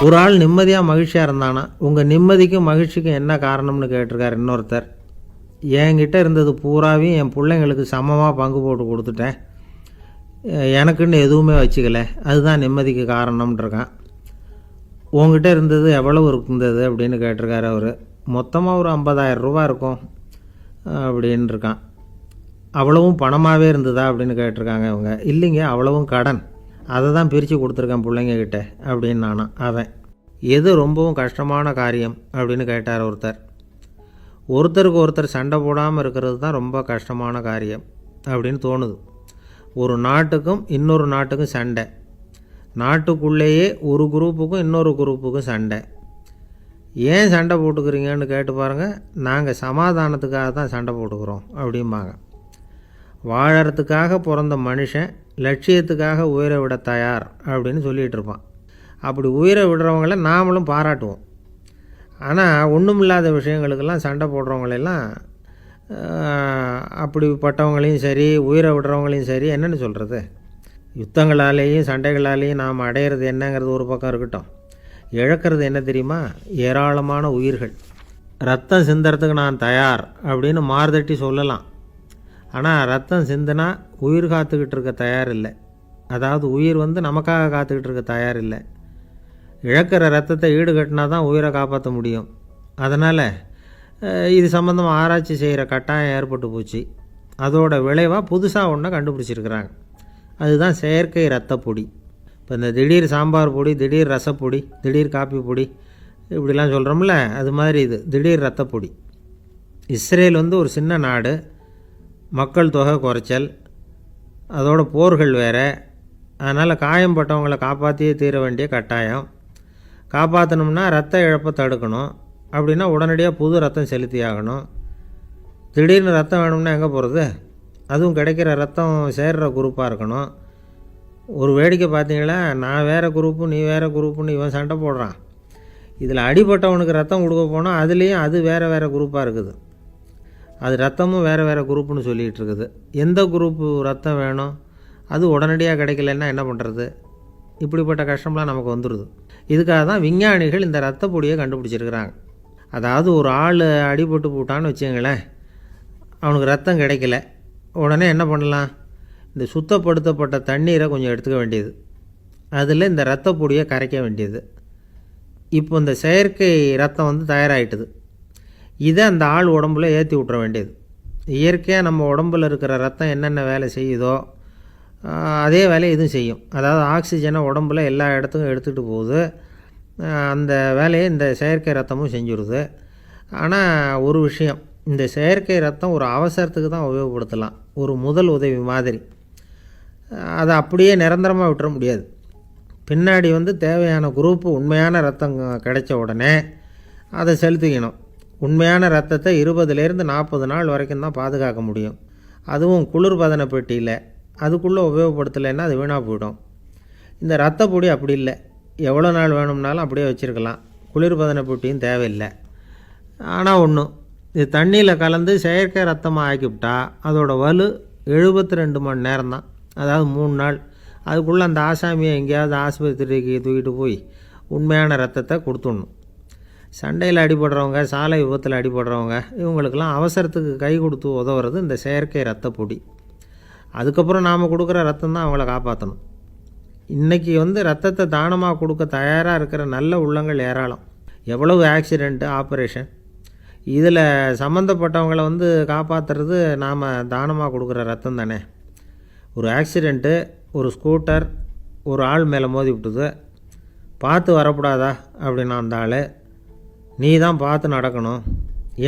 ஒரு ஆள் நிம்மதியாக மகிழ்ச்சியாக இருந்தானா, உங்கள் நிம்மதிக்கும் மகிழ்ச்சிக்கும் என்ன காரணம்னு கேட்டிருக்கார் இன்னொருத்தர். என்கிட்ட இருந்தது பூராவையும் என் பிள்ளைங்களுக்கு சமமாக பங்கு போட்டு கொடுத்துட்டேன், எனக்குன்னு எதுவுமே வச்சுக்கல, அதுதான் நிம்மதிக்கு காரணம்ன்றிருக்கான். உங்ககிட்ட இருந்தது எவ்வளவு இருந்தது அப்படின்னு கேட்டிருக்காரு அவர். மொத்தமாக ஒரு 50,000 ரூபா இருக்கும் அப்படின்னு இருக்கான். அவ்வளவும் பணமாகவே இருந்ததா அப்படின்னு கேட்டிருக்காங்க அவங்க. இல்லைங்க, அவ்வளவும் கடன், அதை தான் பிரித்து கொடுத்துருக்கேன் பிள்ளைங்கக்கிட்ட அப்படின்னு நானும். அவன் எது ரொம்பவும் கஷ்டமான காரியம் அப்படின்னு கேட்டார் ஒருத்தர். ஒருத்தருக்கு ஒருத்தர் சண்டை போடாமல் இருக்கிறது தான் ரொம்ப கஷ்டமான காரியம் அப்படின்னு தோணுது. ஒரு நாட்டுக்கும் இன்னொரு நாட்டுக்கும் சண்டை, நாட்டுக்குள்ளேயே ஒரு குரூப்புக்கும் இன்னொரு குரூப்புக்கும் சண்டை. ஏன் சண்டை போட்டுக்கிறீங்கன்னு கேட்டு பாருங்கள். நாங்கள் சமாதானத்துக்காக தான் சண்டை போட்டுக்கிறோம் அப்படிம்பாங்க. வாழறதுக்காக பிறந்த மனுஷன் லட்சியத்துக்காக உயிரை விட தயார் அப்படின்னு சொல்லிகிட்டு இருப்பான். அப்படி உயிரை விடுறவங்கள நாமளும் பாராட்டுவோம். ஆனால் ஒன்றும் இல்லாத விஷயங்களுக்கெல்லாம் சண்டை போடுறவங்களெல்லாம், அப்படிப்பட்டவங்களையும் சரி உயிரை விடுறவங்களையும் சரி என்னென்னு சொல்கிறது, யுத்தங்களாலேயும் சண்டைகளாலேயும் நாம் அடையிறது என்னங்கிறது ஒரு பக்கம் இருக்கட்டும், இழக்கிறது என்ன தெரியுமா? ஏராளமான உயிர்கள். ரத்தம் சிந்துறதுக்கு நான் தயார் அப்படின்னு மார்தட்டி சொல்லலாம். ஆனால் ரத்தம் சிந்தினா உயிர் காத்துக்கிட்டு இருக்க தயார் இல்லை. அதாவது உயிர் நமக்காக காத்துக்கிட்டு இருக்க தயார் இல்லை. இழக்கிற ரத்தத்தை ஈடுகட்டினா தான் உயிரை காப்பாற்ற முடியும். அதனால் இது சம்மந்தமாக ஆராய்ச்சி செய்கிற கட்டாயம் ஏற்பட்டு போச்சு. அதோட விளைவாக புதுசாக ஒன்றை கண்டுபிடிச்சிருக்கிறாங்க. அதுதான் செயற்கை ரத்தப்பொடி. இப்போ இந்த திடீர் சாம்பார் பொடி, திடீர் ரசப்பொடி, திடீர் காப்பி பொடி இப்படிலாம் சொல்கிறோம்ல, அது மாதிரி இது திடீர் ரத்தப்பொடி. இஸ்ரேல் ஒரு சின்ன நாடு, மக்கள் தொகை குறைச்சல், அதோட போர்கள் வேறு. அதனால் காயம்பட்டவங்களை காப்பாற்றியே தீர வேண்டிய கட்டாயம். காப்பாற்றணும்னா ரத்த இழப்பை தடுக்கணும். அப்படின்னா உடனடியாக புது ரத்தம் செலுத்தி ஆகணும். திடீர்னு ரத்தம் வேணும்னா எங்கே போகிறது? அதுவும் கிடைக்கிற ரத்தம் சேர்கிற குரூப்பாக இருக்கணும். ஒரு வேடிக்கை பார்த்தீங்களா, நான் வேறு குரூப்பு நீ வேறு குரூப்புன்னு இவன் சண்டை போடுறான். இதில் அடிபட்டவனுக்கு ரத்தம் கொடுக்க போனால் அதுலேயும் அது வேறு வேறு குரூப்பாக இருக்குது. அது ரத்தமும் வேறு வேறு குரூப்புன்னு சொல்லிகிட்டு இருக்குது. எந்த குரூப்பு ரத்தம் வேணும், அது உடனடியாக கிடைக்கலன்னா என்ன பண்ணுறது? இப்படிப்பட்ட கஷ்டம்லாம் நமக்கு வந்துடுது. இதுக்காக தான் விஞ்ஞானிகள் இந்த ரத்த பொடியை கண்டுபிடிச்சிருக்கிறாங்க. அதாவது ஒரு ஆள் அடிபட்டு போட்டான்னு வச்சுங்களேன், அவனுக்கு ரத்தம் கிடைக்கல, உடனே என்ன பண்ணலாம்? இந்த சுத்தப்படுத்தப்பட்ட தண்ணீரை கொஞ்சம் எடுத்துக்க வேண்டியது, அதில் இந்த ரத்த பொடியை கரைக்க வேண்டியது. இப்போ இந்த செயற்கை ரத்தம் தயாராகிட்டுது. இதை அந்த ஆள் உடம்புல ஏற்றி விட்ற வேண்டியது. இயற்கையாக நம்ம உடம்பில் இருக்கிற ரத்தம் என்னென்ன வேலை செய்யுதோ அதே வேலையை இதுவும் செய்யும். அதாவது ஆக்சிஜனை உடம்புல எல்லா இடத்துக்கும் எடுத்துகிட்டு போகுது. அந்த வேலையை இந்த செயற்கை ரத்தமும் செஞ்சுருது. ஆனால் ஒரு விஷயம், இந்த செயற்கை ரத்தம் ஒரு அவசரத்துக்கு தான் உபயோகப்படுத்தலாம், ஒரு முதல் உதவி மாதிரி. அதை அப்படியே நிரந்தரமாக விட்டுற முடியாது. பின்னாடி தேவையான குரூப்பு உண்மையான ரத்தம் கிடைச்ச உடனே அதை செலுத்திக்கணும். உண்மையான ரத்தத்தை 20லேருந்து 40 நாள் வரைக்கும் தான் பாதுகாக்க முடியும். அதுவும் குளிர்பதன பெட்டியில். அதுக்குள்ளே உபயோகப்படுத்தலைன்னா அது வீணாக போயிடும். இந்த ரத்த பொடி அப்படி இல்லை, எவ்வளோ நாள் வேணும்னாலும் அப்படியே வச்சுருக்கலாம். குளிர்பதன பெட்டியும் தேவையில்லை. ஆனால் ஒன்று, இது தண்ணியில் கலந்து செயற்கை ரத்தமாக ஆக்கிவிட்டா அதோட வலு 72 மணி நேரம் தான், அதாவது 3 நாள். அதுக்குள்ளே அந்த ஆசாமியை எங்கேயாவது ஆஸ்பத்திரிக்கு தூக்கிட்டு போய் உண்மையான ரத்தத்தை கொடுத்துடணும். சண்டையில் அடிபடுறவங்க, சாலை விபத்தில் அடிபடுறவங்க, இவங்களுக்கெல்லாம் அவசரத்துக்கு கை கொடுத்து உதவுறது இந்த செயற்கை ரத்த பொடி. அதுக்கப்புறம் நாம் கொடுக்குற ரத்தம் தான் அவங்கள காப்பாற்றணும். இன்றைக்கி ரத்தத்தை தானமாக கொடுக்க தயாராக இருக்கிற நல்ல உள்ளங்கள் ஏராளம். எவ்வளவு ஆக்சிடெண்ட்டு, ஆப்ரேஷன், இதில் சம்மந்தப்பட்டவங்களை காப்பாற்றுறது நாம் தானமாக கொடுக்குற ரத்தம் தானே. ஒரு ஆக்சிடெண்ட்டு, ஒரு ஸ்கூட்டர் ஒரு ஆள் மேலே மோதி விட்டுது, பார்த்து வரக்கூடாதா அப்படின்னா அந்த ஆள், நீ தான் பார்த்து நடக்கணும்,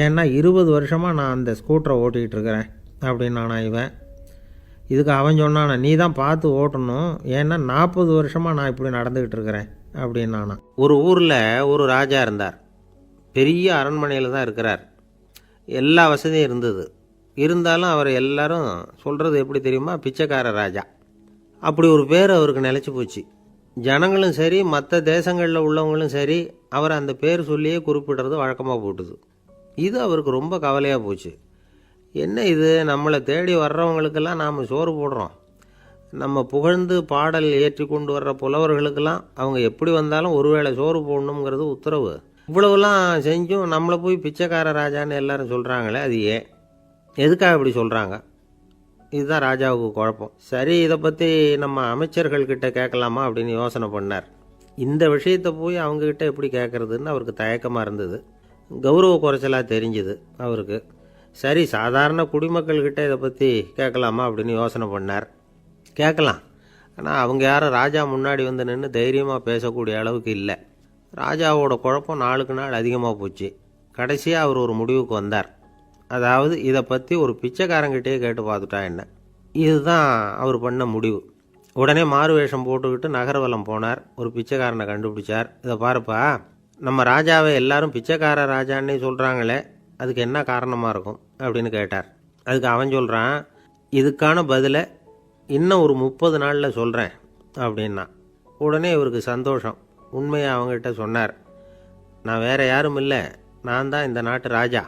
ஏன்னா 20 வருஷமாக நான் அந்த ஸ்கூட்டரை ஓட்டிகிட்டு இருக்கிறேன் அப்படின்னானா இவன். இதுக்கு அவன் சொன்னானா, நீ தான் பார்த்து ஓட்டணும், ஏன்னா 40 வருஷமாக நான் இப்படி நடந்துக்கிட்டு இருக்கிறேன் அப்படின்னானா. ஒரு ஊரில் ஒரு ராஜா இருந்தார். பெரிய அரண்மனையில் தான் இருக்கிறார். எல்லா வசதியும் இருந்தது. இருந்தாலும் அவர் எல்லாரும் சொல்கிறது எப்படி தெரியுமா? பிச்சைக்கார ராஜா. அப்படி ஒரு பேர் அவருக்கு நிலச்சி போச்சு. ஜனங்களும் சரி மற்ற தேசங்களில் உள்ளவங்களும் சரி அவர் அந்த பேர் சொல்லியே குறிப்பிடுறது வழக்கமாக போட்டுது. இது அவருக்கு ரொம்ப கவலையாக போச்சு. என்ன இது, நம்மளை தேடி வர்றவங்களுக்கெல்லாம் நாம் சோறு போடுறோம், நம்ம புகழ்ந்து பாடல் ஏற்றி கொண்டு வர்ற புலவர்களுக்கெல்லாம் அவங்க எப்படி வந்தாலும் ஒருவேளை சோறு போடணுங்கிறது உத்தரவு. இவ்வளவுலாம் செஞ்சும் நம்மளை போய் பிச்சைக்கார ராஜான்னு எல்லாரும் சொல்கிறாங்களே, அது ஏன், எதுக்காக இப்படி சொல்கிறாங்க? இதுதான் ராஜாவுக்கு குழப்பம். சரி, இதை பற்றி நம்ம அமைச்சர்கள்கிட்ட கேட்கலாமா அப்படின்னு யோசனை பண்ணார். இந்த விஷயத்தை போய் அவங்கக்கிட்ட எப்படி கேட்குறதுன்னு அவருக்கு தயக்கமாக இருந்தது. கௌரவ குறைச்சலாக தெரிஞ்சுது அவருக்கு. சரி, சாதாரண குடிமக்கள்கிட்ட இதை பற்றி கேட்கலாமா அப்படின்னு யோசனை பண்ணார். கேட்கலாம், ஆனால் அவங்க யாரும் ராஜா முன்னாடி வந்து நின்று தைரியமாக பேசக்கூடிய அளவுக்கு இல்லை. ராஜாவோட குழப்பம் நாளுக்கு நாள் அதிகமாக போச்சு. கடைசியாக அவர் ஒரு முடிவுக்கு வந்தார். அதாவது இதை பற்றி ஒரு பிச்சைக்காரங்கிட்டே கேட்டு பார்த்துட்டா என்ன. இதுதான் அவர் பண்ண முடிவு. உடனே மாறு வேஷம் போட்டுக்கிட்டு நகர்வலம் போனார். ஒரு பிச்சைக்காரனை கண்டுபிடிச்சார். இதை பாருப்பா, நம்ம ராஜாவை எல்லாரும் பிச்சைக்கார ராஜான்னே சொல்கிறாங்களே, அதுக்கு என்ன காரணமாக இருக்கும் அப்படின்னு கேட்டார். அதுக்கு அவன் சொல்கிறான், இதுக்கான பதிலை இன்னும் ஒரு 30 நாளில் சொல்கிறேன் அப்படின்னா. உடனே இவருக்கு சந்தோஷம். உண்மையை அவங்ககிட்ட சொன்னார். நான் வேறு யாரும் இல்லை, நான் தான் இந்த நாட்டு ராஜா.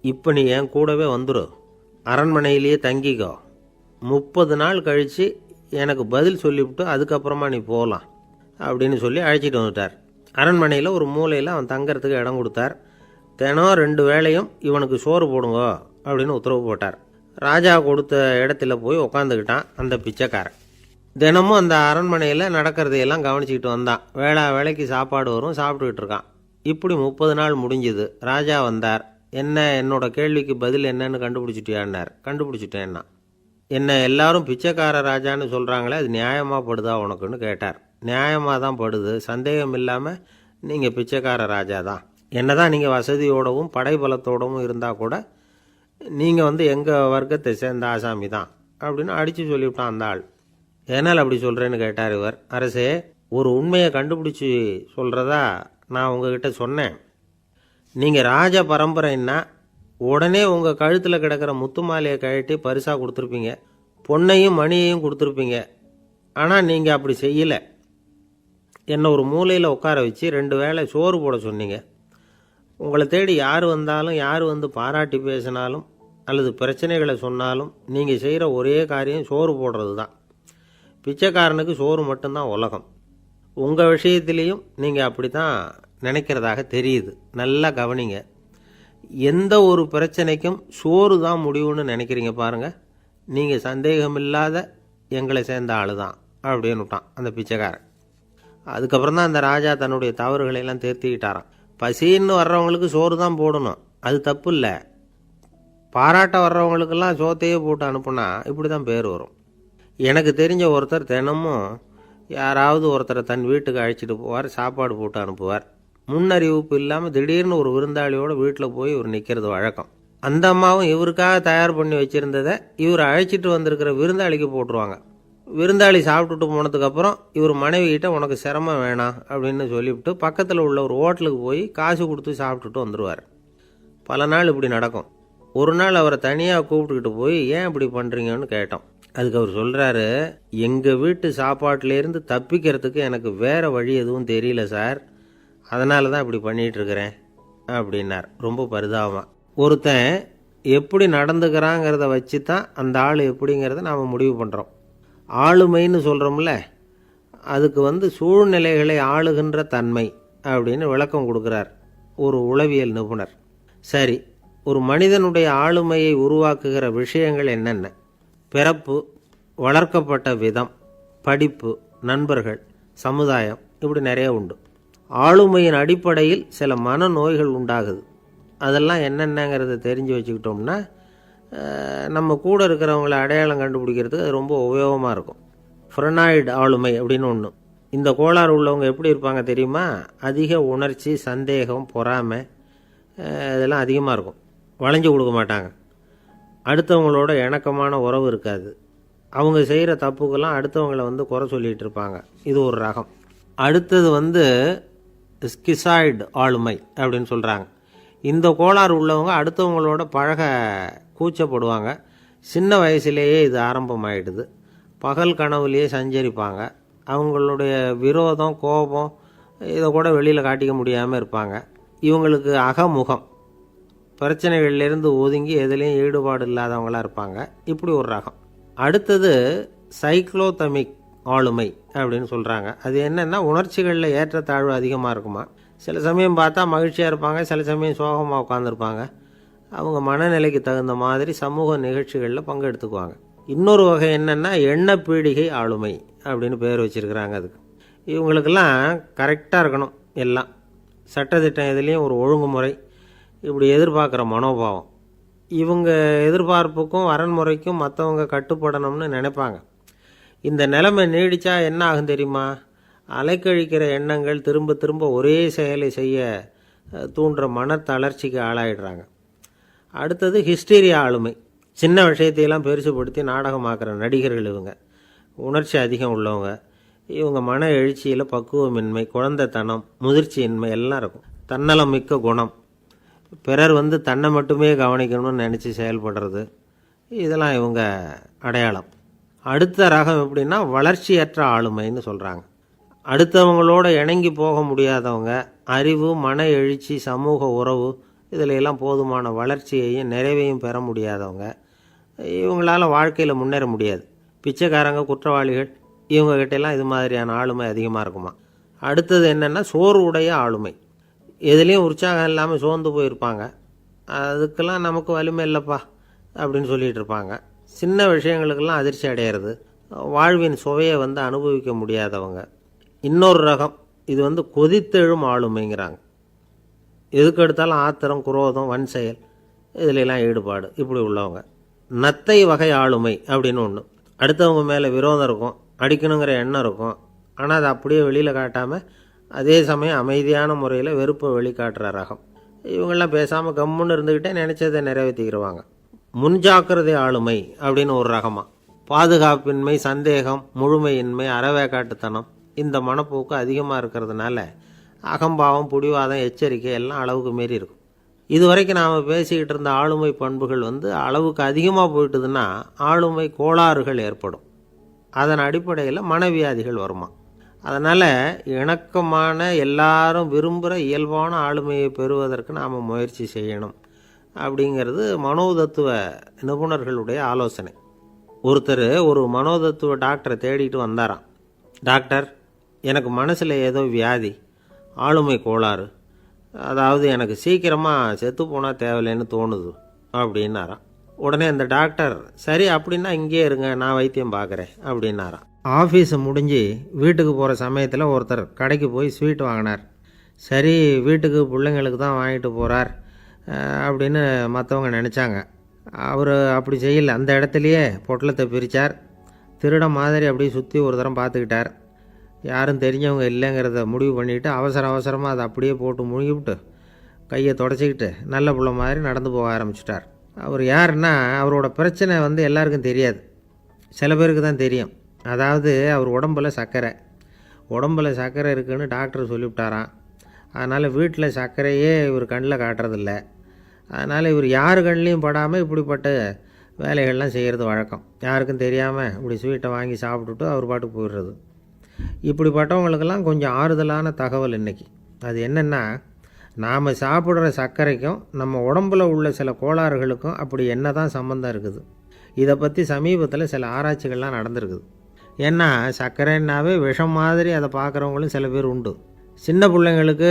இப்போ நீ என் கூடவே வந்துடு, அரண்மனையிலேயே தங்கிக்கோ. 30 நாள் கழித்து எனக்கு பதில் சொல்லிவிட்டு அதுக்கப்புறமா நீ போகலாம் அப்படின்னு சொல்லி அழைச்சிட்டு வந்துட்டார். அரண்மனையில் ஒரு மூலையில் அவன் தங்கறதுக்கு இடம் கொடுத்தார். தினம் 2 வேளையும் இவனுக்கு சோறு போடுங்க அப்படின்னு உத்தரவு போட்டார். ராஜா கொடுத்த இடத்துல போய் உக்காந்துக்கிட்டான் அந்த பிச்சைக்காரன். தினமும் அந்த அரண்மனையில் நடக்கிறதையெல்லாம் கவனிச்சிக்கிட்டு வந்தான். வேளைக்கு சாப்பாடு வரும், சாப்பிட்டுக்கிட்டு இருக்கான். இப்படி 30 நாள் முடிஞ்சுது. ராஜா வந்தார். என்ன, என்னோட கேள்விக்கு பதில் என்னன்னு கண்டுபிடிச்சிட்டியான்னார். கண்டுபிடிச்சிட்டேன்னா. என்ன எல்லாரும் பிச்சைக்கார ராஜான்னு சொல்கிறாங்களே, அது நியாயமாக படுதா உனக்குன்னு கேட்டார். நியாயமாக தான் படுது, சந்தேகம் இல்லாமல் நீங்கள் பிச்சைக்கார ராஜா தான். என்ன தான் நீங்கள் வசதியோடவும் படைபலத்தோடவும் இருந்தால் கூட நீங்கள் எங்கள் வர்க்கத்தை சேர்ந்த ஆசாமி தான் அப்படின்னு அடித்து சொல்லிவிட்டான் அந்த ஆள். ஏனால் அப்படி சொல்கிறேன்னு கேட்டார் இவர். அரசே, ஒரு உண்மையை கண்டுபிடிச்சி சொல்கிறதா நான் உங்ககிட்ட சொன்னேன். நீங்கள் ராஜ பரம்பரைன்னா உடனே உங்கள் கழுத்தில் கிடக்கிற முத்து மாலையை கழட்டி பரிசாக கொடுத்துருப்பீங்க, பொன்னையும் மணியையும் கொடுத்துருப்பீங்க. ஆனால் நீங்கள் அப்படி செய்யலை. என்னை ஒரு மூலையில் உட்கார வச்சு 2 வேளை சோறு போட சொன்னீங்க. உங்களை தேடி யார் வந்தாலும், யார் வந்து பாராட்டி பேசினாலும் அல்லது பிரச்சனைகளை சொன்னாலும் நீங்கள் செய்கிற ஒரே காரியம் சோறு போடுறது தான். பிச்சைக்காரனுக்கு சோறு மட்டும்தான் உலகம். உங்கள் விஷயத்திலையும் நீங்கள் அப்படி தான் நினைக்கிறதாக தெரியுது. நல்லா கவனிங்க. எந்த ஒரு பிரச்சனைக்கும் சோறு தான் முடிவுன்னு நினைக்கிறீங்க பாருங்கள். நீங்கள் சந்தேகமில்லாத எங்களை சேர்ந்த ஆள் தான் அப்படின்னு விட்டான் அந்த பிச்சைக்காரன். அதுக்கப்புறம் தான் அந்த ராஜா தன்னுடைய தவறுகளையெல்லாம் திருத்திக்கிட்டாராம். பசின்னு வர்றவங்களுக்கு சோறு தான் போடணும், அது தப்பு இல்லை. பாராட்ட வர்றவங்களுக்கெல்லாம் சோத்தையே போட்டு அனுப்புனா இப்படி தான் பேர் வரும். எனக்கு தெரிஞ்ச ஒருத்தர் தினமும் யாராவது ஒருத்தரை தன் வீட்டுக்கு அழைச்சிட்டு போவார், சாப்பாடு போட்டு அனுப்புவார். முன்னறிவிப்பு இல்லாமல் திடீர்னு ஒரு விருந்தாளியோட வீட்டில் போய் இவர் நிற்கிறது வழக்கம். அந்த அம்மாவும் இவருக்காக தயார் பண்ணி வச்சுருந்ததை இவர் அழைச்சிட்டு வந்திருக்கிற விருந்தாளிக்கு போட்டுருவாங்க. விருந்தாளி சாப்பிட்டுட்டு போனதுக்கப்புறம் இவர் மனைவி கிட்ட உனக்கு சிரமம் வேணாம் அப்படின்னு சொல்லிவிட்டு பக்கத்தில் உள்ள ஒரு ஹோட்டலுக்கு போய் காசு கொடுத்து சாப்பிட்டுட்டு வந்துடுவார். பல நாள் இப்படி நடக்கும். ஒரு நாள் அவரை தனியாக கூப்பிட்டுக்கிட்டு போய் ஏன் இப்படி பண்ணுறீங்கன்னு கேட்டோம். அதுக்கு அவர் சொல்கிறாரு, எங்கள் வீட்டு சாப்பாட்டிலேருந்து தப்பிக்கிறதுக்கு எனக்கு வேறு வழி எதுவும் தெரியல சார், அதனால தான் இப்படி பண்ணிகிட்ருக்கிறேன் அப்படின்னார் ரொம்ப பரிதாபமாக. ஒருத்தன் எப்படி நடந்துக்கிறாங்கிறத வச்சு தான் அந்த ஆள் எப்படிங்கிறத நாம் முடிவு பண்ணுறோம். ஆளுமைன்னு சொல்கிறோம்ல, அதுக்கு சூழ்நிலைகளை ஆளுகின்ற தன்மை அப்படின்னு விளக்கம் கொடுக்குறார் ஒரு உளவியல் நிபுணர். சரி, ஒரு மனிதனுடைய ஆளுமையை உருவாக்குகிற விஷயங்கள் என்னென்ன? பிறப்பு, வளர்க்கப்பட்ட விதம், படிப்பு, நண்பர்கள், சமுதாயம், இப்படி நிறைய உண்டு. ஆளுமையின் அடிப்படையில் சில மனநோய்கள் உண்டாகுது. அதெல்லாம் என்னென்னங்கிறத தெரிஞ்சு வச்சுக்கிட்டோம்னா நம்ம கூட இருக்கிறவங்கள அடையாளம் கண்டுபிடிக்கிறதுக்கு அது ரொம்ப உபயோகமாக இருக்கும். ஃப்ரெனாய்டு ஆளுமை அப்படின்னு ஒன்று. இந்த கோளாறு உள்ளவங்க எப்படி இருப்பாங்க தெரியுமா? அதிக உணர்ச்சி, சந்தேகம், பொறாமை இதெல்லாம் அதிகமாக இருக்கும். வளைஞ்சு கொடுக்க மாட்டாங்க. அடுத்தவங்களோட இணக்கமான உறவு இருக்காது. அவங்க செய்கிற தப்புக்கெல்லாம் அடுத்தவங்களை குறை சொல்லிகிட்டு இருப்பாங்க. இது ஒரு ரகம். அடுத்தது ஸ்கிசாய்டு ஆளுமை அப்படின்னு சொல்கிறாங்க. இந்த கோளாறு உள்ளவங்க அடுத்தவங்களோட பழக கூச்சப்படுவாங்க. சின்ன வயசுலேயே இது ஆரம்பமாயிடுது. பகல் கனவுலேயே சஞ்சரிப்பாங்க. அவங்களுடைய விரோதம், கோபம் இதை கூட வெளியில் காட்டிக்க முடியாமல் இருப்பாங்க. இவங்களுக்கு அகமுகம், பிரச்சனைகள்லேருந்து ஒதுங்கி எதுலேயும் ஈடுபாடு இல்லாதவங்களாக இருப்பாங்க. இப்படி ஒரு ரகம். அடுத்தது சைக்ளோதமிக் ஆளுமை அப்படின்னு சொல்கிறாங்க. அது என்னென்னா உணர்ச்சிகளில் ஏற்றத்தாழ்வு அதிகமாக இருக்குமா. சில சமயம் பார்த்தா மகிழ்ச்சியாக இருப்பாங்க, சில சமயம் சோகமாக உட்காந்துருப்பாங்க. அவங்க மனநிலைக்கு தகுந்த மாதிரி சமூக நிகழ்ச்சிகளில் பங்கெடுத்துக்குவாங்க. இன்னொரு வகை என்னென்னா எண்ணப்பீடிகை ஆளுமை அப்படின்னு பேர் வச்சுருக்கிறாங்க. அதுக்கு இவங்களுக்கெல்லாம் கரெக்டாக இருக்கணும், எல்லாம் சட்டத்திட்டம் எதுலேயும் ஒரு ஒழுங்குமுறை, இப்படி எதிர்பார்க்குற மனோபாவம். இவங்க எதிர்பார்ப்புக்கும் வரன்முறைக்கும் மற்றவங்க கட்டுப்படணும்னு நினைப்பாங்க. இந்த நிலைமை நீடித்தா என்ன ஆகும் தெரியுமா? அலைக்கழிக்கிற எண்ணங்கள் திரும்ப திரும்ப ஒரே செயலை செய்ய தூண்டுற மன தளர்ச்சிக்கு ஆளாயிடுறாங்க. அடுத்தது ஹிஸ்டீரியா ஆளுமை. சின்ன விஷயத்தையெல்லாம் பெருசுப்படுத்தி நாடகமாக்குற நடிகர்கள் இவங்க. உணர்ச்சி அதிகம் உள்ளவங்க. இவங்க மன எழுச்சியில் பக்குவமின்மை, குழந்தைத்தனம், முதிர்ச்சியின்மை எல்லாம் இருக்கும். தன்னலம் மிக்க குணம், பிறர் தன்னை மட்டுமே கவனிக்கணும்னு நினச்சி செயல்படுறது, இதெல்லாம் இவங்க அடையாளம். அடுத்த ரகம் எப்படின்னா வளர்ச்சியற்ற ஆளுமைன்னு சொல்கிறாங்க. அடுத்தவங்களோட இணங்கி போக முடியாதவங்க, அறிவு, மன எழுச்சி, சமூக உறவு இதில் எல்லாம் போதுமான வளர்ச்சியையும் நிறைவையும் பெற முடியாதவங்க. இவங்களால் வாழ்க்கையில் முன்னேற முடியாது. பிச்சைக்காரங்க, குற்றவாளிகள், இவங்ககிட்டெல்லாம் இது மாதிரியான ஆளுமை அதிகமாக இருக்குமா. அடுத்தது என்னென்னா சோர்வுடைய ஆளுமை. எதுலேயும் உற்சாகம் இல்லாமல் சோர்ந்து போயிருப்பாங்க. அதுக்கெல்லாம் நமக்கு வலிமை இல்லைப்பா அப்படின்னு சொல்லிகிட்டு இருப்பாங்க. சின்ன விஷயங்களுக்கெல்லாம் அதிர்ச்சி அடையிறது, வாழ்வின் சுவையை அனுபவிக்க முடியாதவங்க. இன்னொரு ரகம் இது கொதித்தெழும் ஆளுமைங்கிறாங்க. எதுக்கு எடுத்தாலும் ஆத்திரம், குரோதம், வன் செயல் இதிலெல்லாம் ஈடுபாடு, இப்படி உள்ளவங்க. நத்தை வகை ஆளுமை அப்படின்னு ஒன்று. அடுத்தவங்க மேலே விரோதம் இருக்கும், அடிக்கணுங்கிற எண்ணம் இருக்கும். ஆனால் அதை அப்படியே வெளியில் காட்டாமல் அதே சமயம் அமைதியான முறையில் வெறுப்பை வெளிக்காட்டுற ரகம். இவங்கெல்லாம் பேசாமல் கம்முன்னு இருந்துக்கிட்டே நினச்சதை நிறைவேற்றிக்கிடுவாங்க. முன்ஜாக்கிரதை ஆளுமை அப்படின்னு ஒரு ரகமாக. பாதுகாப்பின்மை, சந்தேகம், முழுமையின்மை, அறவேக்காட்டுத்தனம் இந்த மனப்போக்கு அதிகமாக இருக்கிறதுனால அகம்பாவம், புடிவாதம், எச்சரிக்கை எல்லாம் அளவுக்கு மீறி இருக்கும். இதுவரைக்கும் நாம் பேசிக்கிட்டு இருந்த ஆளுமை பண்புகள் அளவுக்கு அதிகமாக போயிட்டுதுன்னா ஆளுமை கோளாறுகள் ஏற்படும். அதன் அடிப்படையில் மனவியாதிகள் வருமா. அதனால் இணக்கமான, எல்லாரும் விரும்புகிற இயல்பான ஆளுமையை பெறுவதற்கு நாம் முயற்சி செய்யணும் அப்படிங்கிறது மனோதத்துவ நிபுணர்களுடைய ஆலோசனை. ஒருத்தர் ஒரு மனோதத்துவ டாக்டரை தேடிட்டு வந்தாராம். டாக்டர், எனக்கு மனசில் ஏதோ வியாதி, ஆளுமை கோளாறு, அதாவது எனக்கு சீக்கிரமாக செத்து போனால் தேவையில்லைன்னு தோணுது அப்படின்னாராம். உடனே அந்த டாக்டர், சரி அப்படின்னா இங்கே இருங்க, நான் வைத்தியம் பார்க்குறேன் அப்படின்னாராம். ஆஃபீஸை முடிஞ்சு வீட்டுக்கு போகிற சமயத்தில் ஒருத்தர் கடைக்கு போய் ஸ்வீட் வாங்கினார். சரி, வீட்டுக்கு பிள்ளைங்களுக்கு தான் வாங்கிட்டு போகிறார் அப்படின்னு மற்றவங்க நினச்சாங்க. அவர் அப்படி செய்யலை. அந்த இடத்துலையே பொட்டலத்தை பிரித்தார். திருட மாதிரி அப்படியே சுற்றி ஒரு தரம் பார்த்துக்கிட்டார். யாரும் தெரிஞ்சவங்க இல்லைங்கிறத முடிவு பண்ணிவிட்டு அவசரமாக அதை அப்படியே போட்டு முழுகிவிட்டு கையை தொடச்சிக்கிட்டு நல்ல பிள்ளை மாதிரி நடந்து போக ஆரம்பிச்சிட்டார். அவர் யாருன்னா, அவரோட பிரச்சனை எல்லாருக்கும் தெரியாது, சில பேருக்கு தான் தெரியும். அதாவது அவர் உடம்பில் சர்க்கரை இருக்குதுன்னு டாக்டர் சொல்லிவிட்டாராம். அதனால் வீட்டில் சர்க்கரையே இவர் கண்ணில் காட்டுறதில்ல. அதனால் இவர் யார் கண்ணிலையும் படாமல் இப்படிப்பட்ட வேலைகள்லாம் செய்கிறது வழக்கம். யாருக்கும் தெரியாமல் இப்படி ஸ்வீட்டை வாங்கி சாப்பிட்டுட்டு அவர் பாட்டுக்கு போயிடுறது. இப்படிப்பட்டவங்களுக்கெல்லாம் கொஞ்சம் ஆறுதலான தகவல் இன்றைக்கி. அது என்னென்னா, நாம் சாப்பிட்ற சர்க்கரைக்கும் நம்ம உடம்பில் உள்ள சில கோளாறுகளுக்கும் அப்படி என்ன தான் சம்மந்தம் இருக்குது. இதை பற்றி சமீபத்தில் சில ஆராய்ச்சிகள்லாம் நடந்திருக்குது. ஏன்னா சர்க்கரைன்னாவே விஷம் மாதிரி அதை பார்க்குறவங்களும் சில பேர் உண்டு. சின்ன பிள்ளைங்களுக்கு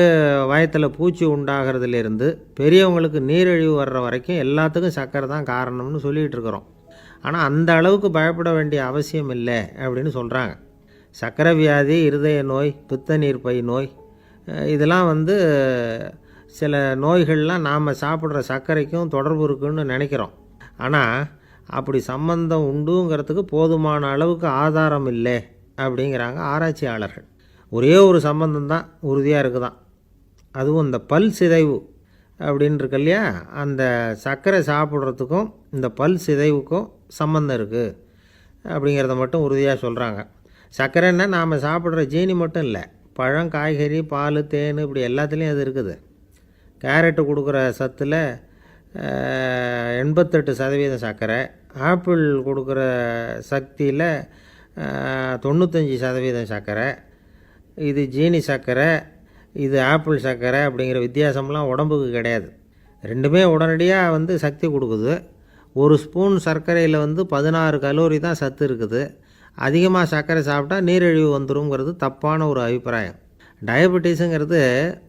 வயத்தில் பூச்சி உண்டாகிறதுலேருந்து பெரியவங்களுக்கு நீரிழிவு வர்ற வரைக்கும் எல்லாத்துக்கும் சர்க்கரை தான் காரணம்னு சொல்லிகிட்டு இருக்கிறோம். ஆனால் அந்த அளவுக்கு பயப்பட வேண்டிய அவசியம் இல்லை அப்படின்னு சொல்கிறாங்க. சர்க்கரை வியாதி, இருதய நோய், பித்த நீர்ப்பை நோய், இதெல்லாம் சில நோய்கள்லாம் நாம் சாப்பிட்ற சர்க்கரைக்கும் தொடர்பு இருக்குன்னு நினைக்கிறோம். ஆனால் அப்படி சம்பந்தம் உண்டுங்கிறதுக்கு போதுமான அளவுக்கு ஆதாரம் இல்லை அப்படிங்கிறாங்க ஆராய்ச்சியாளர்கள். ஒரே ஒரு சம்பந்தம் தான் உறுதியாக இருக்குதான். அதுவும் இந்த பல் சிதைவு அப்படின்னு இருக்கு இல்லையா, அந்த சர்க்கரை சாப்பிட்றதுக்கும் இந்த பல் சிதைவுக்கும் சம்பந்தம் இருக்குது அப்படிங்கிறத மட்டும் உறுதியாக சொல்கிறாங்க. சர்க்கரைன்னா நாம் சாப்பிட்ற ஜீனி மட்டும் இல்லை, பழம், காய்கறி, பால், தேன் இப்படி எல்லாத்துலேயும் அது இருக்குது. கேரட்டு கொடுக்குற சத்தில் 88% சர்க்கரை, ஆப்பிள் கொடுக்குற சக்தியில் 95% சர்க்கரை. இது ஜீனி சர்க்கரை, இது ஆப்பிள் சர்க்கரை அப்படிங்கிற வித்தியாசம்லாம் உடம்புக்கு கிடையாது. ரெண்டுமே உடனடியாக சக்தி கொடுக்குது. ஒரு ஸ்பூன் சர்க்கரையில் 16 கலோரி தான் சத்து இருக்குது. அதிகமாக சர்க்கரை சாப்பிட்டா நீரிழிவு வந்துருங்கிறது தப்பான ஒரு அபிப்பிராயம். டயபெட்டிஸுங்கிறது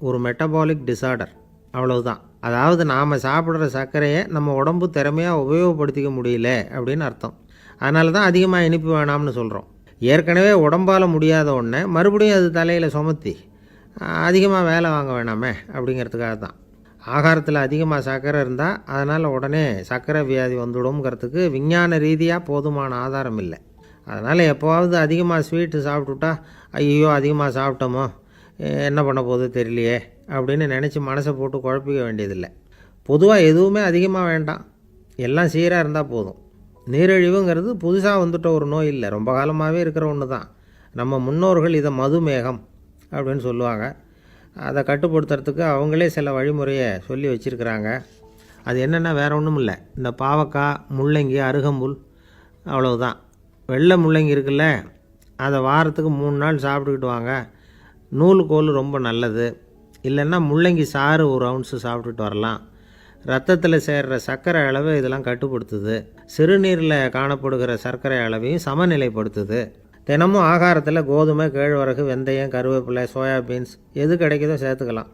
ஒரு மெட்டபாலிக் டிஸார்டர், அவ்வளவுதான். அதாவது நாம் சாப்பிட்ற சர்க்கரையை நம்ம உடம்பு திறமையாக உபயோகப்படுத்திக்க முடியல அப்படின்னு அர்த்தம். அதனால தான் அதிகமாக இனிப்பு வேணாம்னு சொல்கிறோம். ஏற்கனவே உடம்பால் முடியாத ஒன்றை மறுபடியும் அது தலையில் சுமத்தி அதிகமாக வேலை வாங்க வேணாமே அப்படிங்கிறதுக்காக தான். ஆகாரத்தில் அதிகமாக சர்க்கரை இருந்தால் அதனால் உடனே சர்க்கரை வியாதி வந்துடும்ங்கிறதுக்கு விஞ்ஞான ரீதியாக போதுமான ஆதாரம் இல்லை. அதனால் எப்போவாவது அதிகமாக ஸ்வீட்டு சாப்பிட்டுட்டா ஐயோ அதிகமாக சாப்பிட்டோமோ என்ன பண்ண போகுது தெரியலையே அப்படின்னு நினச்சி மனசை போட்டு குழப்பிக்க வேண்டியதில்லை. பொதுவாக எதுவுமே அதிகமாக வேண்டாம், எல்லாம் சீராக இருந்தால் போதும். நீரிழிவுங்கிறது புதுசாக வந்துட்ட ஒரு நோய் இல்லை, ரொம்ப காலமாகவே இருக்கிற ஒன்று தான். நம்ம முன்னோர்கள் இதை மதுமேகம் அப்படின்னு சொல்லுவாங்க. அதை கட்டுப்படுத்துறதுக்கு அவங்களே சில வழிமுறையை சொல்லி வச்சுருக்கிறாங்க. அது என்னென்னா வேறு ஒன்றும் இல்லை, இந்த பாவக்காய், முள்ளங்கி, அருகம்புல், அவ்வளவுதான். வெள்ளை முள்ளங்கி இருக்குல்ல, அதை வாரத்துக்கு 3 நாள் சாப்பிட்டுக்கிட்டு வாங்க. நூலுக்கோல் ரொம்ப நல்லது. இல்லைன்னா முள்ளங்கி சாறு 1 ounce சாப்பிட்டுட்டு வரலாம். ரத்தத்தில் சேர்கிற சர்க்கரை அளவை இதெல்லாம் கட்டுப்படுத்துது. சிறுநீரில் காணப்படுகிற சர்க்கரை அளவையும் சமநிலைப்படுத்துது. தினமும் ஆகாரத்தில் கோதுமை, கேழ்வரகு, வெந்தயம், கருவேப்பிலை, சோயாபீன்ஸ் எது கிடைக்குதோ சேர்த்துக்கலாம்.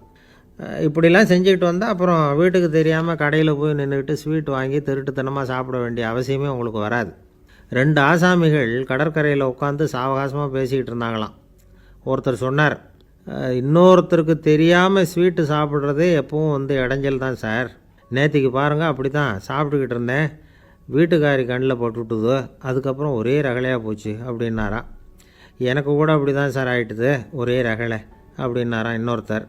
இப்படிலாம் செஞ்சுக்கிட்டு வந்தால் அப்புறம் வீட்டுக்கு தெரியாமல் கடையில் போய் நின்றுக்கிட்டு ஸ்வீட் வாங்கி திருட்டுத்தனமாக சாப்பிட வேண்டிய அவசியமே உங்களுக்கு வராது. 2 ஆசாமிகள் கடற்கரையில் உட்காந்து சாவகாசமாக பேசிக்கிட்டு இருந்தாங்களாம். ஒருத்தர் சொன்னார், இன்னொருத்தருக்கு தெரியாமல் ஸ்வீட்டு சாப்பிட்றதே எப்பவும் இடைஞ்சல் தான் சார். நேற்றுக்கு பாருங்கள் அப்படி தான் சாப்பிட்டுக்கிட்டு இருந்தேன், வீட்டுக்காரி கண்ணில் போட்டுவிட்டுதோ, அதுக்கப்புறம் ஒரே ரகலையாக போச்சு அப்படின்னாராம். எனக்கு கூட அப்படி தான் சார் ஆகிட்டுது, ஒரே ரகலை அப்படின்னாராம் இன்னொருத்தர்.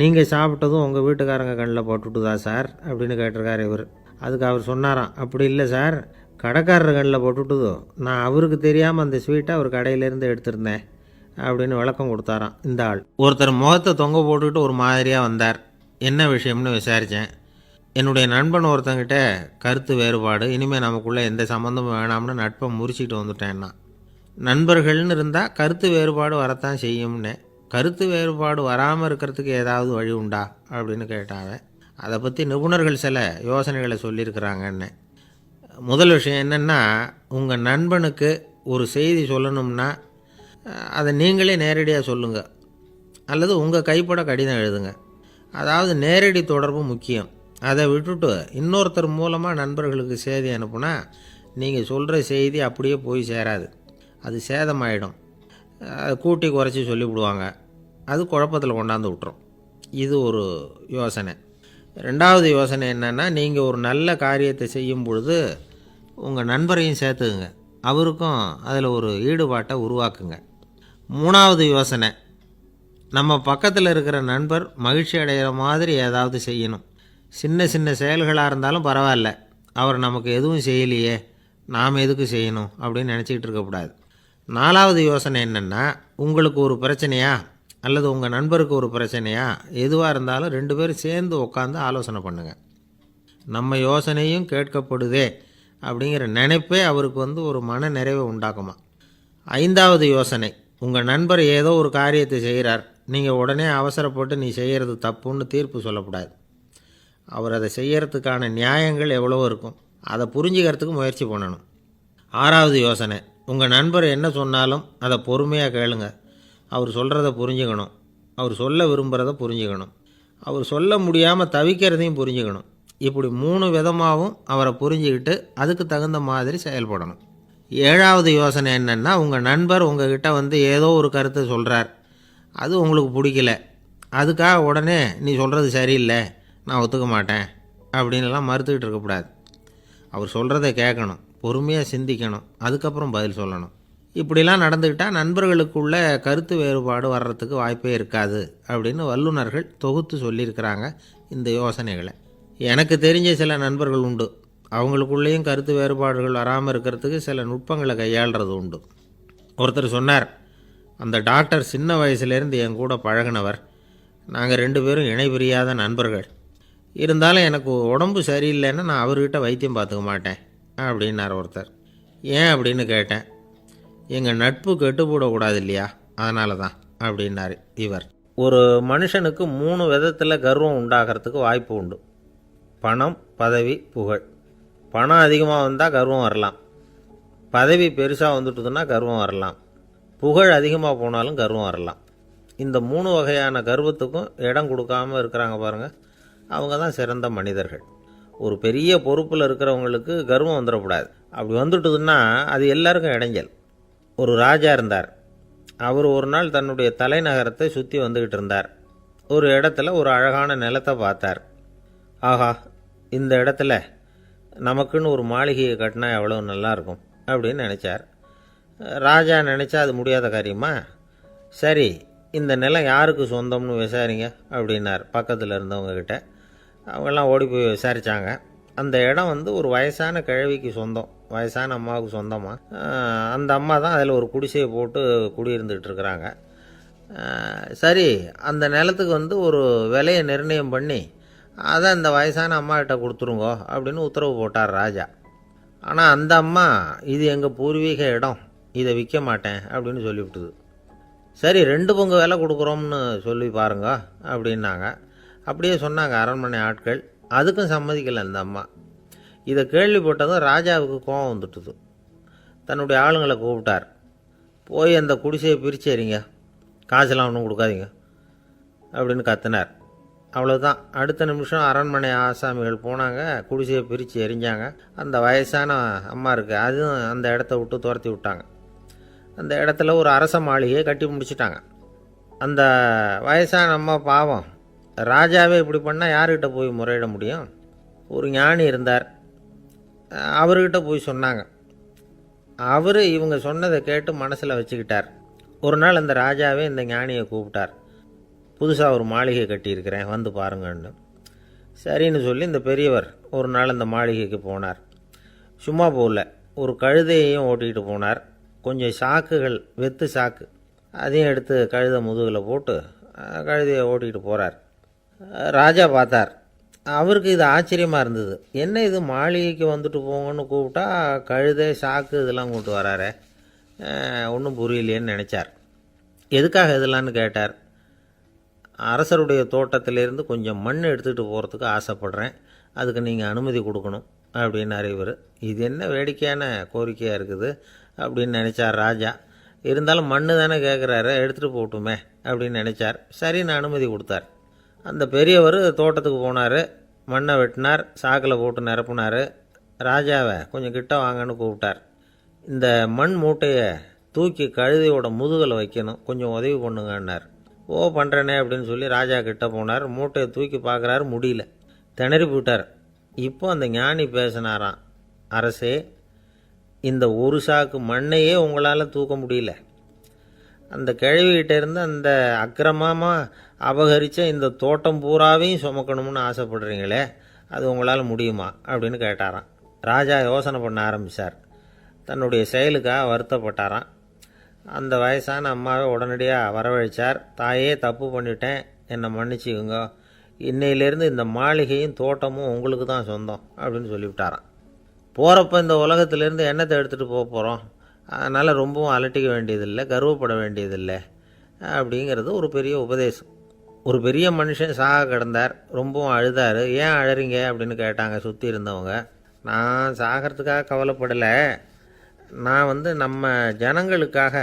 நீங்கள் சாப்பிட்டதும் உங்கள் வீட்டுக்காரங்க கண்ணில் போட்டுவிட்டுதா சார் அப்படின்னு கேட்டிருக்கார் இவர். அதுக்கு அவர் சொன்னாராம், அப்படி இல்லை சார், கடைக்காரர் கண்ணில் போட்டுவிட்டுதோ, நான் அவருக்கு தெரியாமல் அந்த ஸ்வீட்டை அவர் கடையிலேருந்து எடுத்திருந்தேன் அப்படின்னு விளக்கம் கொடுத்தாராம் இந்த ஆள். ஒருத்தர் முகத்தை தொங்க போட்டுக்கிட்டு ஒரு மாதிரியாக வந்தார். என்ன விஷயம்னு விசாரித்தேன். என்னுடைய நண்பன் ஒருத்தங்கிட்ட கருத்து வேறுபாடு, இனிமேல் நமக்குள்ளே எந்த சம்மந்தமும் வேணாம்னு நட்பை முறிச்சிட்டு வந்துட்டேன்னா. நண்பர்கள்னு இருந்தால் கருத்து வேறுபாடு வரத்தான் செய்யும்னு. கருத்து வேறுபாடு வராமல் இருக்கிறதுக்கு ஏதாவது வழி உண்டா அப்படின்னு கேட்டாங்க. அதை பற்றி நிபுணர்கள் சில யோசனைகளை சொல்லியிருக்கிறாங்கன்னு. முதல் விஷயம் என்னென்னா, உங்கள் நண்பனுக்கு ஒரு செய்தி சொல்லணும்னா அதை நீங்களே நேரடியாக சொல்லுங்கள், அல்லது உங்கள் கைப்பட கடிதம் எழுதுங்க. அதாவது நேரடி தொடர்பு முக்கியம். அதை விட்டுட்டு இன்னொருத்தர் மூலமாக நண்பர்களுக்கு செய்தி அனுப்புனா நீங்கள் சொல்கிற செய்தி அப்படியே போய் சேராது, அது சேதமாயிடும். கூட்டி குறைச்சி சொல்லிவிடுவாங்க, அது குழப்பத்தில் கொண்டாந்து விட்டுரும். இது ஒரு யோசனை. 2வது யோசனை என்னென்னா, நீங்கள் ஒரு நல்ல காரியத்தை செய்யும் பொழுது உங்கள் நண்பரையும் சேர்த்துக்குங்க, அவருக்கும் அதில் ஒரு ஈடுபாட்டை உருவாக்குங்க. 3வது யோசனை, நம்ம பக்கத்தில் இருக்கிற நண்பர் மகிழ்ச்சி அடைகிற மாதிரி ஏதாவது செய்யணும். சின்ன சின்ன செயல்களாக இருந்தாலும் பரவாயில்ல, அவர் நமக்கு எதுவும் செய்யலையே, நாம் எதுக்கு செய்யணும் அப்படின்னு நினச்சிக்கிட்டு இருக்கக்கூடாது. 4வது யோசனை என்னென்னா, உங்களுக்கு ஒரு பிரச்சனையா அல்லது உங்கள் நண்பருக்கு ஒரு பிரச்சனையா, எதுவாக இருந்தாலும் 2 பேரும் சேர்ந்து உட்காந்து ஆலோசனை பண்ணுங்கள். நம்ம யோசனையும் கேட்கப்படுதே அப்படிங்கிற நினைப்பே அவருக்கு ஒரு மன நிறைவை உண்டாக்குமா. 5வது யோசனை, உங்கள் நண்பர் ஏதோ ஒரு காரியத்தை செய்கிறார், நீங்கள் உடனே அவசரப்பட்டு நீ செய்கிறது தப்புன்னு தீர்ப்பு சொல்லக்கூடாது. அவர் அதை செய்கிறதுக்கான நியாயங்கள் எவ்வளவோ இருக்கும், அதை புரிஞ்சுக்கிறதுக்கு முயற்சி பண்ணணும். 6வது யோசனை, உங்கள் நண்பர் என்ன சொன்னாலும் அதை பொறுமையாக கேளுங்க. அவர் சொல்கிறத புரிஞ்சுக்கணும், அவர் சொல்ல விரும்புகிறத புரிஞ்சுக்கணும், அவர் சொல்ல முடியாமல் தவிக்கிறதையும் புரிஞ்சுக்கணும். இப்படி 3 விதமாகவும் அவரை புரிஞ்சுக்கிட்டு அதுக்கு தகுந்த மாதிரி செயல்படணும். 7வது யோசனை என்னென்னா, உங்கள் நண்பர் உங்ககிட்ட ஏதோ ஒரு கருத்தை சொல்கிறார், அது உங்களுக்கு பிடிக்கல, அதுக்காக உடனே நீ சொல்கிறது சரியில்லை, நான் ஒத்துக்க மாட்டேன் அப்படின்லாம் மறுத்துக்கிட்டு இருக்கக்கூடாது. அவர் சொல்கிறத கேட்கணும், பொறுமையாக சிந்திக்கணும், அதுக்கப்புறம் பதில் சொல்லணும். இப்படிலாம் நடந்துக்கிட்டால் நண்பர்களுக்குள்ள கருத்து வேறுபாடு வர்றதுக்கு வாய்ப்பே இருக்காது அப்படின்னு வல்லுநர்கள் தொகுத்து சொல்லியிருக்கிறாங்க இந்த யோசனைகளை. எனக்கு தெரிஞ்ச சில நண்பர்கள் உண்டு, அவங்களுக்குள்ளேயும் கருத்து வேறுபாடுகள் வராமல் இருக்கிறதுக்கு சில நுட்பங்களை கையாளுறது உண்டு. ஒருத்தர் சொன்னார், அந்த டாக்டர் சின்ன வயசுலேருந்து என் கூட பழகினவர், நாங்கள் 2 பேரும் இணை பிரியாத நண்பர்கள், இருந்தாலும் எனக்கு உடம்பு சரியில்லைன்னா நான் அவர்கிட்ட வைத்தியம் பார்த்துக்க மாட்டேன் அப்படின்னார் ஒருத்தர். ஏன் அப்படின்னு கேட்டேன். எங்கள் நட்பு கெட்டுப்போடக்கூடாது இல்லையா, அதனால தான் அப்படின்னார் இவர். ஒரு மனுஷனுக்கு 3 விதத்தில் கர்வம் உண்டாகிறதுக்கு வாய்ப்பு உண்டு. பணம், பதவி, புகழ். பணம் அதிகமாக வந்தால் கர்வம் வரலாம், பதவி பெருசாக வந்துட்டுதுன்னா கர்வம் வரலாம், புகழ் அதிகமாக போனாலும் கர்வம் வரலாம். இந்த 3 வகையான கர்வத்துக்கும் இடம் கொடுக்காமல் இருக்கிறாங்க பாருங்கள், அவங்க தான் சிறந்த மனிதர்கள். ஒரு பெரிய பொறுப்பில் இருக்கிறவங்களுக்கு கர்வம் வந்துடக்கூடாது. அப்படி வந்துட்டுதுன்னா அது எல்லாருக்கும் இடைஞ்சல். ஒரு ராஜா இருந்தார். அவர் ஒரு நாள் தன்னுடைய தலைநகரத்தை சுற்றி வந்துக்கிட்டு இருந்தார். ஒரு இடத்துல ஒரு அழகான நிலத்தை பார்த்தார். ஆஹா, இந்த இடத்துல நமக்குன்னு ஒரு மாளிகையை கட்டினா எவ்வளோ நல்லாயிருக்கும் அப்படின்னு நினச்சார். ராஜா நினச்சா அது முடியாத காரியமா? சரி, இந்த நிலம் யாருக்கு சொந்தம்னு விசாரிங்க அப்படின்னார் பக்கத்தில் இருந்தவங்கக்கிட்ட. அவங்கெல்லாம் ஓடி போய் விசாரித்தாங்க. அந்த இடம் ஒரு வயசான கிழவிக்கு சொந்தம், வயசான அம்மாவுக்கு சொந்தமாக. அந்த அம்மா தான் அதில் ஒரு குடிசையை போட்டு குடியிருந்துகிட்டு இருக்கிறாங்க. சரி, அந்த நிலத்துக்கு ஒரு விலையை நிர்ணயம் பண்ணி அதை அந்த வயசான அம்மாக்கிட்ட கொடுத்துருங்கோ அப்படின்னு உத்தரவு போட்டார் ராஜா. ஆனால் அந்த அம்மா இது எங்கள் பூர்வீக இடம், இதை விற்க மாட்டேன் அப்படின்னு சொல்லிவிட்டுது. சரி, 2 பங்கு விலை கொடுக்குறோம்னு சொல்லி பாருங்க அப்படின்னாங்க. அப்படியே சொன்னாங்க அரண்மனை ஆட்கள். அதுக்கும் சம்மதிக்கலை அந்த அம்மா. இதை கேள்விப்பட்டதும் ராஜாவுக்கு கோபம் வந்துட்டுது. தன்னுடைய ஆளுங்களை கூப்பிட்டார். போய் அந்த குடிசையை பிரித்து எறிங்க, காசெல்லாம் ஒன்றும் கொடுக்காதீங்க அப்படின்னு கத்தினார். அவ்வளோதான். அடுத்த நிமிஷம் அரண்மனை ஆசாமிகள் போனாங்க, குடிசையை பிரித்து எரிஞ்சாங்க. அந்த வயசான அம்மா இருக்குது, அதுவும் அந்த இடத்த விட்டு துரத்தி விட்டாங்க. அந்த இடத்துல ஒரு அரச மாளிகையை கட்டி முடிச்சிட்டாங்க. அந்த வயசான அம்மா பாவம், ராஜாவே இப்படி பண்ணால் யார்கிட்ட போய் முறையிட முடியும்? ஒரு ஞானி இருந்தார், அவர்கிட்ட போய் சொன்னாங்க. அவர் இவங்க சொன்னதை கேட்டு மனசில் வச்சுக்கிட்டார். ஒரு நாள் அந்த ராஜாவே இந்த ஞானியை கூப்பிட்டார். புதுசாக ஒரு மாளிகை கட்டியிருக்கிறேன், வந்து பாருங்கன்னு. சரின்னு சொல்லி இந்த பெரியவர் ஒரு நாள் அந்த மாளிகைக்கு போனார். சும்மா போகல, ஒரு கழுதையையும் ஓட்டிகிட்டு போனார். கொஞ்சம் சாக்குகள், வெத்து சாக்கு, அதையும் எடுத்து கழுதை முதுகில் போட்டு கழுதையை ஓட்டிகிட்டு போகிறார். ராஜா பார்த்தார். அவருக்கு இது ஆச்சரியமாக இருந்தது. என்ன இது, மாளிகைக்கு வந்துட்டு போங்கன்னு கூப்பிட்டா கழுதை சாக்கு இதெல்லாம் கூப்பிட்டு வராரே, ஒன்றும் புரியலையேன்னு நினச்சார். எதுக்காக இதெல்லாம்னு கேட்டார். அரசருடைய தோட்டத்திலேருந்து கொஞ்சம் மண் எடுத்துகிட்டு போகிறதுக்கு ஆசைப்பட்றேன், அதுக்கு நீங்கள் அனுமதி கொடுக்கணும் அப்படின்னாரு இவர். இது என்ன வேடிக்கையான கோரிக்கையாக இருக்குது அப்படின்னு நினச்சார் ராஜா. இருந்தாலும் மண் தானே கேட்குறாரு, எடுத்துகிட்டு போகட்டுமே அப்படின்னு நினச்சார். சரின்னு அனுமதி கொடுத்தார். அந்த பெரியவர் தோட்டத்துக்கு போனார், மண்ணை வெட்டினார், சாக்கில் போட்டு நிரப்புனார். ராஜாவை கொஞ்சம் கிட்ட வாங்கன்னு கூப்பிட்டார். இந்த மண் மூட்டையை தூக்கி கழுதையோட முதுகில் வைக்கணும், கொஞ்சம் உதவி பண்ணுங்கன்னார். ஓ, பண்ணுறேனே அப்படின்னு சொல்லி ராஜா கிட்ட போனார். மூட்டையை தூக்கி பார்க்குறாரு, முடியல, திணறி போயிட்டார். இப்போ அந்த ஞானி பேசினாராம். அரசே, இந்த ஒரு சாக்கு மண்ணையே உங்களால் தூக்க முடியல, அந்த கிழவிகிட்ட இருந்து அந்த அக்கிரமமாக அபகரித்த இந்த தோட்டம் பூராவையும் சுமக்கணும்னு ஆசைப்படுறீங்களே, அது உங்களால் முடியுமா அப்படின்னு கேட்டாராம். ராஜா யோசனை பண்ண ஆரம்பித்தார். தன்னுடைய செயலுக்காக வருத்தப்பட்டாராம். அந்த வயசான அம்மாவை உடனடியாக வரவழைச்சார். தாயே, தப்பு பண்ணிட்டேன், என்னை மன்னிச்சுக்குங்க, இன்னையிலேருந்து இந்த மாளிகையும் தோட்டமும் உங்களுக்கு தான் சொந்தம் அப்படின்னு சொல்லிவிட்டாராம். போகிறப்ப இந்த உலகத்திலேருந்து எண்ணத்தை எடுத்துகிட்டு போக போகிறோம், அதனால் ரொம்பவும் அலட்டிக்க வேண்டியதில்லை, கர்வப்பட வேண்டியதில்லை அப்படிங்கிறது ஒரு பெரிய உபதேசம். ஒரு பெரிய மனுஷன் சாக கிடந்தார், ரொம்பவும் அழுதார். ஏன் அழறீங்க அப்படின்னு கேட்டாங்க சுற்றி இருந்தவங்க. நான் சாகிறதுக்காக கவலைப்படலை, நான் நம்ம ஜனங்களுக்காக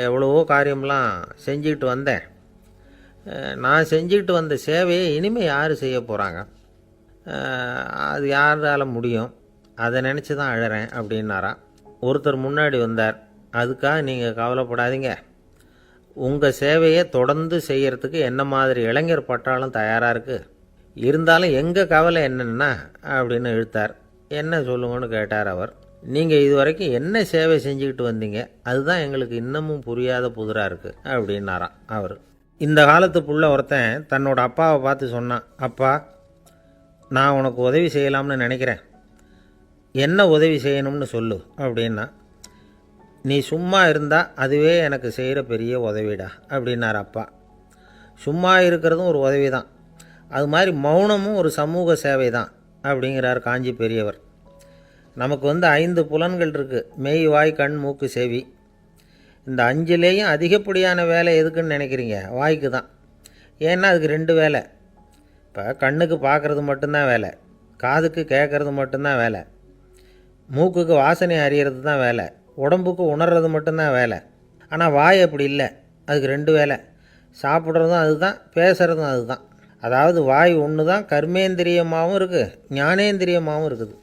எவ்வளவோ காரியம்லாம் செஞ்சுக்கிட்டு வந்தேன். நான் செஞ்சுக்கிட்டு வந்த சேவையை இனிமேல் யார் செய்ய போகிறாங்க, அது யாரால் முடியும், அதை நினச்சி தான் அழறேன் அப்படின்னாராம். ஒருத்தர் முன்னாடி வந்தார். அதுக்காக நீங்கள் கவலைப்படாதீங்க, உங்கள் சேவையை தொடர்ந்து செய்கிறதுக்கு என்ன மாதிரி இளைஞர் பட்டாலும் தயாராக இருக்குது, இருந்தாலும் எங்கள் கவலை என்னென்னா அப்படின்னு இழுத்தார். என்ன சொல்லுங்கன்னு கேட்டார் அவர். நீங்கள் இது வரைக்கும் என்ன சேவை செஞ்சுக்கிட்டு வந்தீங்க, அதுதான் எங்களுக்கு இன்னமும் புரியாத புதிராக இருக்குது அப்படின்னாராம் அவர். இந்த காலத்து புள்ள ஒருத்தன் தன்னோட அப்பாவை பார்த்து சொன்னான், அப்பா, நான் உனக்கு உதவி செய்யலாம்னு நினைக்கிறேன், என்ன உதவி செய்யணும்னு சொல்லு அப்படின்னா. நீ சும்மா இருந்தால் அதுவே எனக்கு செய்கிற பெரிய உதவிடா அப்படின்னார் அப்பா. சும்மா இருக்கிறதும் ஒரு உதவி தான், அது மாதிரி மௌனமும் ஒரு சமூக சேவை தான் அப்படிங்கிறார் காஞ்சி பெரியவர். நமக்கு 5 புலன்கள் இருக்குது, மெய், வாய், கண், மூக்கு, செவி. இந்த 5லேயும் அதிகப்படியான வேலை எதுக்குன்னு நினைக்கிறீங்க? வாய்க்கு தான். ஏன்னா அதுக்கு 2 வேலை. இப்போ கண்ணுக்கு பார்க்குறது மட்டும்தான் வேலை, காதுக்கு கேட்குறது மட்டும்தான் வேலை. மூக்குக்கு வாசனை அறியறது தான் வேலை, உடம்புக்கு உணர்றது மட்டும்தான் வேலை. ஆனால் வாய் அப்படி இல்லை, அதுக்கு 2 வேலை. சாப்பிட்றதும் அதுதான், பேசுகிறதும் அதுதான். அதாவது வாய் ஒன்று தான் கர்மேந்திரியமாகவும் இருக்குது, ஞானேந்திரியமாகவும் இருக்குது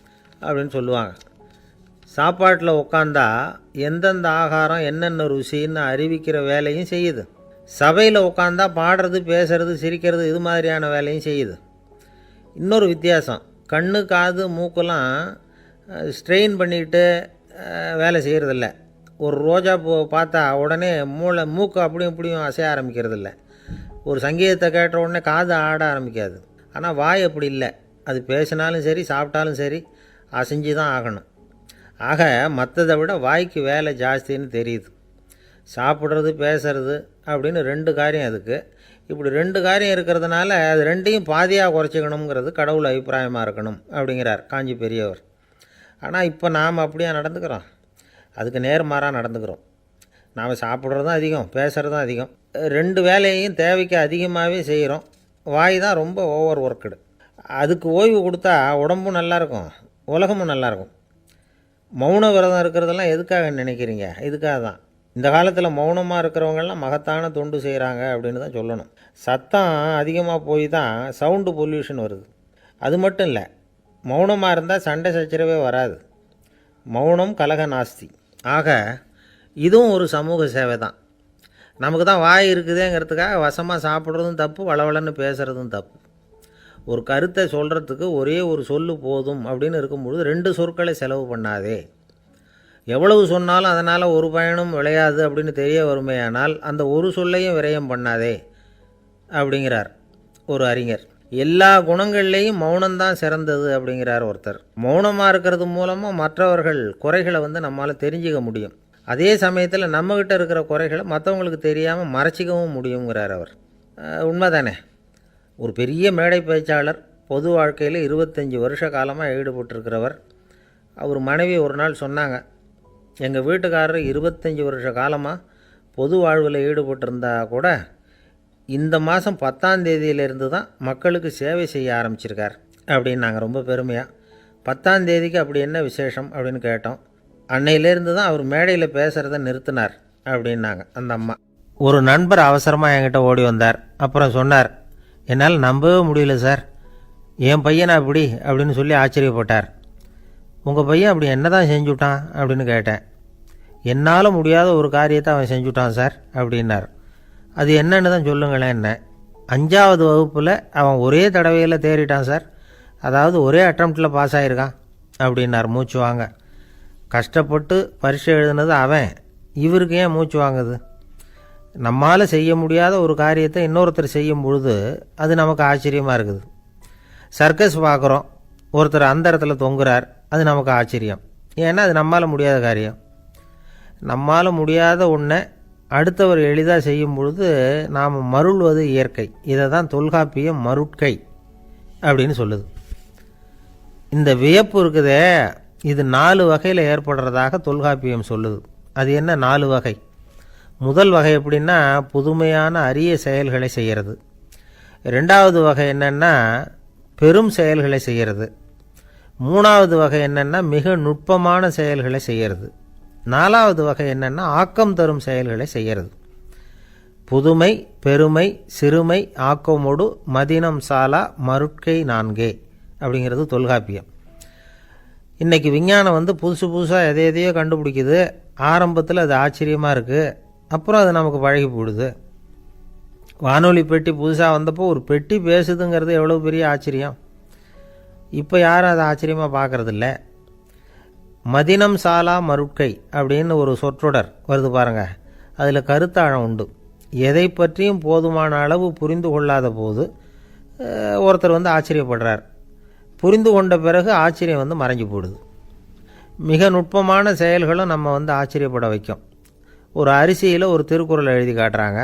அப்படின்னு சொல்லுவாங்க. சாப்பாட்டில் உட்காந்தா எந்தெந்த ஆகாரம் என்னென்ன ருசின்னு அறிவிக்கிற வேலையும் செய்யுது. சபையில் உட்காந்தா பாடுறது, பேசுறது, சிரிக்கிறது, இது மாதிரியான வேலையும் செய்யுது. இன்னொரு வித்தியாசம், கண்ணு, காது, மூக்கெல்லாம் ஸ்ட்ரெயின் பண்ணிக்கிட்டு வேலை செய்கிறதில்ல. ஒரு ரோஜா பூ பார்த்தா உடனே மூக்கு அப்படியும் இப்படியும் அசைய ஆரம்பிக்கிறதில்ல. ஒரு சங்கீதத்தை கேட்ட உடனே காது ஆட ஆரம்பிக்காது. ஆனால் வாய் அப்படி இல்லை, அது பேசினாலும் சரி சாப்பிட்டாலும் சரி அசைஞ்சு தான் ஆகணும். ஆக மற்றதை விட வாய்க்கு வேலை ஜாஸ்தின்னு தெரியுது. சாப்பிட்றது, பேசுறது அப்படின்னு 2 காரியம் அதுக்கு. இப்படி 2 காரியம் இருக்கிறதுனால அது 2ஐயும் பாதியாக குறைச்சிக்கணுங்கிறது கடவுள் அபிப்பிராயமாக இருக்கணும் அப்படிங்கிறார் காஞ்சி பெரியவர். ஆனால் இப்போ நாம் அப்படியே நடந்துக்கிறோம், அதுக்கு நேர்மாறாக நடந்துக்கிறோம். நாம் சாப்பிட்றதும் அதிகம், பேசுகிறதும் அதிகம், 2 வேலையையும் தேவைக்கு அதிகமாகவே செய்கிறோம். வாய் தான் ரொம்ப ஓவர் ஒர்க்குடு. அதுக்கு ஓய்வு கொடுத்தா உடம்பும் நல்லாயிருக்கும், உலகமும் நல்லாயிருக்கும். மௌன விரதம் இருக்கிறதெல்லாம் எதுக்காக நினைக்கிறீங்க? இதுக்காக தான். இந்த காலத்தில் மௌனமாக இருக்கிறவங்கெல்லாம் மகத்தான தொண்டு செய்கிறாங்க அப்படின்னு தான் சொல்லணும். சத்தம் அதிகமாக போய் தான் சவுண்டு பொல்யூஷன் வருது. அது மட்டும் இல்லை, மௌனமாக இருந்தால் சண்டை சச்சரவே வராது. மௌனம் கலக நாஸ்தி. ஆக இதுவும் ஒரு சமூக சேவை தான். நமக்கு தான் வாய் இருக்குதேங்கிறதுக்காக வசமாக சாப்பிட்றதும் தப்பு, வளவளன்னு பேசுகிறதும் தப்பு. ஒரு கருத்தை சொல்கிறதுக்கு ஒரே ஒரு சொல்லு போதும் அப்படின்னு இருக்கும்பொழுது 2 சொற்களை செலவு பண்ணாதே. எவ்வளவு சொன்னாலும் அதனால் ஒரு பயனும் விளையாது அப்படின்னு தெரிய வருமையானால் அந்த ஒரு சொல்லையும் விரயம் பண்ணாதே அப்படிங்கிறார் ஒரு அறிஞர். எல்லா குணங்கள்லேயும் மௌனம்தான் சிறந்தது அப்படிங்கிறார் ஒருத்தர். மௌனமாக இருக்கிறது மூலமாக மற்றவர்கள் குறைகளை நம்மளால் தெரிஞ்சிக்க முடியும். அதே சமயத்தில் நம்மக்கிட்ட இருக்கிற குறைகளை மற்றவங்களுக்கு தெரியாமல் மறைச்சிக்கவும் முடியுங்கிறார் அவர். உண்மைதானே? ஒரு பெரிய மேடை பேச்சாளர், பொது வாழ்க்கையில் 25 வருஷ காலமாக ஈடுபட்டிருக்கிறவர். அவர் மனைவி ஒரு நாள் சொன்னாங்க, எங்கள் வீட்டுக்காரர் 25 வருஷ காலமாக பொது வாழ்வில் ஈடுபட்டிருந்தா கூட இந்த மாதம் 10ஆம் தேதியிலேருந்து தான் மக்களுக்கு சேவை செய்ய ஆரம்பிச்சிருக்கார் அப்படின்னு நாங்கள் ரொம்ப பெருமையாக. 10ஆம் தேதிக்கு அப்படி என்ன விசேஷம் அப்படின்னு கேட்டோம். அன்னையிலேருந்து தான் அவர் மேடையில் பேசுகிறத நிறுத்தினார் அப்படின்னாங்க அந்த அம்மா. ஒரு நண்பர் அவசரமாக என்கிட்ட ஓடி வந்தார். அப்புறம் சொன்னார், என்னால் நம்பவே முடியல சார், என் பையனை அப்படி அப்படின்னு சொல்லி ஆச்சரியப்பட்டார். உங்கள் பையன் அப்படி என்ன தான் செஞ்சுட்டான் அப்படின்னு கேட்டேன். என்னால் முடியாத ஒரு காரியத்தை அவன் செஞ்சுட்டான் சார் அப்படின்னார். அது என்னன்னு தான் சொல்லுங்களேன். என்ன 5ஆவது வகுப்பில் அவன் ஒரே தடவையில் தேறிட்டான் சார், அதாவது ஒரே அட்டம்ப்டில் பாஸ் ஆகிருக்கான் அப்படின்னார் மூச்சு வாங்க. கஷ்டப்பட்டு பரீட்சை எழுதுனது அவன், இவருக்கு ஏன் மூச்சு வாங்குது? நம்மால் செய்ய முடியாத ஒரு காரியத்தை இன்னொருத்தர் செய்யும் பொழுது அது நமக்கு ஆச்சரியமாக இருக்குது. சர்க்கஸ் பார்க்குறோம், ஒருத்தர் அந்த இடத்துல தொங்குறார், அது நமக்கு ஆச்சரியம். ஏன்னா அது நம்மால் முடியாத காரியம். நம்மால் முடியாத ஒன்றை அடுத்தவர் எளிதாக செய்யும் பொழுது நாம் மருள்வது இயற்கை. இதை தான் தொல்காப்பியம் மருட்கை அப்படின்னு சொல்லுது. இந்த வியப்பு இருக்குதே, இது 4 வகையில் ஏற்படுறதாக தொல்காப்பியம் சொல்லுது. அது என்ன 4 வகை? முதல் வகை எப்படின்னா புதுமையான அரிய செயல்களை செய்கிறது. 2வது வகை என்னென்னா பெரும் செயல்களை செய்கிறது. 3வது வகை என்னென்னா மிக நுட்பமான செயல்களை செய்கிறது. 4வது வகை என்னென்னா ஆக்கம் தரும் செயல்களை செய்கிறது. புதுமை, பெருமை, சிறுமை, ஆக்கமோடு மதினம் சாலா மருட்கை 4 அப்படிங்கிறது தொல்காப்பியம். இன்றைக்கி விஞ்ஞானம் புதுசு புதுசாக எதையோ கண்டுபிடிக்குது. ஆரம்பத்தில் அது ஆச்சரியமாக இருக்குது, அப்புறம் அது நமக்கு பழகி போடுது. வானொலி பெட்டி புதுசாக வந்தப்போ ஒரு பெட்டி பேசுதுங்கிறது எவ்வளோ பெரிய ஆச்சரியம். இப்போ யாரும் அதை ஆச்சரியமாக பார்க்குறதில்ல. மதினம் சாலா மருட்கை அப்படின்னு ஒரு சொற்றொடர் வருது பாருங்கள், அதில் கருத்தாழம் உண்டு. எதை பற்றியும் போதுமான அளவு புரிந்து கொள்ளாத போது ஒருத்தர் ஆச்சரியப்படுறார். புரிந்து கொண்ட பிறகு ஆச்சரியம் மறைஞ்சு போடுது. மிக நுட்பமான செயல்களும் நம்ம ஆச்சரியப்பட வைக்கும். ஒரு அரிசியில் ஒரு திருக்குறள் எழுதி காட்டுறாங்க,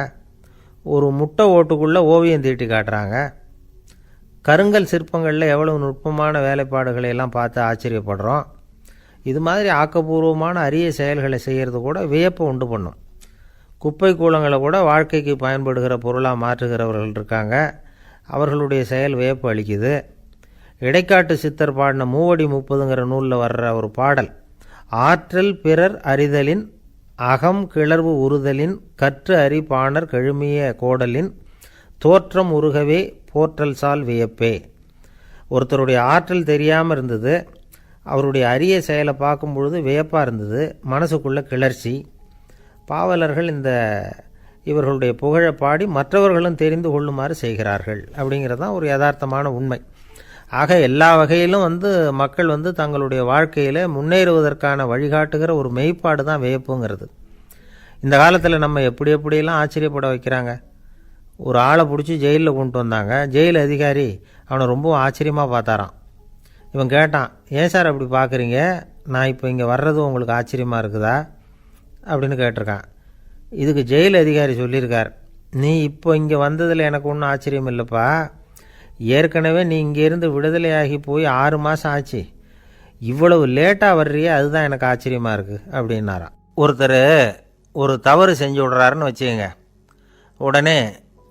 ஒரு முட்டை ஓட்டுக்குள்ளே ஓவியம் தீட்டி காட்டுறாங்க. கருங்கல் சிற்பங்களில் எவ்வளவு நுட்பமான வேலைப்பாடுகளை எல்லாம் பார்த்து ஆச்சரியப்படுறோம். இது மாதிரி ஆக்கப்பூர்வமான அரிய செயல்களை செய்கிறது கூட வியப்பை உண்டு பண்ணும். குப்பை கூலங்களை கூட வாழ்க்கைக்கு பயன்படுகிற பொருளாக மாற்றுகிறவர்கள் இருக்காங்க, அவர்களுடைய செயல் வியப்பு அளிக்குது. இடைக்காட்டு சித்தர் பாடின மூவடி 30ங்கிற நூலில் வர்ற ஒரு பாடல், ஆற்றல் பிறர் அறிதலின் அகம் கிளர்வு உறுதலின் கற்று அறி பாணர் கழுமிய கோடலின் தோற்றம் உருகவே போற்றல் சால் வியப்பே. ஒருத்தருடைய ஆற்றல் தெரியாமல் இருந்தது, அவருடைய அரிய செயலை பார்க்கும் பொழுது வியப்பாக இருந்தது, மனசுக்குள்ளே கிளர்ச்சி. பாவலர்கள் இவர்களுடைய புகழை பாடி மற்றவர்களும் தெரிந்து கொள்ளுமாறு செய்கிறார்கள் அப்படிங்கிறது தான் ஒரு யதார்த்தமான உண்மை. ஆக எல்லா வகையிலும் மக்கள் தங்களுடைய வாழ்க்கையில் முன்னேறுவதற்கான வழிகாட்டுகிற ஒரு மெய்ப்பாடு தான் வியப்புங்கிறது. இந்த காலத்தில் நம்ம எப்படியெல்லாம் ஆச்சரியப்பட வைக்கிறாங்க. ஒரு ஆளை பிடிச்சி ஜெயிலில் கொண்டு வந்தாங்க. ஜெயில் அதிகாரி அவனை ரொம்ப ஆச்சரியமாக பார்த்தாரான். இவன் கேட்டான், ஏன் சார் அப்படி பார்க்குறீங்க, நான் இப்போ இங்கே வர்றது உங்களுக்கு ஆச்சரியமாக இருக்குதா அப்படின்னு கேட்டிருக்கான். இதுக்கு ஜெயில் அதிகாரி சொல்லியிருக்கார், நீ இப்போ இங்கே வந்ததில் எனக்கு ஒன்றும் ஆச்சரியம் இல்லைப்பா, ஏற்கனவே நீ இங்கேருந்து விடுதலையாகி போய் 6 மாதம் ஆச்சு, இவ்வளவு லேட்டாக வர்றியே அதுதான் எனக்கு ஆச்சரியமாக இருக்குது அப்படின்னாராம். ஒருத்தர் ஒரு தவறு செஞ்சு விடுறாருன்னு வச்சுக்கோங்க, உடனே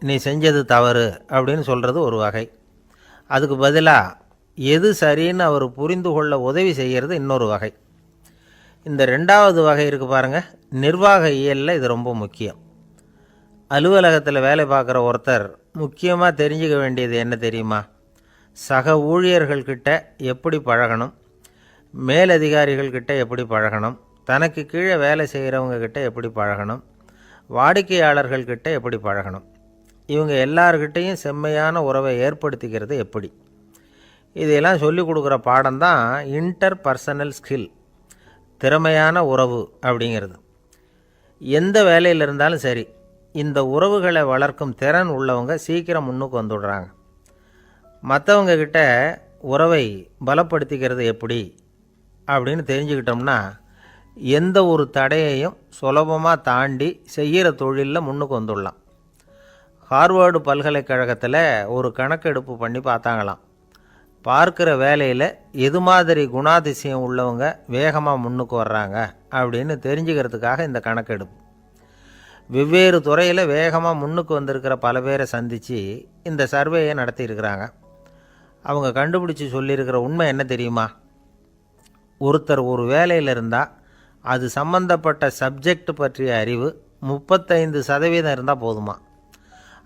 நீ செஞ்சது தவறு அப்படின்னு சொல்கிறது ஒரு வகை. அதுக்கு பதிலாக எது சரின்னு அவர் புரிந்து கொள்ள உதவி செய்கிறது இன்னொரு வகை. இந்த 2வது வகை இருக்குது பாருங்கள், நிர்வாக இயலில் இது ரொம்ப முக்கியம். அலுவலகத்தில் வேலை பார்க்குற ஒருத்தர் முக்கியமாக தெரிஞ்சுக்க வேண்டியது என்ன தெரியுமா? சக ஊழியர்கள்கிட்ட எப்படி பழகணும், மேலதிகாரிகள்கிட்ட எப்படி பழகணும், தனக்கு கீழே வேலை செய்கிறவங்கக்கிட்ட எப்படி பழகணும், வாடிக்கையாளர்கள்கிட்ட எப்படி பழகணும், இவங்க எல்லார்கிட்டையும் செம்மையான உறவை ஏற்படுத்திக்கிறது எப்படி, இதையெல்லாம் சொல்லிக் கொடுக்குற பாடம் தான் இன்டர் பர்சனல் ஸ்கில், திறமையான உறவு அப்படிங்கிறது. எந்த வேலையில் இருந்தாலும் சரி, இந்த உறவுகளை வளர்க்கும் திறன் உள்ளவங்க சீக்கிரம் முன்னுக்கு வந்துடுறாங்க. மற்றவங்க கிட்ட உறவை பலப்படுத்திக்கிறது எப்படி அப்படின்னு தெரிஞ்சுக்கிட்டோம்னா எந்த ஒரு தடையையும் சுலபமாக தாண்டி செய்கிற தொழிலில் முன்னுக்கு வந்துடலாம். ஹார்வர்டு பல்கலைக்கழகத்தில் ஒரு கணக்கெடுப்பு பண்ணி பார்த்தாங்களாம். பார்க்குற வேலையில் எது மாதிரி குணாதிசயம் உள்ளவங்க வேகமாக முன்னுக்கு வர்றாங்க அப்படின்னு தெரிஞ்சுக்கிறதுக்காக இந்த கணக்கெடுப்பு. வெவ்வேறு துறையில் வேகமாக முன்னுக்கு வந்திருக்கிற பல பேரை சந்தித்து இந்த சர்வேயை நடத்தியிருக்கிறாங்க. அவங்க கண்டுபிடிச்சி சொல்லியிருக்கிற உண்மை என்ன தெரியுமா? ஒருத்தர் ஒரு வேலையில் இருந்தால் அது சம்பந்தப்பட்ட சப்ஜெக்ட் பற்றிய அறிவு 35% இருந்தால் போதுமா.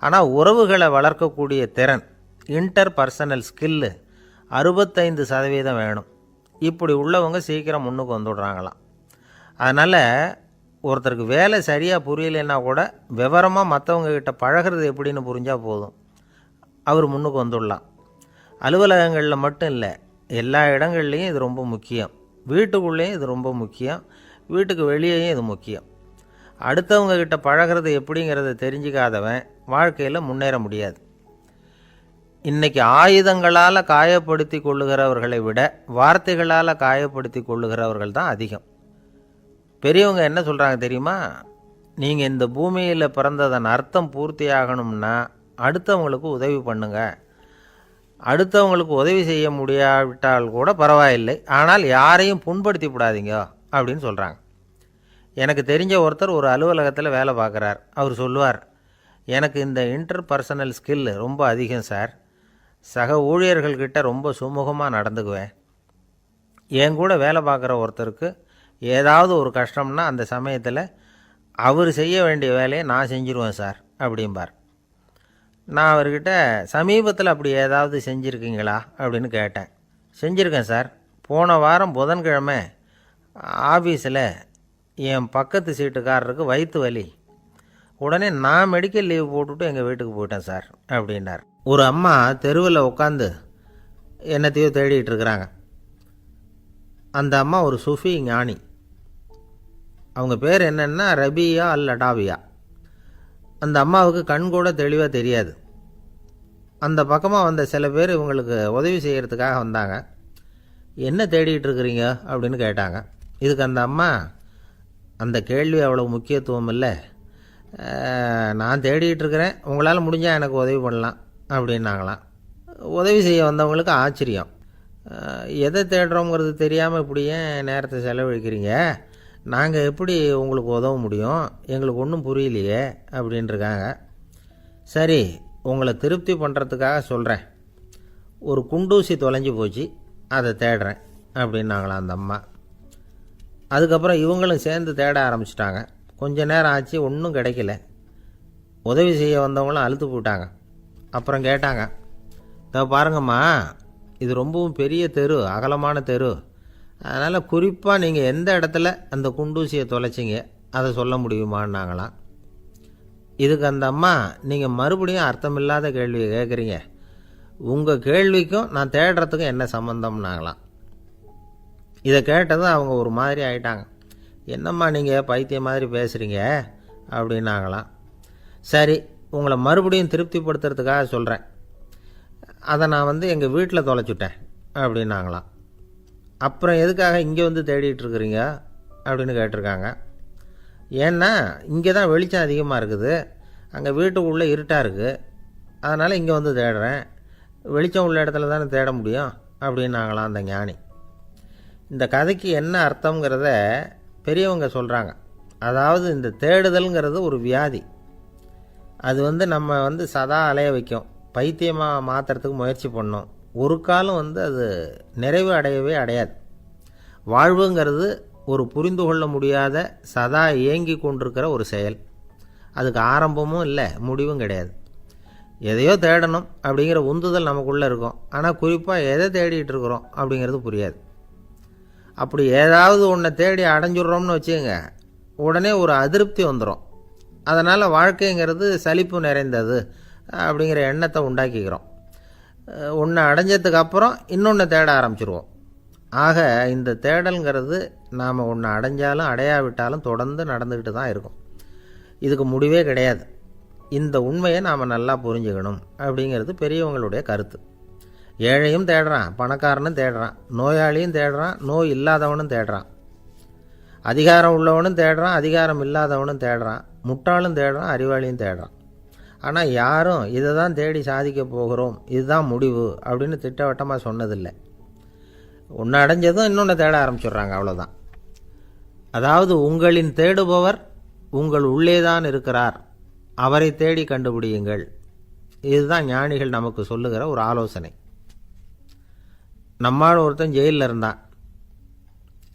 ஆனால் உறவுகளை வளர்க்கக்கூடிய திறன், இன்டர் பர்சனல் ஸ்கில்லு 65% வேணும். இப்படி உள்ளவங்க சீக்கிரம் முன்னுக்கு வந்துடுறாங்களாம். அதனால் ஒருத்தருக்கு வேலை சரியாக புரியலைன்னா கூட விவரமாக மற்றவங்கக்கிட்ட பழகிறது எப்படின்னு புரிஞ்சால் போதும், அவர் முன்னுக்கு வந்துடலாம். அலுவலகங்களில் மட்டும் இல்லை, எல்லா இடங்கள்லேயும் இது ரொம்ப முக்கியம். வீட்டுக்குள்ளேயும் இது ரொம்ப முக்கியம், வீட்டுக்கு வெளியேயும் இது முக்கியம். அடுத்தவங்கக்கிட்ட பழகிறது எப்படிங்கிறத தெரிஞ்சிக்காதவன் வாழ்க்கையில் முன்னேற முடியாது. இன்றைக்கி ஆயுதங்களால் காயப்படுத்தி கொள்ளுகிறவர்களை விட வார்த்தைகளால் காயப்படுத்தி கொள்ளுகிறவர்கள் தான் அதிகம். பெரியவங்க என்ன சொல்கிறாங்க தெரியுமா? நீங்கள் இந்த பூமியில் பிறந்ததன் அர்த்தம் பூர்த்தி ஆகணும்னா அடுத்தவங்களுக்கு உதவி பண்ணுங்க. அடுத்தவங்களுக்கு உதவி செய்ய முடியாவிட்டால் கூட பரவாயில்லை, ஆனால் யாரையும் புண்படுத்தி விடாதீங்க அப்படின்னு சொல்கிறாங்க. எனக்கு தெரிஞ்ச ஒருத்தர் ஒரு அலுவலகத்தில் வேலை பார்க்குறார். அவர் சொல்லுவார், எனக்கு இந்த இன்டர் பர்சனல் ஸ்கில் ரொம்ப அதிகம் சார், சக ஊழியர்கள்கிட்ட ரொம்ப சுமூகமாக நடந்துக்குவேன். என் கூட வேலை பார்க்குற ஒருத்தருக்கு ஏதாவது ஒரு கஷ்டம்னா அந்த சமயத்தில் அவர் செய்ய வேண்டிய வேலையை நான் செஞ்சுருவேன் சார் அப்படிம்பார். நான் அவர்கிட்ட சமீபத்தில் அப்படி ஏதாவது செஞ்சுருக்கீங்களா அப்படின்னு கேட்டேன். செஞ்சுருக்கேன் சார். போன வாரம் புதன்கிழமை ஆஃபீஸில் என் பக்கத்து சீட்டுக்காரருக்கு வயிற்று வலி, உடனே நான் மெடிக்கல் லீவ் போட்டுவிட்டு எங்கள் வீட்டுக்கு போயிட்டேன் சார் அப்படின்னார். ஒரு அம்மா தெருவில் உட்காந்து என்னத்தையோ தேடிட்டு இருக்கிறாங்க. அந்த அம்மா ஒரு சூஃபி ஞானி. அவங்க பேர் என்னென்னா ரபியா அல் அடாவியா. அந்த அம்மாவுக்கு கண் கூட தெளிவாக தெரியாது. அந்த பக்கமாக வந்த சில பேர் இவங்களுக்கு உதவி செய்கிறதுக்காக வந்தாங்க. என்ன தேடிட்டு இருக்கிறீங்க அப்படின்னு கேட்டாங்க. இதுக்கு அந்த அம்மா, அந்த கேள்வி அவ்வளோ முக்கியத்துவம் இல்லை, நான் தேடிட்டு இருக்கிறேன், உங்களால் முடிஞ்சால் எனக்கு உதவி பண்ணலாம் அப்படின்னாங்களாம். உதவி செய்ய வந்தவங்களுக்கு ஆச்சரியம். எதை தேடுறோங்கிறது தெரியாமல் இப்படி ஏன் நேரத்தை செலவழிக்கிறீங்க, நாங்கள் எப்படி உங்களுக்கு உதவ முடியும், எங்களுக்கு ஒன்றும் புரியலையே அப்படின்ட்டுருக்காங்க. சரி, உங்களை திருப்தி பண்ணுறதுக்காக சொல்கிறேன். ஒரு குண்டூசி தொலைஞ்சி போச்சு, அதை தேடுறேன் அப்படின்னாங்களாம் அந்த அம்மா. அதுக்கப்புறம் இவங்களும் சேர்ந்து தேட ஆரம்பிச்சிட்டாங்க. கொஞ்ச நேரம் ஆச்சு, ஒன்றும் கிடைக்கல. உதவி செய்ய வந்தவங்களும் அழுத்து போட்டாங்க. அப்புறம் கேட்டாங்க, இதை பாருங்கம்மா, இது ரொம்பவும் பெரிய தெரு, அகலமான தெரு, அதனால் குறிப்பாக நீங்கள் எந்த இடத்துல அந்த குண்டூசியை தொலைச்சிங்க அதை சொல்ல முடியுமான்னாங்களாம். இதுக்கு அந்த அம்மா, நீங்கள் மறுபடியும் அர்த்தமில்லாத கேள்வியை கேட்குறீங்க, உங்கள் கேள்விக்கும் நான் தேடுறதுக்கும் என்ன சம்மந்தம்னாங்களாம். இதை கேட்டதும் அவங்க ஒரு மாதிரி ஆயிட்டாங்க. என்னம்மா நீங்கள் பைத்தியம் மாதிரி பேசுகிறீங்க அப்படின்னாங்களாம். சரி, உங்களை மறுபடியும் திருப்திப்படுத்துறதுக்காக சொல்கிறேன், அதை நான் எங்கள் வீட்டில் தொலைச்சுட்டேன் அப்படின்னாங்களாம். அப்புறம் எதுக்காக இங்கே தேடிட்டு இருக்கிறீங்க அப்படின்னு கேட்டிருக்காங்க. ஏன்னா இங்கே தான் வெளிச்சம் அதிகமாக இருக்குது, அங்கே வீட்டுக்குள்ளே இருட்டாக இருக்குது, அதனால் இங்கே தேடுறேன், வெளிச்சம் உள்ள இடத்துல தானே தேட முடியும் அப்படின்னாங்களாம் அந்த ஞானி. இந்த கதைக்கு என்ன அர்த்தங்கிறத பெரியவங்க சொல்கிறாங்க. அதாவது இந்த தேடுதல்ங்கிறது ஒரு வியாதி. அது நம்ம சதா அலைய வைக்கும், பைத்தியமாக மாற்றுறதுக்கு முயற்சி பண்ணோம். ஒரு காலம் அது நிறைவு அடையவே அடையாது. வாழ்வுங்கிறது ஒரு புரிந்து கொள்ள முடியாத, சதா இயங்கி கொண்டிருக்கிற ஒரு செயல். அதுக்கு ஆரம்பமும் இல்லை, முடிவும் கிடையாது. எதையோ தேடணும் அப்படிங்கிற உந்துதல் நமக்குள்ளே இருக்கும், ஆனால் குறிப்பாக எதை தேடிட்டு இருக்கிறோம் அப்படிங்கிறது புரியாது. அப்படி ஏதாவது ஒன்றை தேடி அடைஞ்சிட்றோம்னு வச்சுக்கோங்க, உடனே ஒரு அதிருப்தி வந்துடும். அதனால் வாழ்க்கைங்கிறது சலிப்பு நிறைந்தது அப்படிங்கிற எண்ணத்தை உண்டாக்கிக்கிறோம். ஒன்று அடைஞ்சதுக்கு அப்புறம் இன்னொன்று தேட ஆரம்பிச்சிருவோம். ஆக இந்த தேடல்ங்கிறது நாம் ஒன்று அடைஞ்சாலும் அடையாவிட்டாலும் தொடர்ந்து நடந்துக்கிட்டு தான் இருக்கும். இதுக்கு முடிவே கிடையாது. இந்த உண்மையை நாம் நல்லா புரிஞ்சுக்கணும் அப்படிங்கிறது பெரியவங்களுடைய கருத்து. ஏழையும் தேடுறான், பணக்காரனும் தேடுறான், நோயாளியும் தேடுறான், நோய் இல்லாதவனும் தேடுறான், அதிகாரம் உள்ளவனும் தேடுறான், அதிகாரம் இல்லாதவனும் தேடுறான், முட்டாளும் தேடுறான், அறிவாளியும் தேடுறான். ஆனால் யாரும் இதை தான் தேடி சாதிக்க போகிறோம், இதுதான் முடிவு அப்படின்னு திட்டவட்டமாக சொன்னதில்லை. ஒன்று அடைஞ்சதும் இன்னொன்று தேட ஆரம்பிச்சிடுறாங்க, அவ்வளோதான். அதாவது உங்களின் தேடுபவர் உங்கள் உள்ளேதான் இருக்கிறார், அவரை தேடி கண்டுபிடியுங்கள். இதுதான் ஞானிகள் நமக்கு சொல்லுகிற ஒரு ஆலோசனை. நம்மால் ஒருத்தன் ஜெயிலில் இருந்தான்.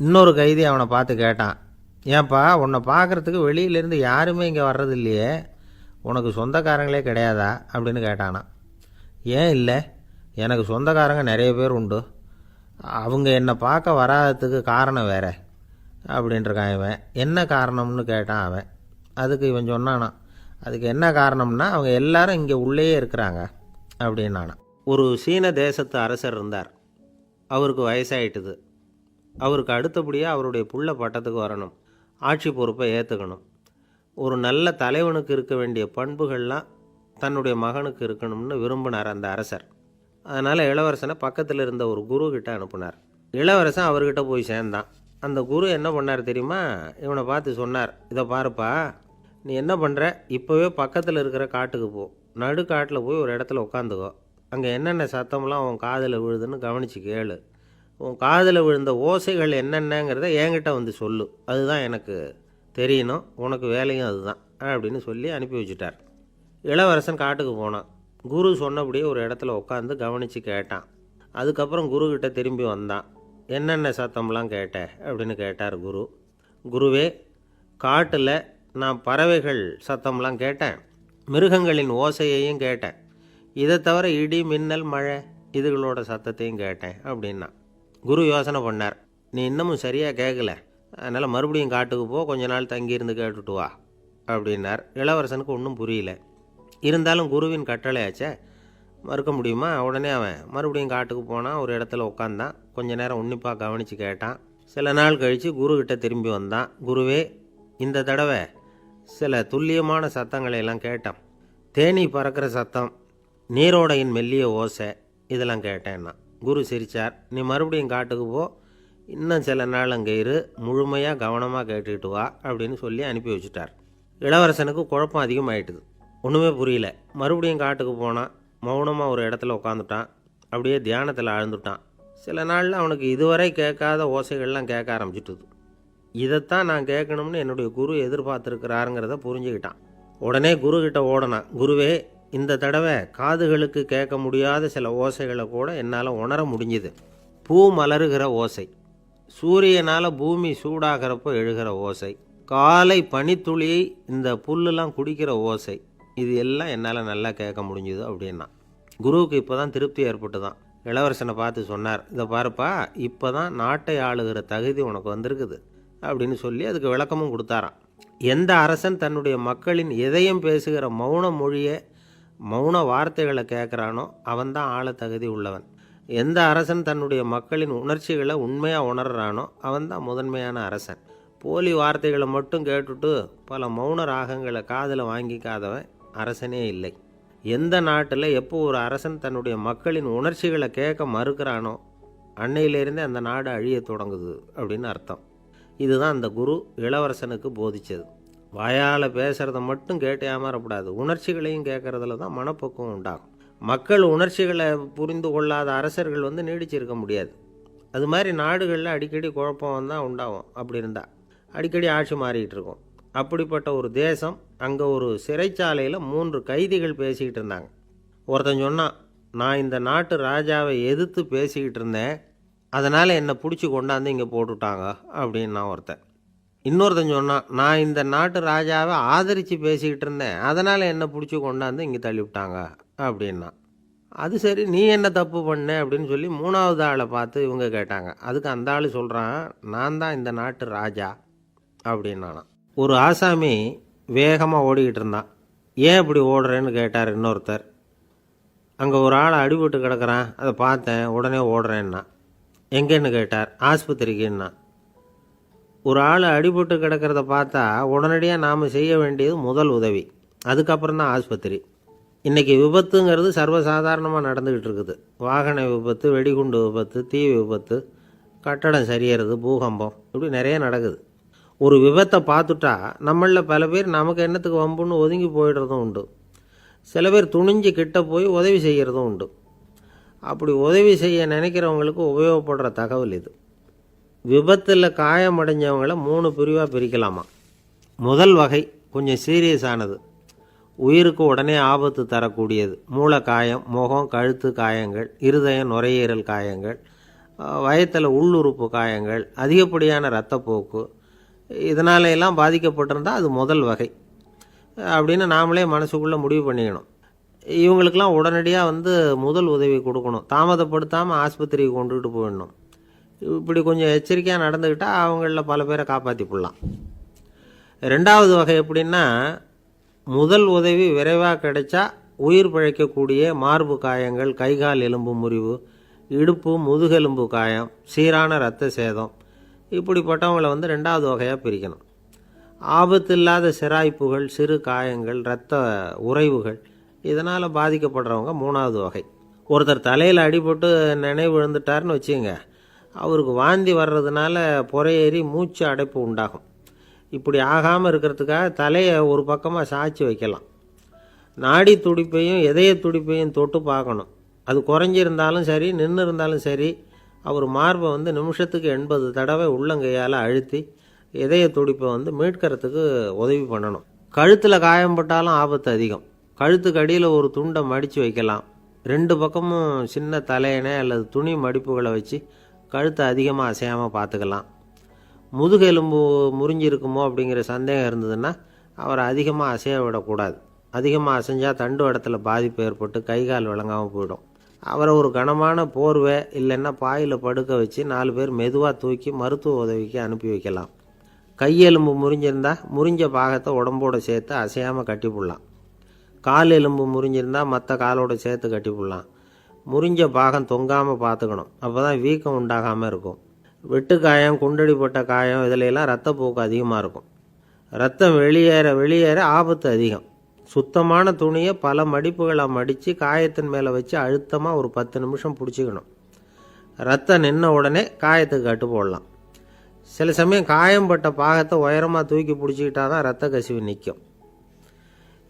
இன்னொரு கைதி அவனை பார்த்து கேட்டான், ஏன்பா உன்னை பார்க்குறதுக்கு வெளியிலேருந்து யாருமே இங்கே வர்றது இல்லையே, உனக்கு சொந்தக்காரங்களே கிடையாதா அப்படின்னு கேட்டானா. ஏன் இல்லை, எனக்கு சொந்தக்காரங்க நிறைய பேர் உண்டு, அவங்க என்னை பார்க்க வராததுக்கு காரணம் வேற அப்படின்ட்டுருக்கான் இவன். என்ன காரணம்னு கேட்டான் அவன். அதுக்கு இவன் சொன்னானா, அதுக்கு என்ன காரணம்னா அவங்க எல்லாரும் இங்கே உள்ளேயே இருக்கிறாங்க அப்படின்னானா. ஒரு சீன தேசத்து அரசர் இருந்தார். அவருக்கு வயசாயிட்டுது. அவருக்கு அடுத்தபடியாக அவருடைய புள்ள பட்டத்துக்கு வரணும், ஆட்சி பொறுப்பை ஏற்றுக்கணும். ஒரு நல்ல தலைவனுக்கு இருக்க வேண்டிய பண்புகள்லாம் தன்னுடைய மகனுக்கு இருக்கணும்னு விரும்பினார் அந்த அரசர். அதனால் இளவரசனை பக்கத்தில் இருந்த ஒரு குரு கிட்ட அனுப்புனார். இளவரசன் அவர்கிட்ட போய் சேர்ந்தான். அந்த குரு என்ன பண்ணார் தெரியுமா, இவனை பார்த்து சொன்னார், இதை பாருப்பா, நீ என்ன பண்ணுற, இப்போவே பக்கத்தில் இருக்கிற காட்டுக்கு போ, நடு காட்டில் போய் ஒரு இடத்துல உட்காந்துக்கோ, அங்கே என்னென்ன சத்தம்லாம் உன் காதில் விழுதுன்னு கவனித்து கேளு, உன் காதில் விழுந்த ஓசைகள் என்னென்னங்கிறத என்கிட்ட சொல்லு, அதுதான் எனக்கு தெரியணும், உனக்கு வேலையும் அதுதான் அப்படின்னு சொல்லி அனுப்பி வச்சுட்டார். இளவரசன் காட்டுக்கு போனான். குரு சொன்னபடியே ஒரு இடத்துல உட்காந்து கவனித்து கேட்டான். அதுக்கப்புறம் குருக்கிட்ட திரும்பி வந்தான். என்னென்ன சத்தம்லாம் கேட்ட அப்படின்னு கேட்டார் குரு. குருவே, காட்டில் நான் பறவைகள் சத்தம்லாம் கேட்டேன், மிருகங்களின் ஓசையையும் கேட்டேன், இதை தவிர இடி மின்னல் மழை இதுகளோட சத்தத்தையும் கேட்டேன் அப்படின்னா. குரு யோசனை பண்ணார், நீ இன்னமும் சரியாக கேட்கல, அதனால் மறுபடியும் காட்டுக்கு போ, கொஞ்ச நாள் தங்கியிருந்து கேட்டுட்டு வா அப்படின்னார். இளவரசனுக்கு ஒன்றும் புரியல. இருந்தாலும் குருவின் கட்டளையாச்சே, மறுக்க முடியுமா? உடனே அவன் மறுபடியும் காட்டுக்கு போனான். ஒரு இடத்துல உட்காந்தான். கொஞ்ச நேரம் உன்னிப்பாக கவனித்து கேட்டான். சில நாள் கழித்து குருக்கிட்ட திரும்பி வந்தான். குருவே, இந்த தடவை சில துல்லியமான சத்தங்களை எல்லாம் கேட்டான். தேனீ பறக்கிற சத்தம், நீரோடையின் மெல்லிய ஓசை, இதெல்லாம் கேட்டேன்னா. குரு சிரித்தார். நீ மறுபடியும் காட்டுக்கு போ, இன்னும் சில நாள் அங்கே இரு, முழுமையாக கவனமாக கேட்டுக்கிட்டு வா அப்படின்னு சொல்லி அனுப்பி வச்சுட்டார். இளவரசனுக்கு குழப்பம் அதிகமாயிட்டுது. ஒன்றுமே புரியல. மறுபடியும் காட்டுக்கு போனான். மௌனமாக ஒரு இடத்துல உட்காந்துட்டான். அப்படியே தியானத்தில் ஆழ்ந்துட்டான். சில நாளில் அவனுக்கு இதுவரை கேட்காத ஓசைகள்லாம் கேட்க ஆரம்பிச்சிட்டுது. இதைத்தான் நான் கேட்கணும்னு என்னுடைய குரு எதிர்பார்த்துருக்கிறாருங்கிறத புரிஞ்சுக்கிட்டான். உடனே குருக்கிட்ட ஓடனான். குருவே, இந்த தடவை காதுகளுக்கு கேட்க முடியாத சில ஓசைகளை கூட என்னால் உணர முடிஞ்சுது. பூ மலருகிற ஓசை, சூரியனால் பூமி சூடாகிறப்போ எழுகிற ஓசை, காலை பனித்துளியை இந்த புல்லுலாம் குடிக்கிற ஓசை, இது எல்லாம் என்னால் நல்லா கேட்க முடிஞ்சுது அப்படின்னா. குருவுக்கு இப்போ தான் திருப்தி ஏற்பட்டு தான் இளவரசனை பார்த்து சொன்னார், இதை பாருப்பா, இப்போ தான் நாட்டை ஆளுகிற தகுதி உனக்கு வந்திருக்குது அப்படின்னு சொல்லி அதுக்கு விளக்கமும் கொடுத்தாராம். எந்த அரசன் தன்னுடைய மக்களின் இதயம் பேசுகிற மௌன மொழியை, மௌன வார்த்தைகளை கேட்குறானோ அவன்தான் ஆள தகுதி உள்ளவன். எந்த அரசன் தன்னுடைய மக்களின் உணர்ச்சிகளை உண்மையாக உணர்றானோ அவன்தான் முதன்மையான அரசன். போலி வார்த்தைகளை மட்டும் கேட்டுட்டு பல மௌன ராகங்களை காதில் வாங்கிக்காதவன் அரசனே இல்லை. எந்த நாட்டில் எப்போ ஒரு அரசன் தன்னுடைய மக்களின் உணர்ச்சிகளை கேட்க மறுக்கிறானோ அன்னையிலேருந்தே அந்த நாடு அழிய தொடங்குது அப்படின்னு அர்த்தம். இதுதான் அந்த குரு இளவரசனுக்கு போதிச்சது. வாயால் பேசுகிறத மட்டும் கேட்டு ஏமாறக்கூடாது, உணர்ச்சிகளையும் கேட்குறதுல தான் மனப்பக்குவம் உண்டாகும். மக்கள் உணர்ச்சிகளை புரிந்து கொள்ளாத அரசர்கள் நீடிச்சிருக்க முடியாது. அது மாதிரி நாடுகளில் அடிக்கடி குழப்பம் தான் உண்டாகும். அப்படி இருந்தால் அடிக்கடி ஆட்சி மாறிக்கிட்டு இருக்கும். அப்படிப்பட்ட ஒரு தேசம், அங்கே ஒரு சிறைச்சாலையில் 3 கைதிகள் பேசிக்கிட்டு இருந்தாங்க. ஒருத்தன் சொன்னான், நான் இந்த நாட்டு ராஜாவை எதிர்த்து பேசிக்கிட்டு இருந்தேன், அதனால் என்னை பிடிச்சி கொண்டாந்து இங்கே போட்டுவிட்டாங்க அப்படின்னா ஒருத்தன். இன்னொருத்தன் சொன்னான், நான் இந்த நாட்டு ராஜாவை ஆதரித்து பேசிக்கிட்டு இருந்தேன், அதனால் என்னை பிடிச்சி கொண்டாந்து இங்கே தள்ளிவிட்டாங்க அப்படின்னா. அது சரி, நீ என்ன தப்பு பண்ண அப்படின்னு சொல்லி 3வது ஆளை பார்த்து இவங்க கேட்டாங்க. அதுக்கு அந்த ஆள் சொல்கிறான், நான் தான் இந்த நாட்டு ராஜா அப்படின்னானா. ஒரு ஆசாமி வேகமாக ஓடிக்கிட்டு இருந்தான். ஏன் இப்படி ஓடுறேன்னு கேட்டார் இன்னொருத்தர். அங்கே ஒரு ஆள் அடிபட்டு கிடக்கிறான், அதை பார்த்தேன், உடனே ஓடுறேன்னா. எங்கேன்னு கேட்டார். ஆஸ்பத்திரிக்குன்னா. ஒரு ஆள் அடிபட்டு கிடக்கிறத பார்த்தா உடனடியாக நாம் செய்ய வேண்டியது முதல் உதவி, அதுக்கப்புறம் தான் ஆஸ்பத்திரி. இன்றைக்கி விபத்துங்கிறது சர்வசாதாரணமாக நடந்துக்கிட்டு இருக்குது. வாகன விபத்து, வெடிகுண்டு விபத்து, தீ விபத்து, கட்டடம் சரியறது, பூகம்பம், இப்படி நிறைய நடக்குது. ஒரு விபத்தை பார்த்துட்டா நம்மளில் பல பேர் நமக்கு என்னத்துக்கு வம்புன்னு ஒதுங்கி போயிடுறதும் உண்டு. சில பேர் துணிஞ்சு கிட்ட போய் உதவி செய்கிறதும் உண்டு. அப்படி உதவி செய்ய நினைக்கிறவங்களுக்கு உபயோகப்படுற தகவல் இது. விபத்தில் காயமடைஞ்சவங்களை 3 பிரிவாக பிரிக்கலாமா. முதல் வகை கொஞ்சம் சீரியஸானது, உயிருக்கு உடனே ஆபத்து தரக்கூடியது. மூளை காயம், முகம், கழுத்து காயங்கள், இருதயம், நுரையீரல் காயங்கள், வயத்தில் உள்ளுறுப்பு காயங்கள், அதிகப்படியான இரத்தப்போக்கு, இதனால எல்லாம் பாதிக்கப்பட்டிருந்தால் அது முதல் வகை அப்படின்னு நாமளே மனசுக்குள்ளே முடிவு பண்ணிக்கணும். இவங்களுக்கெல்லாம் உடனடியாக முதல் உதவி கொடுக்கணும். தாமதப்படுத்தாமல் ஆஸ்பத்திரிக்கு கொண்டுகிட்டு போயிடணும். இப்படி கொஞ்சம் எச்சரிக்கையாக நடந்துக்கிட்டால் அவங்களில் பல பேரை காப்பாற்றி போடலாம். 2வது வகை எப்படின்னா, முதல் உதவி விரைவாக கிடைச்சா உயிர் பிழைக்கக்கூடிய மார்பு காயங்கள், கைகால் எலும்பு முறிவு, இடுப்பு முதுகெலும்பு காயம், சீரான இரத்த சேதம், இப்படிப்பட்டவங்களை 2வது வகையாக பிரிக்கணும். ஆபத்து இல்லாத சிராய்ப்புகள், சிறு காயங்கள், இரத்த உறைவுகள், இதனால் பாதிக்கப்படுறவங்க 3வது வகை. ஒருத்தர் தலையில் அடிபட்டு நினைவு விழுந்துட்டார்னு வச்சுங்க, அவருக்கு வாந்தி வர்றதுனால புறையேறி மூச்சு அடைப்பு உண்டாகும். இப்படி ஆகாமல் இருக்கிறதுக்காக தலையை ஒரு பக்கமாக சாய்ச்சி வைக்கலாம். நாடி துடிப்பையும் இதய துடிப்பையும் தொட்டு பார்க்கணும். அது குறைஞ்சிருந்தாலும் சரி, நின்று இருந்தாலும் சரி, அவர் மார்பை நிமிஷத்துக்கு 80 தடவை உள்ளங்கையால் அழுத்தி இதய துடிப்பை மீட்கிறதுக்கு உதவி பண்ணணும். கழுத்தில் காயம்பட்டாலும் ஆபத்து அதிகம். கழுத்துக்கு அடியில் ஒரு துண்டை மடித்து வைக்கலாம். 2 பக்கமும் சின்ன தலையணை அல்லது துணி மடிப்புகளை வச்சு கழுத்தை அதிகமாக அசையாமல் பார்த்துக்கலாம். முதுகெலும்பு முறிஞ்சிருக்குமோ அப்படிங்கிற சந்தேகம் இருந்ததுன்னா அவரை அதிகமாக அசைய விடக்கூடாது. அதிகமாக அசைஞ்சால் தண்டு இடத்துல பாதிப்பு ஏற்பட்டு கைகால் விளங்காமல் போயிடும். அவரை ஒரு கனமான போர்வை இல்லைன்னா பாயில் படுக்க வச்சு 4 பேர் மெதுவாக தூக்கி மருத்துவ உதவிக்கு அனுப்பி வைக்கலாம். கையெலும்பு முறிஞ்சிருந்தால் முறிஞ்ச பாகத்தை உடம்போடு சேர்த்து அசையாமல் கட்டி போடலாம். கால் எலும்பு முறிஞ்சிருந்தால் மற்ற காலோடு சேர்த்து கட்டி போடலாம். முறிஞ்ச பாகம் தொங்காமல் பார்த்துக்கணும், அப்போ தான் வீக்கம் உண்டாகாமல் இருக்கும். வெட்டு காயம், குண்டடிப்பட்ட காயம், இதிலெல்லாம் இரத்தப்போக்கு அதிகமாக இருக்கும். ரத்தம் வெளியேற ஆபத்து அதிகம். சுத்தமான துணியை பல மடிப்புகளை மடித்து காயத்தின் மேலே வச்சு அழுத்தமாக ஒரு 10 நிமிஷம் பிடிச்சிக்கணும். ரத்தம் நின்ன உடனே காயத்துக்கு கட்டு போடலாம். சில சமயம் காயம்பட்ட பாகத்தை உயரமாக தூக்கி பிடிச்சிக்கிட்டா தான் ரத்த கசிவு நிற்கும்.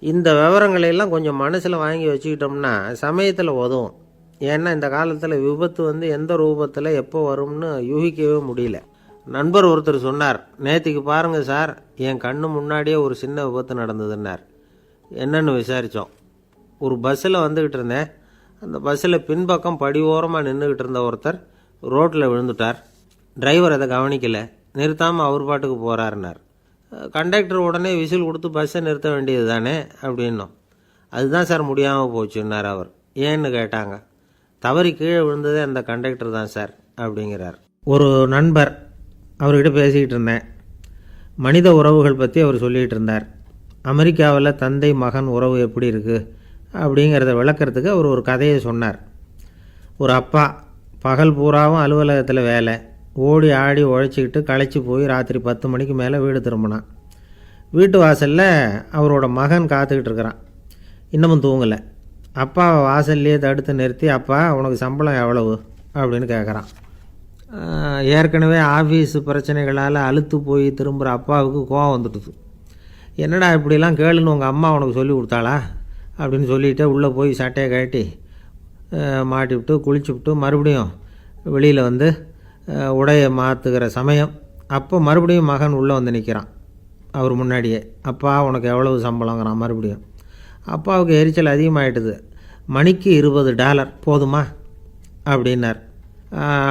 இந்த விவரங்களையெல்லாம் கொஞ்சம் மனசில் வாங்கி வச்சுக்கிட்டோம்னா சமயத்தில் உதவும். ஏன்னா இந்த காலத்தில் விபத்து எந்த ரூபத்தில் எப்போ வரும்னு யூகிக்கவே முடியல. நண்பர் ஒருத்தர் சொன்னார், நேற்றுக்கு பாருங்கள் சார், என் கண்ணு முன்னாடியே ஒரு சின்ன விபத்து நடந்ததுன்னார். என்னன்னு விசாரித்தோம். ஒரு பஸ்ஸில் வந்துக்கிட்டு இருந்தேன். அந்த பஸ்ஸில் பின்பக்கம் படி ஓரமாக நின்றுக்கிட்டு இருந்த ஒருத்தர் ரோட்டில் விழுந்துட்டார். டிரைவர் அதை கவனிக்கலை, நிறுத்தாமல் அவர் பாட்டுக்கு போகிறாருனார். கண்டக்டர் உடனே விசில் கொடுத்து பஸ்ஸை நிறுத்த வேண்டியது தானே அப்படின்னோம். அதுதான் சார் முடியாமல் போச்சுன்னார் அவர். ஏன்னு கேட்டாங்க. தவறி கீழே விழுந்ததே அந்த கண்டக்டர் தான் சார் அப்படிங்கிறார். ஒரு நண்பர், அவர்கிட்ட பேசிக்கிட்டு இருந்தேன். மனித உறவுகள் பற்றி அவர் சொல்லிகிட்டு இருந்தார். அமெரிக்காவில் தந்தை மகன் உறவு எப்படி இருக்குது அப்படிங்கிறத விளக்கிறதுக்கு அவர் ஒரு கதையை சொன்னார். ஒரு அப்பா பகல் பூராவும் அலுவலகத்தில் வேலை, ஓடி ஆடி உழைச்சிக்கிட்டு களைச்சி போய் ராத்திரி 10 மணிக்கு மேலே வீடு திரும்பினான். வீட்டு வாசலில் அவரோட மகன் காத்துக்கிட்டு இருக்கிறான். இன்னமும் தூங்கலை. அப்பாவை வாசல்லையே தடுத்து நிறுத்தி, அப்பா உனக்கு சம்பளம் எவ்வளவு அப்படின்னு கேட்குறான். ஏற்கனவே ஆஃபீஸு பிரச்சனைகளால் அலுத்து போய் திரும்புகிற அப்பாவுக்கு கோவம் வந்துடுது. என்னடா இப்படிலாம் கேளுன்னு உங்கள் அம்மா உனக்கு சொல்லி கொடுத்தாளா அப்படின்னு சொல்லிவிட்டு உள்ளே போய் சட்டையை கட்டி மாட்டிவிட்டு குளிச்சுவிட்டு மறுபடியும் வெளியில் வந்து உடையை மாற்றுகிற சமயம் அப்போ மறுபடியும் மகன் உள்ளே வந்து நிற்கிறான் அவர் முன்னாடியே. அப்பா உனக்கு எவ்வளவு சம்பளங்கிறான் மறுபடியும். அப்பாவுக்கு எரிச்சல் அதிகமாகிட்டுது. மணிக்கு $20 போதுமா அப்படின்னார்.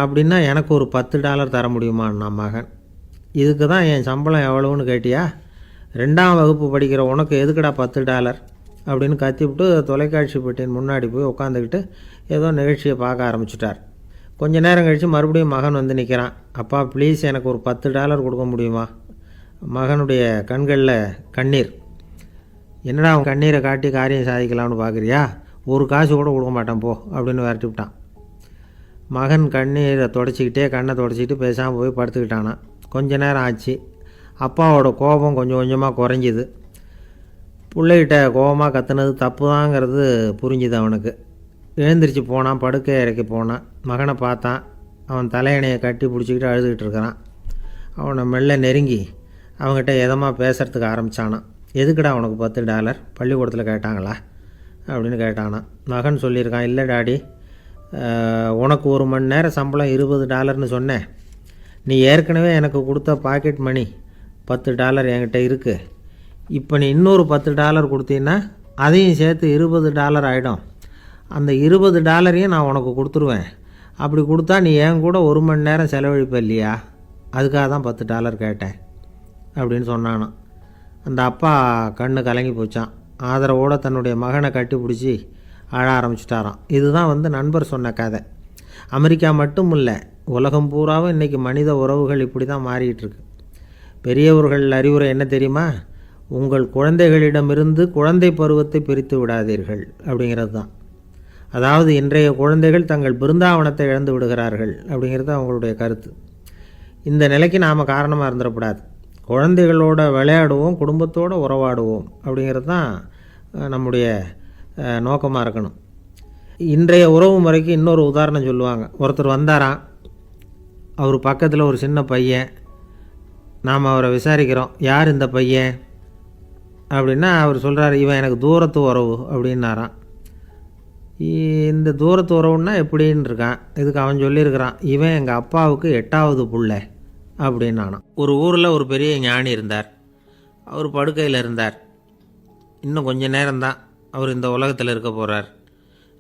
அப்படின்னா எனக்கு ஒரு $10 தர முடியுமான்னா மகன். இதுக்கு தான் என் சம்பளம் எவ்வளவுன்னு கேட்டியா? 2ஆம் வகுப்பு படிக்கிற உனக்கு எதுக்குடா $10 அப்படின்னு கத்திவிட்டு தொலைக்காட்சி பெட்டியின் முன்னாடி போய் உட்காந்துக்கிட்டு ஏதோ நிகழ்ச்சியை பார்க்க ஆரம்பிச்சிட்டார். கொஞ்ச நேரம் கழித்து மறுபடியும் மகன் வந்து நிற்கிறான். அப்பா ப்ளீஸ் எனக்கு ஒரு $10 கொடுக்க முடியுமா? மகனுடைய கண்களில் கண்ணீர். என்னடா அவன் கண்ணீரை காட்டி காரியம் சாதிக்கலாம்னு பார்க்குறியா? ஒரு காசு கூட கொடுக்க மாட்டான் போ அப்படின்னு விரட்டி விட்டான். மகன் கண்ணீரை தொடச்சிக்கிட்டே கண்ணை தொடச்சிக்கிட்டு பேசாமல் போய் படுத்துக்கிட்டானான். கொஞ்ச நேரம் ஆச்சு. அப்பாவோட கோபம் கொஞ்சம் கொஞ்சமாக குறைஞ்சிது. பிள்ளைகிட்ட கோபமாக கத்துனது தப்பு தாங்கிறது புரிஞ்சுது அவனுக்கு. எழுந்திரிச்சு போனான், படுக்கை இறக்கி போனான். மகனை பார்த்தான். அவன் தலையணையை கட்டி பிடிச்சிக்கிட்டு அழுதுகிட்டு இருக்கிறான். அவனை மெல்ல நெருங்கி அவங்ககிட்ட எதமாக பேசுகிறதுக்கு ஆரம்பித்தானான். எதுக்குடா உனக்கு $10 பள்ளிக்கூடத்தில் கேட்டாங்களா அப்படின்னு கேட்டானான். மகன் சொல்லியிருக்கான், இல்லை டாடி, உனக்கு 1 மணி நேரம் சம்பளம் $20ன்னு சொன்னேன். நீ ஏற்கனவே எனக்கு கொடுத்த பாக்கெட் மணி $10 என்கிட்ட இருக்குது. இப்போ நீ இன்னொரு $10 கொடுத்தீங்கன்னா அதையும் சேர்த்து $20 ஆகிடும். அந்த $20 நான் உனக்கு கொடுத்துருவேன். அப்படி கொடுத்தா நீ என் கூட 1 மணி நேரம் செலவழிப்ப இல்லையா? அதுக்காக தான் $10 கேட்டேன் அப்படின்னு சொன்னானான். அந்த அப்பா கண்ணு கலங்கி போச்சான். ஆதரவோடு தன்னுடைய மகனை கட்டி பிடிச்சி அழ ஆரம்பிச்சிட்டாராம். இதுதான் நண்பர் சொன்ன கதை. அமெரிக்கா மட்டும் இல்லை, உலகம் பூராவும் இன்றைக்கி மனித உறவுகள் இப்படி தான் மாறிட்டுருக்கு. பெரியவர்கள் அறிவுரை என்ன தெரியுமா? உங்கள் குழந்தைகளிடமிருந்து குழந்தை பருவத்தை பிரித்து விடாதீர்கள் அப்படிங்கிறது தான். அதாவது இன்றைய குழந்தைகள் தங்கள் பிருந்தாவனத்தை இழந்து விடுகிறார்கள் அப்படிங்கிறது அவங்களுடைய கருத்து. இந்த நிலைக்கு நாம் காரணமாக இருந்துடக்கூடாது. குழந்தைகளோட விளையாடுவோம், குடும்பத்தோடு உறவாடுவோம் அப்படிங்கிறது தான் நம்முடைய நோக்கமாக இருக்கணும். இன்றைய உறவு முறைக்கு இன்னொரு உதாரணம் சொல்லுவாங்க. ஒருத்தர் வந்தாராம், அவர் பக்கத்தில் ஒரு சின்ன பையன். நாம் அவரை விசாரிக்கிறோம், யார் இந்த பையன் அப்படின்னா அவர் சொல்கிறார், இவன் எனக்கு தூரத்து உறவு அப்படின்னாராம். இந்த தூரத்து உறவுன்னா எப்படின்னு இருக்கான். இதுக்கு அவன் சொல்லியிருக்கிறான், இவன் எங்கள் அப்பாவுக்கு 8வது புள்ள அப்படின்னானான். ஒரு ஊரில் ஒரு பெரிய ஞானி இருந்தார். அவர் படுக்கையில் இருந்தார். இன்னும் கொஞ்ச நேரம்தான் அவர் இந்த உலகத்தில் இருக்க போகிறார்.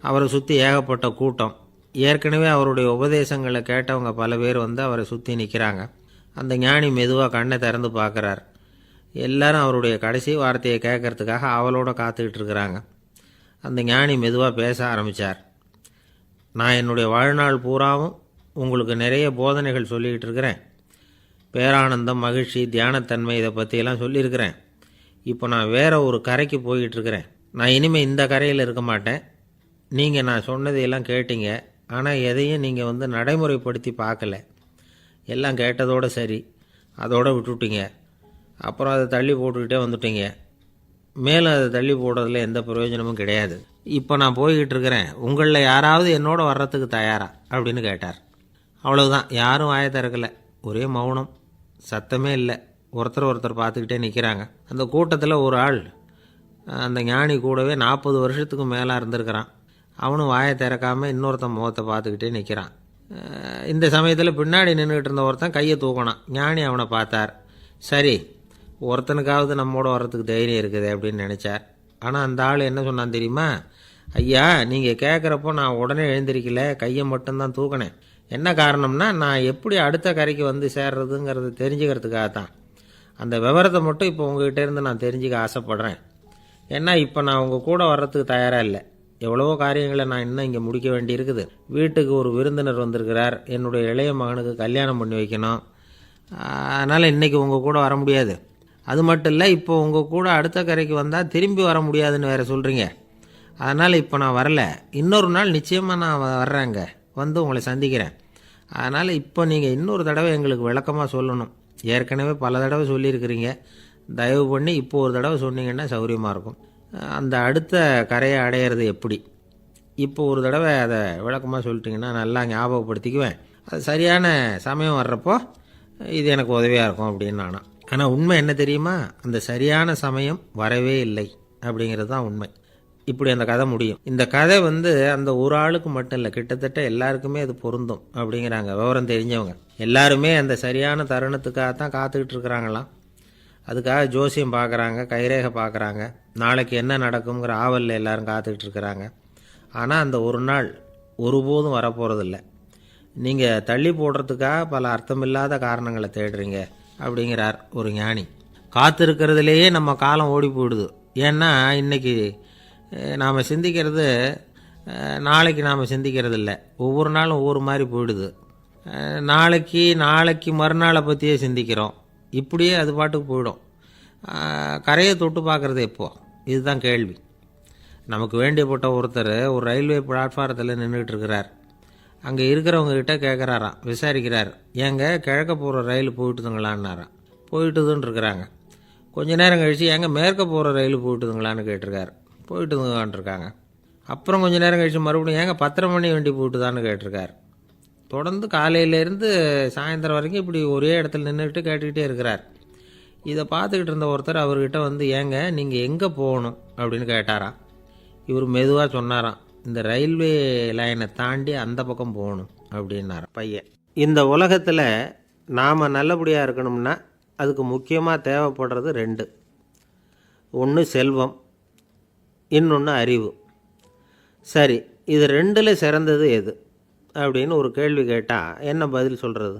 அவரை சுற்றி ஏகப்பட்ட கூட்டம். ஏற்கனவே அவருடைய உபதேசங்களை கேட்டவங்க பல பேர் அவரை சுற்றி நிற்கிறாங்க. அந்த ஞானி மெதுவாக கண்ணை திறந்து பார்க்குறார். எல்லாரும் அவருடைய கடைசி வார்த்தையை கேட்கறதுக்காக அவளோட காத்துக்கிட்டு இருக்கிறாங்க. அந்த ஞானி மெதுவாக பேச ஆரம்பித்தார். நான் என்னுடைய வாழ்நாள் பூராவும் உங்களுக்கு நிறைய போதனைகள் சொல்லிக்கிட்டு இருக்கிறேன். பேரானந்தம், மகிழ்ச்சி, தியானத்தன்மை இதை பற்றியெல்லாம் சொல்லியிருக்கிறேன். இப்போ நான் வேறு ஒரு கரைக்கு போய்கிட்டுருக்கிறேன். நான் இனிமேல் இந்த கரையில் இருக்க மாட்டேன். நீங்கள் நான் சொன்னதையெல்லாம் கேட்டீங்க, ஆனால் எதையும் நீங்கள் நடைமுறைப்படுத்தி பார்க்கல. எல்லாம் கேட்டதோடு சரி, அதோடு விட்டுவிட்டீங்க. அப்புறம் அதை தள்ளி போட்டுக்கிட்டே வந்துட்டீங்க. மேலும் அதை தள்ளி போடுறதுல எந்த பிரயோஜனமும் கிடையாது. இப்போ நான் போய்கிட்டு இருக்கிறேன், உங்களில் யாராவது என்னோட வர்றதுக்கு தயாரா அப்படின்னு கேட்டார். அவ்வளவுதான். யாரும் வாயை திறக்கலை. ஒரே மௌனம், சத்தமே இல்லை. ஒருத்தர் பார்த்துக்கிட்டே நிற்கிறாங்க. அந்த கூட்டத்தில் ஒரு ஆள் அந்த ஞானி கூடவே 40 வருஷத்துக்கு மேலே இருந்திருக்கிறான். அவனும் வாயை திறக்காமல் இன்னொருத்தன் முகத்தை பார்த்துக்கிட்டே நிற்கிறான். இந்த சமயத்தில் பின்னாடி நின்றுக்கிட்டு இருந்த ஒருத்தன் கையை தூக்கினான். ஞானி அவனை பார்த்தார். சரி, ஒருத்தனுக்காவது நம்மோட வர்றதுக்கு தைரியம் இருக்குது அப்படின்னு நினச்சார். ஆனால் அந்த ஆள் என்ன சொன்னான் தெரியுமா? ஐயா, நீங்கள் கேட்குறப்போ நான் உடனே எழுந்திருக்கல, கையை மட்டும்தான் தூக்கினேன். என்ன காரணம்னா, நான் எப்படி அடுத்த கரைக்கு வந்து சேர்றதுங்கிறது தெரிஞ்சுக்கிறதுக்காக தான். அந்த விவரத்தை மட்டும் இப்போ உங்ககிட்ட இருந்து நான் தெரிஞ்சுக்க ஆசைப்பட்றேன். ஏன்னா இப்போ நான் உங்கள் கூட வர்றதுக்கு தயாராக இல்லை. எவ்வளவோ காரியங்களை நான் இன்னும் இங்கே முடிக்க வேண்டி இருக்குது. வீட்டுக்கு ஒரு விருந்தினர் வந்திருக்கிறார், என்னுடைய இளைய மகனுக்கு கல்யாணம் பண்ணி வைக்கணும். அதனால் இன்றைக்கி உங்கள் கூட வர முடியாது. அது மட்டும் இல்லை, இப்போ உங்கள் கூட அடுத்த கரைக்கு வந்தால் திரும்பி வர முடியாதுன்னு வேறு சொல்கிறீங்க. அதனால் இப்போ நான் வரல. இன்னொரு நாள் நிச்சயமாக நான் வர்றேங்க, வந்து உங்களை சந்திக்கிறேன். அதனால் இப்போ நீங்கள் இன்னொரு தடவை எங்களுக்கு விளக்கமாக சொல்லணும். ஏற்கனவே பல தடவை சொல்லியிருக்கிறீங்க. தயவு பண்ணி இப்போ ஒரு தடவை சொன்னீங்கன்னா சௌகரியமாக இருக்கும். அந்த அடுத்த கரையை அடையிறது எப்படி, இப்போ ஒரு தடவை அதை விளக்கமாக சொல்லிட்டிங்கன்னா நல்லா ஞாபகப்படுத்திக்குவேன். அது சரியான சமயம் வர்றப்போ இது எனக்கு உதவியாக இருக்கும் அப்படின்னு நானும். ஆனால் உண்மை என்ன தெரியுமா? அந்த சரியான சமயம் வரவே இல்லை அப்படிங்கிறது தான் உண்மை. இப்படி அந்த கதை முடியும். இந்த கதை அந்த ஒரு ஆளுக்கு மட்டும் இல்லை, கிட்டத்தட்ட எல்லாருக்குமே அது பொருந்தும் அப்படிங்கிறாங்க விவரம் தெரிஞ்சவங்க. எல்லாருமே அந்த சரியான தருணத்துக்காக தான் காத்துக்கிட்டு இருக்கிறாங்களாம். அதுக்காக ஜோசியம் பார்க்குறாங்க, கைரேகை பார்க்குறாங்க, நாளைக்கு என்ன நடக்குங்கிற ஆவலில் எல்லோரும் காத்துக்கிட்டு இருக்கிறாங்க. ஆனால் அந்த ஒரு நாள் ஒருபோதும் வரப்போகிறதில்ல. நீங்கள் தள்ளி போடுறதுக்காக பல அர்த்தமில்லாத காரணங்களை தேடுறீங்க அப்படிங்கிறார் ஒரு ஞானி. காத்திருக்கிறதுலேயே நம்ம காலம் ஓடி போயிடுது. ஏன்னா இன்றைக்கி நாம் சிந்திக்கிறது நாளைக்கு நாம் சிந்திக்கிறது இல்லை. ஒவ்வொரு நாளும் ஒவ்வொரு மாதிரி போயிடுது. நாளைக்கு மறுநாளை பற்றியே சிந்திக்கிறோம். இப்படியே அது பாட்டுக்கு போயிடும். கரையை தொட்டு பார்க்குறது எப்போ, இதுதான் கேள்வி. நமக்கு வேண்டியப்பட்ட ஒருத்தர் ஒரு ரயில்வே பிளாட்ஃபாரத்தில் நின்றுட்டு இருக்கிறார். அங்கே இருக்கிறவங்ககிட்ட கேட்குறாராம், விசாரிக்கிறார். ஏங்க கிழக்க போகிற ரயில் போயிட்டுதுங்களான்னாராம். போயிட்டுதுன்னு இருக்கிறாங்க. கொஞ்ச நேரம் கழித்து ஏங்க மேற்க போகிற ரயில் போயிட்டுதுங்களான்னு கேட்டிருக்காரு. போயிட்டுதுங்களான்ருக்காங்க. அப்புறம் கொஞ்சம் நேரம் கழித்து மறுபடியும் ஏங்க 10:30 மணி வண்டி போயிட்டுதான்னு கேட்டிருக்கார். தொடர்ந்து காலையிலேருந்து சாயந்தரம் வரைக்கும் இப்படி ஒரே இடத்துல நின்றுக்கிட்டு கேட்டுக்கிட்டே இருக்கிறார். இதை பார்த்துக்கிட்டு இருந்த ஒருத்தர் அவர்கிட்ட ஏங்க நீங்கள் எங்கே போகணும் அப்படின்னு கேட்டாராம். இவர் மெதுவாக சொன்னாராம், இந்த ரயில்வே லைனை தாண்டி அந்த பக்கம் போகணும் அப்படின்னாராம் பையன். இந்த உலகத்தில் நாம் நல்லபடியாக இருக்கணும்னா அதுக்கு முக்கியமாக தேவைப்படுறது 2. ஒன்று செல்வம், இன்னொன்று அறிவு. சரி, இது 2ல் சிறந்தது எது அப்படின்னு ஒரு கேள்வி கேட்டால் என்ன பதில் சொல்கிறது?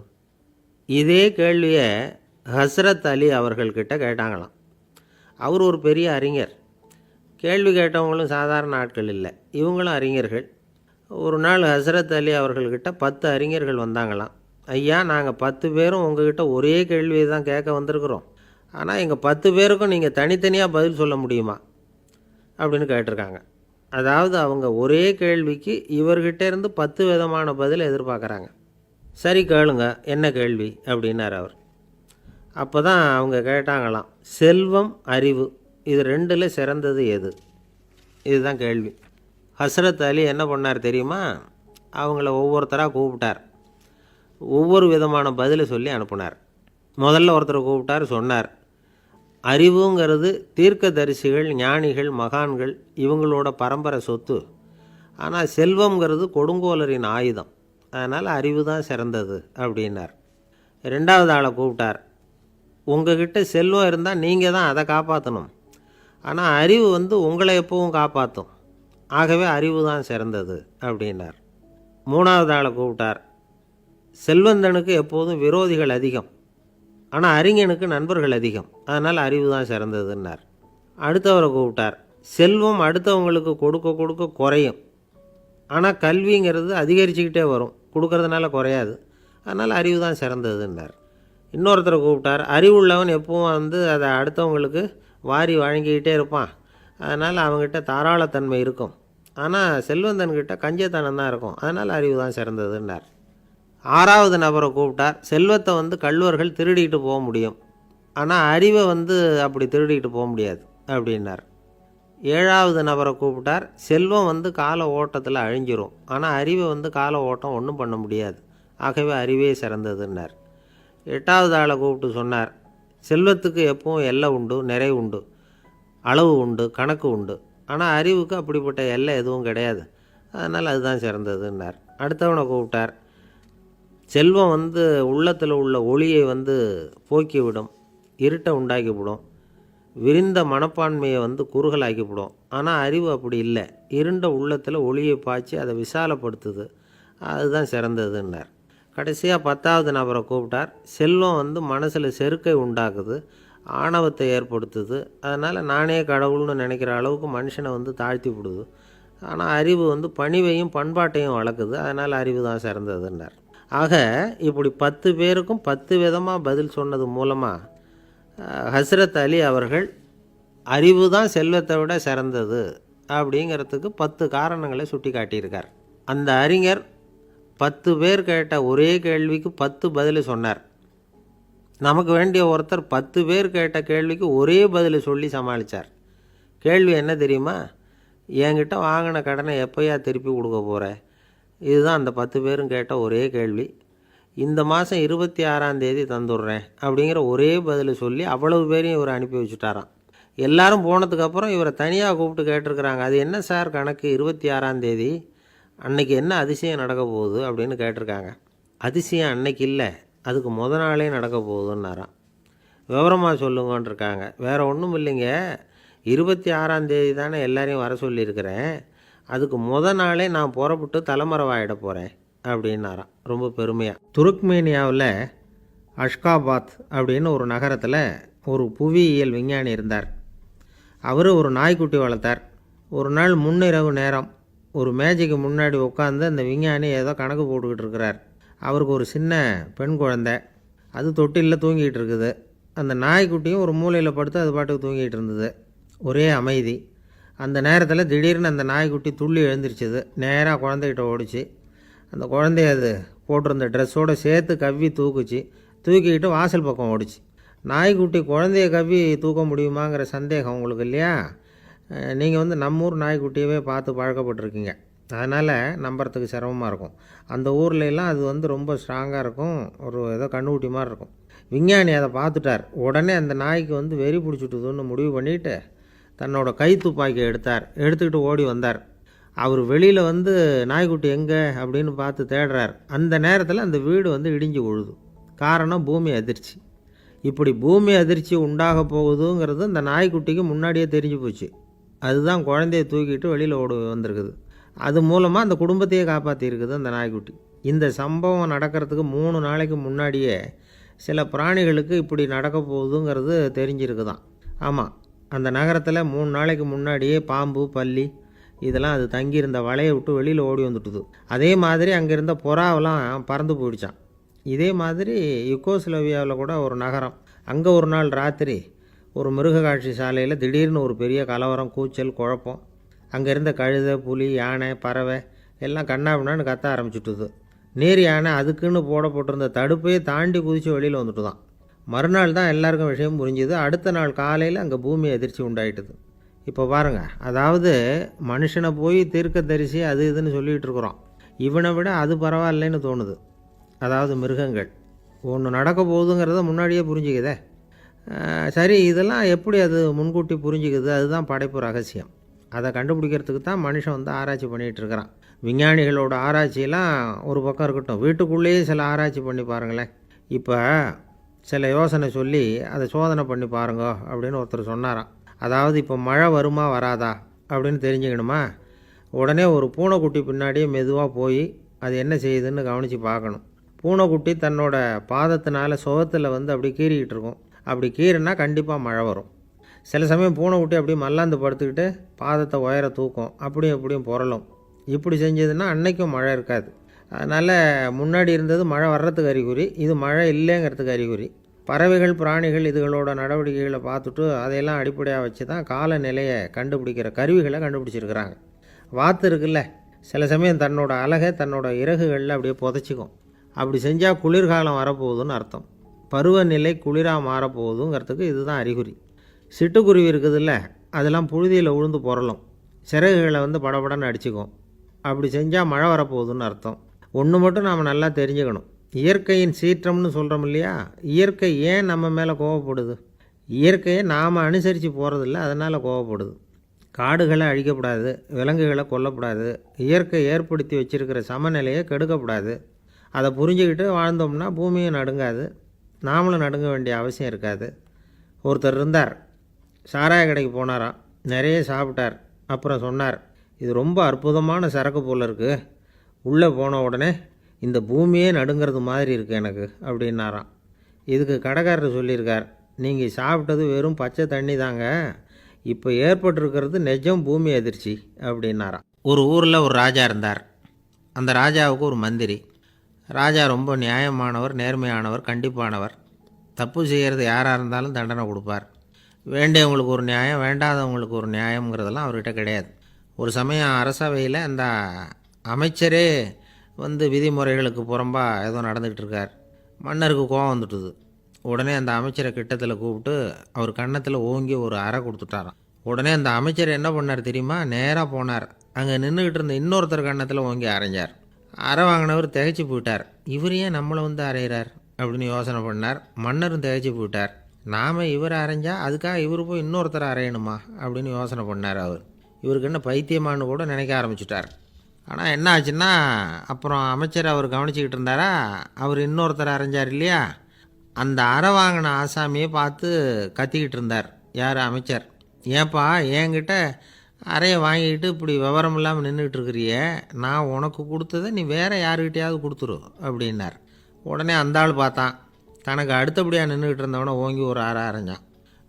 இதே கேள்வியை ஹஸ்ரத் அலி அவர்கள்கிட்ட கேட்டாங்களாம். அவர் ஒரு பெரிய அறிஞர். கேள்வி கேட்டவங்களும் சாதாரண ஆட்கள் இல்லை, இவங்களும் அறிஞர்கள். ஒரு நாள் ஹஸ்ரத் அலி அவர்கள்கிட்ட 10 அறிஞர்கள் வந்தாங்களாம். ஐயா, நாங்கள் 10 பேரும் உங்ககிட்ட ஒரே கேள்வியை தான் கேட்க வந்திருக்கிறோம். ஆனால் எங்கள் 10 பேருக்கும் நீங்கள் தனித்தனியாக பதில் சொல்ல முடியுமா அப்படின்னு கேட்டிருக்காங்க. அதாவது அவங்க ஒரே கேள்விக்கு இவர்கிட்ட இருந்து 10 விதமான பதில் எதிர்பார்க்குறாங்க. சரி கேளுங்க, என்ன கேள்வி அப்படின்னார் அவர். அப்போ தான் அவங்க கேட்டாங்களாம், செல்வம் அறிவு இது 2ல் சிறந்தது எது? இதுதான் கேள்வி. ஹஸ்ரத் அலி என்ன பண்ணார் தெரியுமா? அவங்கள ஒவ்வொருத்தராக கூப்பிட்டார். ஒவ்வொரு விதமான பதிலை சொல்லி அனுப்புனார். முதல்ல ஒருத்தரை கூப்பிட்டார், சொன்னார், அறிவுங்கிறது தீர்க்கதரிசிகள், ஞானிகள், மகான்கள் இவங்களோட பரம்பரை சொத்து. ஆனால் செல்வங்கிறது கொடுங்கோலரின் ஆயுதம். அதனால் அறிவு தான் சிறந்தது அப்படின்னார். 2வது ஆளை கூப்பிட்டார். உங்ககிட்ட செல்வம் இருந்தால் நீங்கள் தான் அதை காப்பாற்றணும். ஆனால் அறிவு உங்களை எப்பவும் காப்பாற்றும். ஆகவே அறிவு தான் சிறந்தது அப்படின்னார். 3வது ஆளை கூப்பிட்டார். செல்வந்தனுக்கு எப்போதும் விரோதிகள் அதிகம், ஆனால் அறிஞனுக்கு நண்பர்கள் அதிகம். அதனால் அறிவு தான் சிறந்ததுன்னார். அடுத்தவரை கூப்பிட்டார். செல்வம் அடுத்தவங்களுக்கு கொடுக்க கொடுக்க குறையும், ஆனால் கல்விங்கிறது அதிகரிச்சுக்கிட்டே வரும், கொடுக்கறதுனால குறையாது. அதனால் அறிவு தான் சிறந்ததுன்னார். இன்னொருத்தரை கூப்பிட்டார். அறிவுள்ளவன் எப்பவும் அதை அடுத்தவங்களுக்கு வாரி வழங்கிக்கிட்டே இருப்பான். அதனால் அவங்ககிட்ட தாராளத்தன்மை இருக்கும். ஆனால் செல்வந்தன்கிட்ட கஞ்சத்தனம் தான் இருக்கும். அதனால் அறிவு தான் சிறந்ததுன்னார். 6வது நபரை கூப்பிட்டார். செல்வத்தை கள்வர்கள் திருடிட்டு போக முடியும், ஆனால் அறிவை அப்படி திருடிட்டு போக முடியாது அப்படின்னார். 7வது நபரை கூப்பிட்டார். செல்வம் கால ஓட்டத்தில் அழிஞ்சிரும், ஆனால் அறிவை கால ஓட்டம் ஒன்றும் பண்ண முடியாது. ஆகவே அறிவே சிறந்ததுன்னார். 8வது ஆளை கூப்பிட்டு சொன்னார், செல்வத்துக்கு எப்பவும் எல்லை உண்டு, நிறை உண்டு, அளவு உண்டு, கணக்கு உண்டு. ஆனால் அறிவுக்கு அப்படிப்பட்ட எல்லை எதுவும் கிடையாது. அதனால் அதுதான் சிறந்ததுன்னார். அடுத்தவனை கூப்பிட்டார். செல்வம் உள்ளத்தில் உள்ள ஒளியை போக்கிவிடும், இருட்டை உண்டாக்கிவிடும். விரிந்த மனப்பான்மையை வந்து குறுகலாக்கிவிடும். ஆனால் அறிவு அப்படி இல்லை. இருண்ட உள்ளத்தில் ஒளியை பாய்ச்சி அதை விசாலப்படுத்துது. அதுதான் சிறந்ததுன்னார். கடைசியாக 10வது நபரை கூப்பிட்டார். செல்வம் வந்து மனசில் செருக்கை உண்டாக்குது, ஆணவத்தை ஏற்படுத்துது. அதனால் நானே கடவுள்னு நினைக்கிற அளவுக்கு மனுஷனை வந்து தாழ்த்தி விடுது. ஆனால் அறிவு வந்து பணிவையும் பண்பாட்டையும் வளர்க்குது. அதனால் அறிவு தான் சிறந்ததுன்னார். ஆக இப்படி 10 பேருக்கும் 10 விதமாக பதில் சொன்னது மூலமாக ஹஸ்ரத் அலி அவர்கள் அறிவு தான் செல்வத்தை விட சிறந்தது அப்படிங்கிறதுக்கு 10 காரணங்களை சுட்டி காட்டியிருக்கார். அந்த அறிஞர் 10 பேர் கேட்ட ஒரே கேள்விக்கு 10 பதில் சொன்னார். நமக்கு வேண்டிய ஒருத்தர் 10 பேர் கேட்ட கேள்விக்கு ஒரே பதில் சொல்லி சமாளித்தார். கேள்வி என்ன தெரியுமா? என்கிட்ட வாங்கின கடனை எப்போயா திருப்பி கொடுக்க போகிற? இதுதான் அந்த 10 பேரும் கேட்ட ஒரே கேள்வி. இந்த மாதம் 26ஆம் தேதி தந்துடுறேன் அப்படிங்கிற ஒரே பதில் சொல்லி அவ்வளவு பேரையும் இவர் அனுப்பி வச்சுட்டாராம். எல்லாரும் போனதுக்கப்புறம் இவரை தனியாக கூப்பிட்டு கேட்டிருக்கிறாங்க. அது என்ன சார் கணக்கு, 26ஆம் தேதி அன்னைக்கு என்ன அதிசயம் நடக்க போகுது அப்படின்னு கேட்டிருக்காங்க. அதிசயம் அன்னைக்கு இல்லை, அதுக்கு நாளே நடக்க போகுதுன்னாராம். விவரமாக சொல்லுங்கன்னு இருக்காங்க. வேறு ஒன்றும் இல்லைங்க, 26ஆம் தேதி தானே எல்லாரையும் வர சொல்லியிருக்கிறேன், அதுக்கு நாளே நான் புறப்பட்டு தலைமறைவாயிட போகிறேன் அப்படின்னாராம் ரொம்ப பெருமையாக. துருக்மேனியாவில் அஷ்காபாத் அப்படின்னு ஒரு நகரத்தில் ஒரு புவியியல் விஞ்ஞானி இருந்தார். அவர் ஒரு நாய்க்குட்டி வளர்த்தார். ஒரு நாள் முன்னிரவு நேரம் ஒரு மேஜைக்கு முன்னாடி உட்காந்து அந்த விஞ்ஞானி ஏதோ கணக்கு போட்டுக்கிட்டு இருக்கிறார். அவருக்கு ஒரு சின்ன பெண் குழந்தை, அது தொட்டிலில் தூங்கிட்டு இருக்குது. அந்த நாய்க்குட்டியும் ஒரு மூலையில் படுத்து அது பாட்டுக்கு தூங்கிட்டு இருந்தது. ஒரே அமைதி. அந்த நேரத்தில் திடீர்னு அந்த நாய்க்குட்டி துள்ளி எழுந்திரிச்சிது. நேராக குழந்தைகிட்ட ஓடிச்சு. அந்த குழந்தைய அது போட்டிருந்த ட்ரெஸ்ஸோடு சேர்த்து கவ்வி தூக்குச்சு. தூக்கிக்கிட்டு வாசல் பக்கம் ஓடிச்சு. நாய்க்குட்டி குழந்தைய கவ்வி தூக்க முடியுமாங்கிற சந்தேகம் உங்களுக்கு இல்லையா? நீங்கள் வந்து நம்ம ஊர் நாய்க்குட்டியவே பார்த்து பழக்கப்பட்டிருக்கீங்க. அதனால் நம்புறதுக்கு சிரமமாக இருக்கும். அந்த ஊர்லெலாம் அது வந்து ரொம்ப ஸ்ட்ராங்காக இருக்கும், ஒரு ஏதோ கண்ணுக்குட்டி மாதிரி இருக்கும். விஞ்ஞானி அதை பார்த்துட்டார். உடனே அந்த நாய்க்கு வந்து வெறி பிடிச்சிட்டுதுன்னு முடிவு பண்ணிவிட்டு தன்னோட கை துப்பாக்கியை எடுத்துக்கிட்டு ஓடி வந்தார். அவர் வெளியில் வந்து நாய்க்குட்டி எங்கே அப்படின்னு பார்த்து தேடுறார். அந்த நேரத்தில் அந்த வீடு வந்து இடிஞ்சு விழுது. காரணம் பூமி அதிர்ச்சி. இப்படி பூமி அதிர்ச்சி உண்டாக போகுதுங்கிறது அந்த நாய்க்குட்டிக்கு முன்னாடியே தெரிஞ்சு போச்சு. அதுதான் குழந்தைய தூக்கிட்டு வெளியில் ஓடி வந்திருக்குது. அது மூலமாக அந்த குடும்பத்தையே காப்பாற்றிருக்குது அந்த நாய்க்குட்டி. இந்த சம்பவம் நடக்கிறதுக்கு 3 நாளைக்கு முன்னாடியே சில பிராணிகளுக்கு இப்படி நடக்க போகுதுங்கிறது தெரிஞ்சிருக்குதான். ஆமாம், அந்த நகரத்தில் 3 நாளைக்கு முன்னாடியே பாம்பு, பல்லி இதெல்லாம் அது தங்கியிருந்த வலையை விட்டு வெளியில் ஓடி வந்துட்டுது. அதே மாதிரி அங்கே இருந்த புறாவெல்லாம் பறந்து போயிடுச்சான். இதே மாதிரி யுகோஸ்லோவியாவில் கூட ஒரு நகரம், அங்கே ஒரு நாள் ராத்திரி ஒரு மிருக காட்சி சாலையில் திடீர்னு ஒரு பெரிய கலவரம், கூச்சல், குழப்பம். அங்கே இருந்த கழுதை, புலி, யானை, பறவை எல்லாம் கண்ணாபின்னான்னு கத்த ஆரம்பிச்சுட்டுது. நீர் யானை அதுக்குன்னு போடப்பட்டிருந்த தடுப்பையே தாண்டி குதித்து வெளியில் வந்துட்டு தான். மறுநாள் தான் எல்லாருக்கும் விஷயம் புரிஞ்சுது. அடுத்த நாள் காலையில் அங்கே பூமி அதிர்ச்சி உண்டாயிட்டுது. இப்போ பாருங்கள், அதாவது மனுஷனை போய் தீர்க்க தரிசி அது இதுன்னு சொல்லிகிட்டு இருக்கிறோம். இவனை விட அது பரவாயில்லைன்னு தோணுது. அதாவது மிருகங்கள் ஒன்று நடக்க போகுதுங்கிறத முன்னாடியே புரிஞ்சுக்குதே. சரி, இதெல்லாம் எப்படி அது முன்கூட்டி புரிஞ்சுக்குது? அதுதான் படைப்பு ரகசியம். அதை கண்டுபிடிக்கிறதுக்கு தான் மனுஷன் வந்து ஆராய்ச்சி பண்ணிகிட்டு இருக்கிறான். விஞ்ஞானிகளோட ஆராய்ச்சியெல்லாம் ஒரு பக்கம் இருக்கட்டும், வீட்டுக்குள்ளேயே சில ஆராய்ச்சி பண்ணி பாருங்களேன். இப்போ சில யோசனை சொல்லி அதை சோதனை பண்ணி பாருங்க அப்படின்னு ஒருத்தர் சொன்னாராம். அதாவது இப்போ மழை வருமா வராதா அப்படின்னு தெரிஞ்சுக்கணுமா, உடனே ஒரு பூனைக்குட்டி பின்னாடியே மெதுவாக போய் அது என்ன செய்யுதுன்னு கவனித்து பார்க்கணும். பூனைக்குட்டி தன்னோட பாதத்தினால சுகத்தில் வந்து அப்படி கீறிக்கிட்டு இருக்கும். அப்படி கீறினா கண்டிப்பாக மழை வரும். சில சமயம் பூனைக்குட்டி அப்படி மல்லாந்து படுத்துக்கிட்டு பாதத்தை உயர தூக்கும், அப்படியும் எப்படியும் புரளும். இப்படி செஞ்சதுன்னா அன்னைக்கும் மழை இருக்காது. அதனால் முன்னாடி இருந்தது மழை வர்றதுக்கு அறிகுறி, இது மழை இல்லைங்கிறதுக்கு அறிகுறி. பறவைகள், பிராணிகள் இதுகளோட நடவடிக்கைகளை பார்த்துட்டு அதையெல்லாம் அடிப்படையாக வச்சு தான் காலநிலையை கண்டுபிடிக்கிற கருவிகளை கண்டுபிடிச்சிருக்கிறாங்க. வாத்து இருக்குல்ல, சில சமயம் தன்னோட அழகை தன்னோட இறகுகளில் அப்படியே புதைச்சிக்கும். அப்படி செஞ்சால் குளிர்காலம் வரப்போகுதுன்னு அர்த்தம். பருவநிலை குளிராக மாறப்போகுதுங்கிறதுக்கு இதுதான் அறிகுறி. சிட்டுக்குருவி இருக்குதுல்ல, அதெல்லாம் புழுதியில் உழுந்து புரளும், சிறகுகளை வந்து படபடன்னு அடிச்சுக்கும். அப்படி செஞ்சால் மழை வரப்போகுதுன்னு அர்த்தம். ஒன்று மட்டும் நாம் நல்லா தெரிஞ்சுக்கணும், இயற்கையின் சீற்றம்னு சொல்கிறோம் இல்லையா, இயற்கை ஏன் நம்ம மேலே கோவப்படுது? இயற்கையை நாம் அனுசரித்து போகிறதில்ல, அதனால் கோவப்படுது. காடுகளை அழிக்கப்படாது, விலங்குகளை கொல்லக்கூடாது, இயற்கை ஏற்படுத்தி வச்சுருக்கிற சமநிலையை கெடுக்கக்கூடாது. அதை புரிஞ்சுக்கிட்டு வாழ்ந்தோம்னா பூமியும் நடுங்காது, நாமளும் நடுங்க வேண்டிய அவசியம் இருக்காது. ஒருத்தர் இருந்தார், சாராய கடைக்கு போனாராம், நிறைய சாப்பிட்டார். அப்புறம் சொன்னார், இது ரொம்ப அற்புதமான சரக்கு போல் இருக்குது, உள்ளே போன உடனே இந்த பூமியே நடுங்கிறது மாதிரி இருக்குது எனக்கு அப்படின்னாராம். இதுக்கு கடைக்காரர் சொல்லியிருக்கார், நீங்கள் சாப்பிட்டது வெறும் பச்சை தண்ணி தாங்க, இப்போ ஏற்பட்டிருக்கிறது நிஜம் பூமி அதிர்ச்சி அப்படின்னாராம். ஒரு ஊரில் ஒரு ராஜா இருந்தார். அந்த ராஜாவுக்கு ஒரு மந்திரி. ராஜா ரொம்ப நியாயமானவர், நேர்மையானவர், கண்டிப்பானவர். தப்பு செய்கிறது யாராக இருந்தாலும் தண்டனை கொடுப்பார். வேண்டியவங்களுக்கு ஒரு நியாயம், வேண்டாதவங்களுக்கு ஒரு நியாயங்கிறதெல்லாம் அவர்கிட்ட கிடையாது. ஒரு சமயம் அரசவையில் அந்த அமைச்சரே விதிமுறைகளுக்கு புறம்பாக ஏதோ நடந்துகிட்டு இருக்கார். மன்னருக்கு கோபம் வந்துட்டுது. உடனே அந்த அமைச்சரை கிட்டத்தில் கூப்பிட்டு அவர் கன்னத்தில் ஓங்கி ஒரு அறை கொடுத்துட்டாராம். உடனே அந்த அமைச்சர் என்ன பண்ணார் தெரியுமா? நேராக போனார், அங்கே நின்றுக்கிட்டு இருந்த இன்னொருத்தர் கன்னத்தில் ஓங்கி அரைஞ்சார். அறை வாங்கினவர் திகைச்சு போயிட்டார். இவர் ஏன் நம்மளை அரைகிறார் அப்படின்னு யோசனை பண்ணார். மன்னரும் திகைச்சு போயிட்டார். நாம் இவர் அரைஞ்சா அதுக்காக இவர் போய் இன்னொருத்தரை அரையணுமா அப்படின்னு யோசனை பண்ணார். இவருக்கு என்ன பைத்தியமானு கூட நினைக்க ஆரம்பிச்சிட்டார். ஆனால் என்ன ஆச்சுன்னா, அப்புறம் அமைச்சர் அவர் கவனிச்சிக்கிட்டு இருந்தாரா, அவர் இன்னொருத்தர் அரைஞ்சார் இல்லையா, அந்த அறை வாங்கின ஆசாமியை பார்த்து கத்திக்கிட்டு இருந்தார். யார்? அமைச்சர். ஏன்பா என்கிட்ட அறையை வாங்கிக்கிட்டு இப்படி விவரம் இல்லாமல் நின்றுக்கிட்டு இருக்கிறிய, நான் உனக்கு கொடுத்ததை நீ வேறு யாருக்கிட்டையாவது கொடுத்துரு அப்படின்னார். உடனே அந்த ஆள் பார்த்தான், தனக்கு அடுத்தபடியாக நின்றுக்கிட்டு இருந்தவனை ஓங்கி ஒரு அறை அரைஞ்சான்.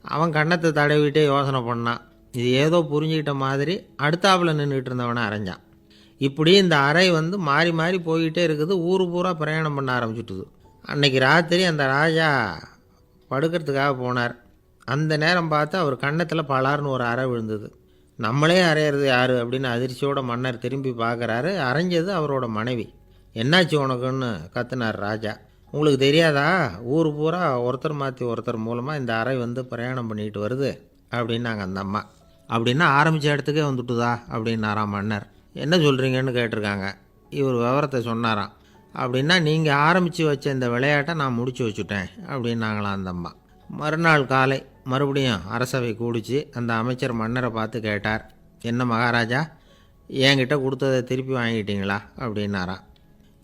அவன் கன்னத்தை தடவிட்டே யோசனை பண்ணான். இது ஏதோ புரிஞ்சுக்கிட்ட மாதிரி அடுத்தாப்பில் நின்றுக்கிட்டு இருந்தவனை அரைஞ்சான். இப்படி இந்த அறை மாறி மாறி போய்கிட்டே இருக்குது. ஊர் பூரா பிரயாணம் பண்ண ஆரம்பிச்சுட்டுது. அன்றைக்கி ராத்திரி அந்த ராஜா படுக்கிறதுக்காக போனார். அந்த நேரம் பார்த்து அவர் கன்னத்தில் பலார்னு ஒரு அறை விழுந்தது. நம்மளே அரையிறது யார் அப்படின்னு அதிர்ச்சியோட மன்னர் திரும்பி பார்க்குறாரு. அரைஞ்சது அவரோட மனைவி. என்னாச்சு உனக்குன்னு கத்துனார் ராஜா. உங்களுக்கு தெரியாதா, ஊர் பூரா ஒருத்தர் மாற்றி ஒருத்தர் மூலமாக இந்த அறை பிரயாணம் பண்ணிட்டு வருது அப்படின்னாங்க அந்த அம்மா. அப்படின்னா ஆரம்பித்த இடத்துக்கே வந்துட்டுதா அப்படின்னாராம் மன்னர். என்ன சொல்கிறீங்கன்னு கேட்டிருக்காங்க. இவர் விவரத்தை சொன்னாராம். அப்படின்னா நீங்கள் ஆரம்பித்து வச்ச இந்த விளையாட்டை நான் முடிச்சு வச்சுட்டேன் அப்படின்னாங்களாம் அந்த அம்மா. மறுநாள் காலை மறுபடியும் அரசவை கூடிச்சு அந்த அமைச்சர் மன்னரை பார்த்து கேட்டார், என்ன மகாராஜா, என்கிட்ட கொடுத்ததை திருப்பி வாங்கிட்டீங்களா அப்படின்னாராம்.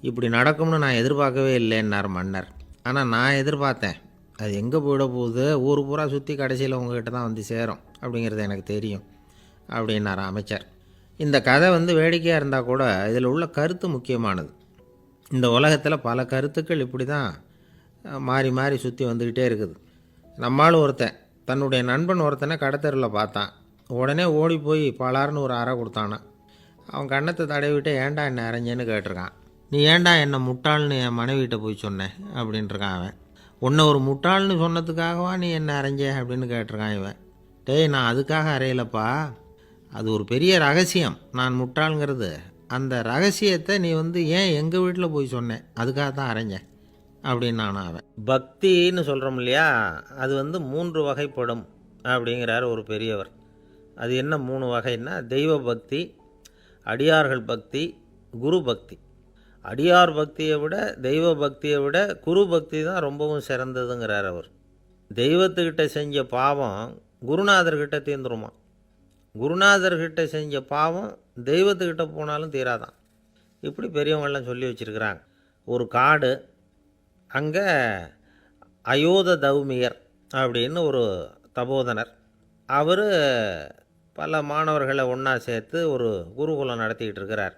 இப்படி நடக்கும்னு நான் எதிர்பார்க்கவே இல்லைன்னார் மன்னர். ஆனால் நான் எதிர்பார்த்தேன். அது எங்கே போயிட போகுது, ஊர் பூரா சுற்றி கடைசியில் உங்ககிட்ட தான் சேரும் அப்படிங்கிறது எனக்கு தெரியும் அப்படின்னார் அமைச்சர். இந்த கதை வேடிக்கையாக இருந்தால் கூட இதில் உள்ள கருத்து முக்கியமானது. இந்த உலகத்தில் பல கருத்துக்கள் இப்படி தான் மாறி மாறி சுற்றி வந்துக்கிட்டே இருக்குது. நம்மளும் ஒருத்தன் தன்னுடைய நண்பன் ஒருத்தனை கடத்தரில் பார்த்தான். உடனே ஓடி போய் பலார்னு ஒரு அறை கொடுத்தானான். அவன் கன்னத்தை தடவிட்டு ஏன்டா என்ன அரைஞ்சேன்னு கேட்டிருக்கான். நீ ஏன்டா என்னை முட்டாள்னு என் மனைவிட்ட போய் சொன்னேன் அப்படின்ட்டுருக்கான் அவன். உன்னை ஒரு முட்டாள்னு சொன்னதுக்காகவா நீ என்ன அரைஞ்சே அப்படின்னு கேட்டிருக்கான் இவன். டேய், நான் அதுக்காக அறையலப்பா, அது ஒரு பெரிய ரகசியம். நான் முட்டாளுங்கிறது அந்த ரகசியத்தை நீ ஏன் எங்கள் வீட்டில் போய் சொன்னேன், அதுக்காக தான் அரைஞ்சேன் அப்படின்னு நான் அவன். பக்தின்னு சொல்கிறோம் இல்லையா, அது 3 வகைப்படும் அப்படிங்கிறார் ஒரு பெரியவர். அது என்ன 3 வகைன்னா, தெய்வ பக்தி, அடியார்கள் பக்தி, குரு பக்தி. அடியார் பக்தியை விட தெய்வ பக்தியை விட குரு பக்தி தான் ரொம்பவும் சிறந்ததுங்கிறார் அவர். தெய்வத்துக்கிட்ட செஞ்ச பாவம் குருநாதர்கிட்ட தீர்ந்துருமா, குருநாதர்கிட்ட செஞ்ச பாவம் தெய்வத்துக்கிட்ட போனாலும் தீராதான். இப்படி பெரியவங்கள்லாம் சொல்லி வச்சுருக்கிறாங்க. ஒரு காடு, அங்கே அயோத தௌமியர் அப்படின்னு ஒரு தபோதனர். அவர் பல மாணவர்களை ஒன்றா சேர்த்து ஒரு குருகுலம் நடத்திக்கிட்டு இருக்கிறார்.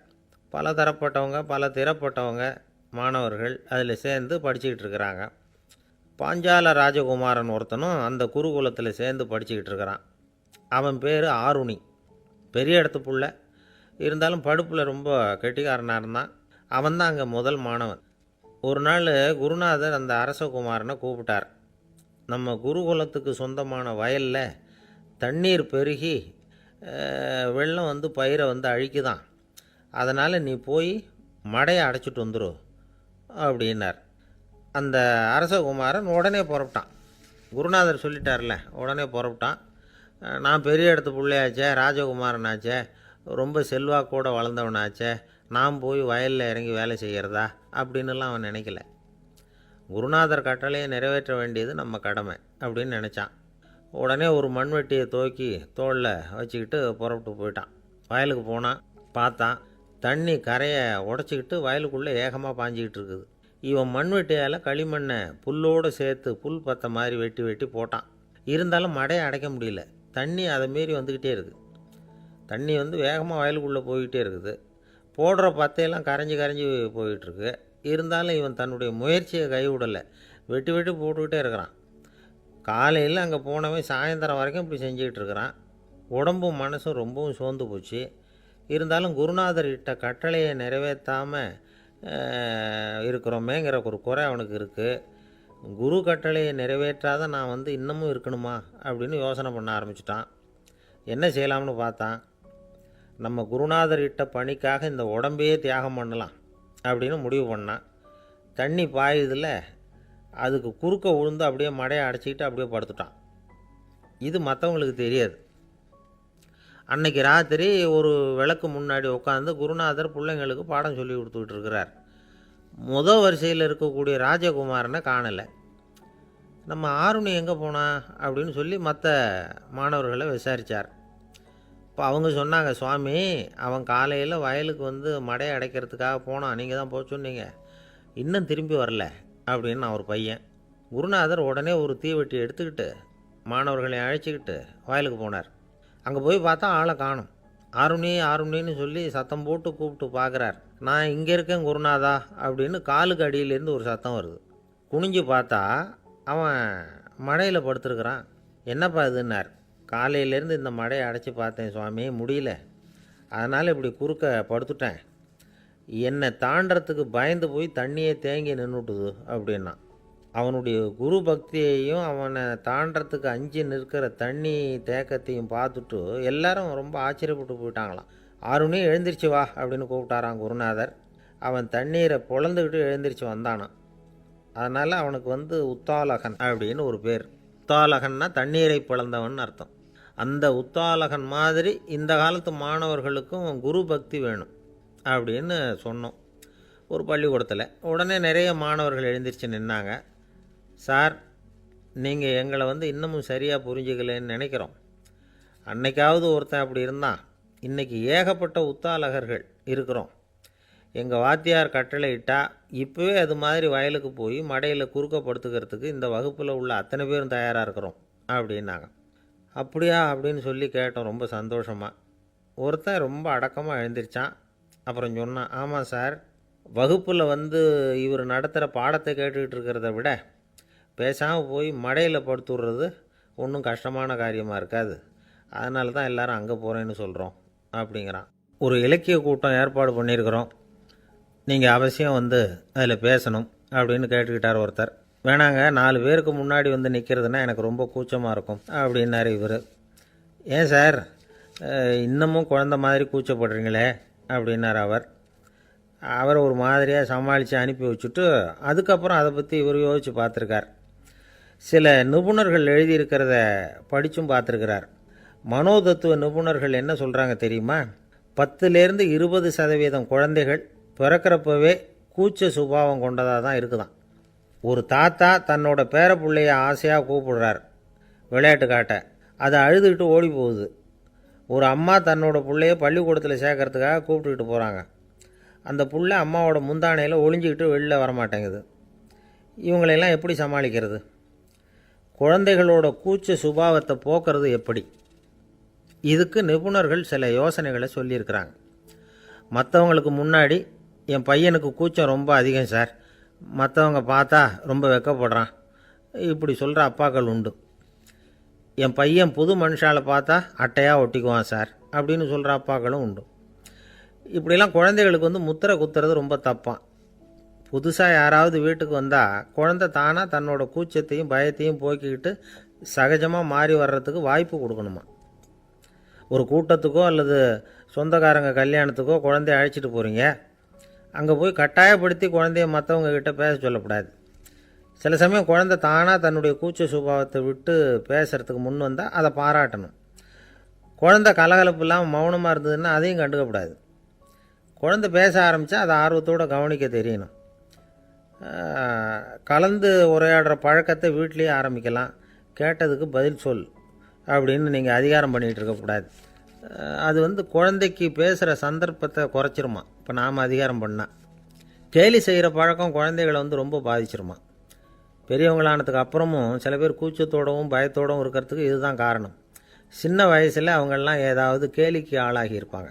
பல தரப்பட்டவங்க, பல திறப்பட்டவங்க மாணவர்கள் அதில் சேர்ந்து படிச்சுக்கிட்டு இருக்கிறாங்க. பாஞ்சால ராஜகுமாரன் ஒருத்தனும் அந்த குருகுலத்தில் சேர்ந்து படிச்சுக்கிட்டு இருக்கிறான். அவன் பேர் ஆருணி. பெரிய இடத்து புள்ள, இருந்தாலும் படுப்பில் ரொம்ப கெட்டிக்காரனாக இருந்தான். அவன் தான் அங்கே முதல் மாணவன். ஒரு நாள் குருநாதர் அந்த அரசகுமாரனை கூப்பிட்டார். நம்ம குருகுலத்துக்கு சொந்தமான வயலில் தண்ணீர் பெருகி வெள்ளம் பயிரை அழிக்குதான், அதனால் நீ போய் மடையை அடைச்சிட்டு வந்துடும் அப்படின்னார். அந்த அரசகுமாரன் உடனே புறப்பட்டான். குருநாதர் சொல்லிட்டார்ல, உடனே புறப்பட்டான். நான் பெரிய இடத்து பிள்ளையாச்சே, ராஜகுமாரனாச்சே, ரொம்ப செல்வாக்கூட வளர்ந்தவனாச்சே, நான் போய் வயலில் இறங்கி வேலை செய்கிறதா அப்படின்னுலாம் அவன் நினைக்கல. குருநாதர் கட்டளையை நிறைவேற்ற வேண்டியது நம்ம கடமை அப்படின்னு நினச்சான். உடனே ஒரு மண்வெட்டியை தூக்கி தோளில் வச்சுக்கிட்டு புறப்பட்டு போயிட்டான். வயலுக்கு போனான். பார்த்தான், தண்ணி கரையை உடச்சிக்கிட்டு வயலுக்குள்ளே ஏகமாக பாஞ்சிக்கிட்டு இருக்குது. இவன் மண்வெட்டியால் களிமண்ணை புல்லோடு சேர்த்து புல் பற்ற மாதிரி வெட்டி வெட்டி போட்டான். இருந்தாலும் மடையை அடைக்க முடியல. தண்ணி அதை மீறி வந்துக்கிட்டே இருக்குது. தண்ணி வந்து வேகமாக வயலுக்குள்ளே போய்கிட்டே இருக்குது. போடுற பத்தையெல்லாம் கரைஞ்சி கரைஞ்சி போயிட்டுருக்கு. இருந்தாலும் இவன் தன்னுடைய முயற்சியை கைவிடலை. வெட்டி வெட்டி போட்டுக்கிட்டே இருக்கிறான். காலையில் அங்கே போனவன் சாயந்தரம் வரைக்கும் இப்படி செஞ்சுக்கிட்டு இருக்கிறான். உடம்பும் மனசும் ரொம்பவும் சோர்ந்து போச்சு. இருந்தாலும் குருநாதர் இட்ட கட்டளையை நிறைவேற்றாமல் இருக்கிறோமேங்கிற ஒரு குறை அவனுக்கு இருக்குது. குரு கட்டளையை நிறைவேற்றாத நான் வந்து இன்னமும் இருக்கணுமா அப்படின்னு யோசனை பண்ண ஆரம்பிச்சிட்டான். என்ன செய்யலாம்னு பார்த்தான். நம்ம குருநாதர் இட்ட பணிக்காக இந்த உடம்பையே தியாகம் பண்ணலாம் அப்படின்னு முடிவு பண்ணான். தண்ணி பாயுதில் அதுக்கு குறுக்க விழுந்து அப்படியே மடையை அடைச்சிக்கிட்டு அப்படியே படுத்துட்டான். இது மற்றவங்களுக்கு தெரியாது. அன்னைக்கு ராத்திரி ஒரு விளக்கு முன்னாடி உட்காந்து குருநாதர் பிள்ளைங்களுக்கு பாடம் சொல்லி கொடுத்துக்கிட்டு இருக்கிறார். வரிசையில் இருக்கக்கூடிய ராஜகுமாரனை காணலை. நம்ம ஆருணி எங்கே போனா அப்படின்னு சொல்லி மற்ற மாணவர்களை விசாரித்தார். இப்போ அவங்க சொன்னாங்க, சுவாமி அவன் காலையில் வயலுக்கு வந்து மடையை அடைக்கிறதுக்காக போனான், நீங்கள் தான் போக சொன்னீங்க, இன்னும் திரும்பி வரல அப்படின்னு அவர் பையன். குருநாதர் உடனே ஒரு தீவெட்டி எடுத்துக்கிட்டு மாணவர்களை அழைச்சிக்கிட்டு வயலுக்கு போனார். அங்கே போய் பார்த்தா ஆளை காணும். ஆருணி ஆருணின்னு சொல்லி சத்தம் போட்டு கூப்பிட்டு பார்க்குறார். நான் இங்கே இருக்கேன் குருநாதா அப்படின்னு காலுக்கு அடியிலேருந்து ஒரு சத்தம் வருது. குனிஞ்சு பார்த்தா அவன் மடையில் படுத்துருக்குறான். என்னப்பா இதுன்னார். காலையிலேருந்து இந்த மடையை அடைச்சி பார்த்தேன் சுவாமி, முடியல, அதனால் இப்படி குறுக்க படுத்துட்டேன். என்னை தாண்டறதுக்கு பயந்து போய் தண்ணியே தேங்கி நின்றுட்டுது அப்படின்னா. அவனுடைய குரு பக்தியையும் அவனை தாண்டறதுக்கு அஞ்சு நிற்கிற தண்ணி தேக்கத்தையும் பார்த்துட்டு எல்லாரும் ரொம்ப ஆச்சரியப்பட்டு போயிட்டாங்களாம். ஆருணி எழுந்திரிச்சு வா அப்படின்னு கூப்பிட்டாரான் குருநாதர். அவன் தண்ணீரை பொழந்துக்கிட்டு எழுந்திரிச்சு வந்தானான். அதனால் அவனுக்கு வந்து உத்தாலகன் அப்படின்னு ஒரு பேர். உத்தாலகன்னா தண்ணீரை பிளந்தவன் அர்த்தம். அந்த உத்தாலகன் மாதிரி இந்த காலத்து மாணவர்களுக்கும் குரு பக்தி வேணும் அப்படின்னு சொன்னோம் ஒரு பள்ளிக்கூடத்தில். உடனே நிறைய மாணவர்கள் எழுந்திரிச்சு நின்னாங்க. சார், நீங்கள் எங்களை வந்து இன்னமும் சரியாக புரிஞ்சுக்கலன்னு நினைக்கிறோம். அன்னைக்காவது ஒருத்தன் அப்படி இருந்தான், இன்றைக்கி ஏகப்பட்ட உத்தாலகர்கள் இருக்கிறோம். எங்கள் வாத்தியார் கட்டளை இட்டால் இப்போவே அது மாதிரி வயலுக்கு போய் மடையில் குறுக்கப்படுத்துக்கிறதுக்கு இந்த வகுப்பில் உள்ள அத்தனை பேரும் தயாராக இருக்கிறோம் அப்படின்னாங்க. அப்படியா அப்படின்னு சொல்லி கேட்டோம் ரொம்ப சந்தோஷமாக. ஒருத்தன் ரொம்ப அடக்கமாக எழுந்திரிச்சான். அப்புறம் சொன்னான், ஆமாம் சார், வகுப்பில் வந்து இவர் நடத்துகிற பாடத்தை கேட்டுக்கிட்டு இருக்கிறத விட பேசாமல் போய் மடையில் படுத்துடுறது ஒன்றும் கஷ்டமான காரியமாக இருக்காது, அதனால தான் எல்லோரும் அங்கே போகிறேன்னு சொல்கிறோம் அப்படிங்கிறான். ஒரு இலக்கிய கூட்டம் ஏற்பாடு பண்ணியிருக்கிறோம், நீங்கள் அவசியம் வந்து அதில் பேசணும் அப்படின்னு கேட்டுக்கிட்டார் ஒருத்தர். வேணாங்க, 4 பேருக்கு முன்னாடி வந்து நிற்கிறதுனா எனக்கு ரொம்ப கூச்சமாக இருக்கும் அப்படின்னார் இவர். ஏன் சார் இன்னமும் குழந்த மாதிரி கூச்சப்படுறீங்களே அப்படின்னார் அவர். அவரை ஒரு மாதிரியாக சமாளித்து அனுப்பி வச்சுட்டு அதுக்கப்புறம் அதை பற்றி இவர் யோசித்து பார்த்துருக்கார். சில நிபுணர்கள் எழுதியிருக்கிறத படித்தும் பார்த்துருக்கிறார். மனோதத்துவ நிபுணர்கள் என்ன சொல்கிறாங்க தெரியுமா? 10லேருந்து 20% குழந்தைகள் பிறக்கிறப்பவே கூச்ச சுபாவம் கொண்டதாக தான் இருக்குதான். ஒரு தாத்தா தன்னோட பேர பிள்ளைய ஆசையாக கூப்பிடுறார் விளையாட்டு காட்ட, அதை அழுதுகிட்டு ஓடி போகுது. ஒரு அம்மா தன்னோட பிள்ளைய பள்ளிக்கூடத்தில் சேர்க்கறதுக்காக கூப்பிட்டுக்கிட்டு போகிறாங்க. அந்த புள்ள அம்மாவோட முந்தானையில் ஒளிஞ்சிக்கிட்டு வெளில வரமாட்டேங்குது. இவங்களெல்லாம் எப்படி சமாளிக்கிறது? குழந்தைகளோட கூச்ச சுபாவத்தை போக்குறது எப்படி? இதுக்கு நிபுணர்கள் சில யோசனைகளை சொல்லியிருக்கிறாங்க. மற்றவங்களுக்கு முன்னாடி என் பையனுக்கு கூச்சம் ரொம்ப அதிகம் சார், மற்றவங்க பார்த்தா ரொம்ப வெக்கப்படுறான், இப்படி சொல்கிற அப்பாக்கள் உண்டு. என் பையன் புது மனுஷாலை பார்த்தா அட்டையாக ஒட்டிக்குவான் சார் அப்படின்னு சொல்கிற அப்பாக்களும் உண்டு. இப்படிலாம் குழந்தைகளுக்கு வந்து முத்திரை குத்துறது ரொம்ப தப்பான். புதுசாக யாராவது வீட்டுக்கு வந்தால் குழந்தை தானாக தன்னோட கூச்சத்தையும் பயத்தையும் போக்கிக்கிட்டு சகஜமாக மாறி வர்றதுக்கு வாய்ப்பு கொடுக்கணுமா. ஒரு கூட்டத்துக்கோ அல்லது சொந்தக்காரங்க கல்யாணத்துக்கோ குழந்தைய அழைச்சிட்டு போகிறீங்க, அங்கே போய் கட்டாயப்படுத்தி குழந்தைய மற்றவங்க கிட்ட பேச சொல்லக்கூடாது. சில சமயம் குழந்தை தானாக தன்னுடைய கூச்ச சுபாவத்தை விட்டு பேசுகிறதுக்கு முன் வந்தால் அதை பாராட்டணும். குழந்தை கலகலப்பு இல்லாமல் மௌனமாக இருந்ததுன்னா அதையும் கண்டுக்கக்கூடாது. குழந்தை பேச ஆரம்பித்தா அதை ஆர்வத்தோடு கவனிக்க தெரியணும். கலந்து உரையாடுற பழக்கத்தை வீட்லேயே ஆரம்பிக்கலாம். கேட்டதுக்கு பதில் சொல் அப்படின்னு நீங்கள் அதிகாரம் பண்ணிகிட்டு இருக்கக்கூடாது. அது வந்து குழந்தைக்கு பேசுகிற சந்தர்ப்பத்தை குறைச்சிருமா. இப்போ நாம் அதிகாரம் பண்ணால் கேலி செய்கிற பழக்கம் குழந்தைகளை வந்து ரொம்ப பாதிச்சிருமா. பெரியவங்களானதுக்கு அப்புறமும் சில பேர் கூச்சத்தோடவும் பயத்தோடவும் இருக்கிறதுக்கு இதுதான் காரணம். சின்ன வயசில் அவங்கெல்லாம் ஏதாவது கேலிக்கு ஆளாகி இருப்பாங்க.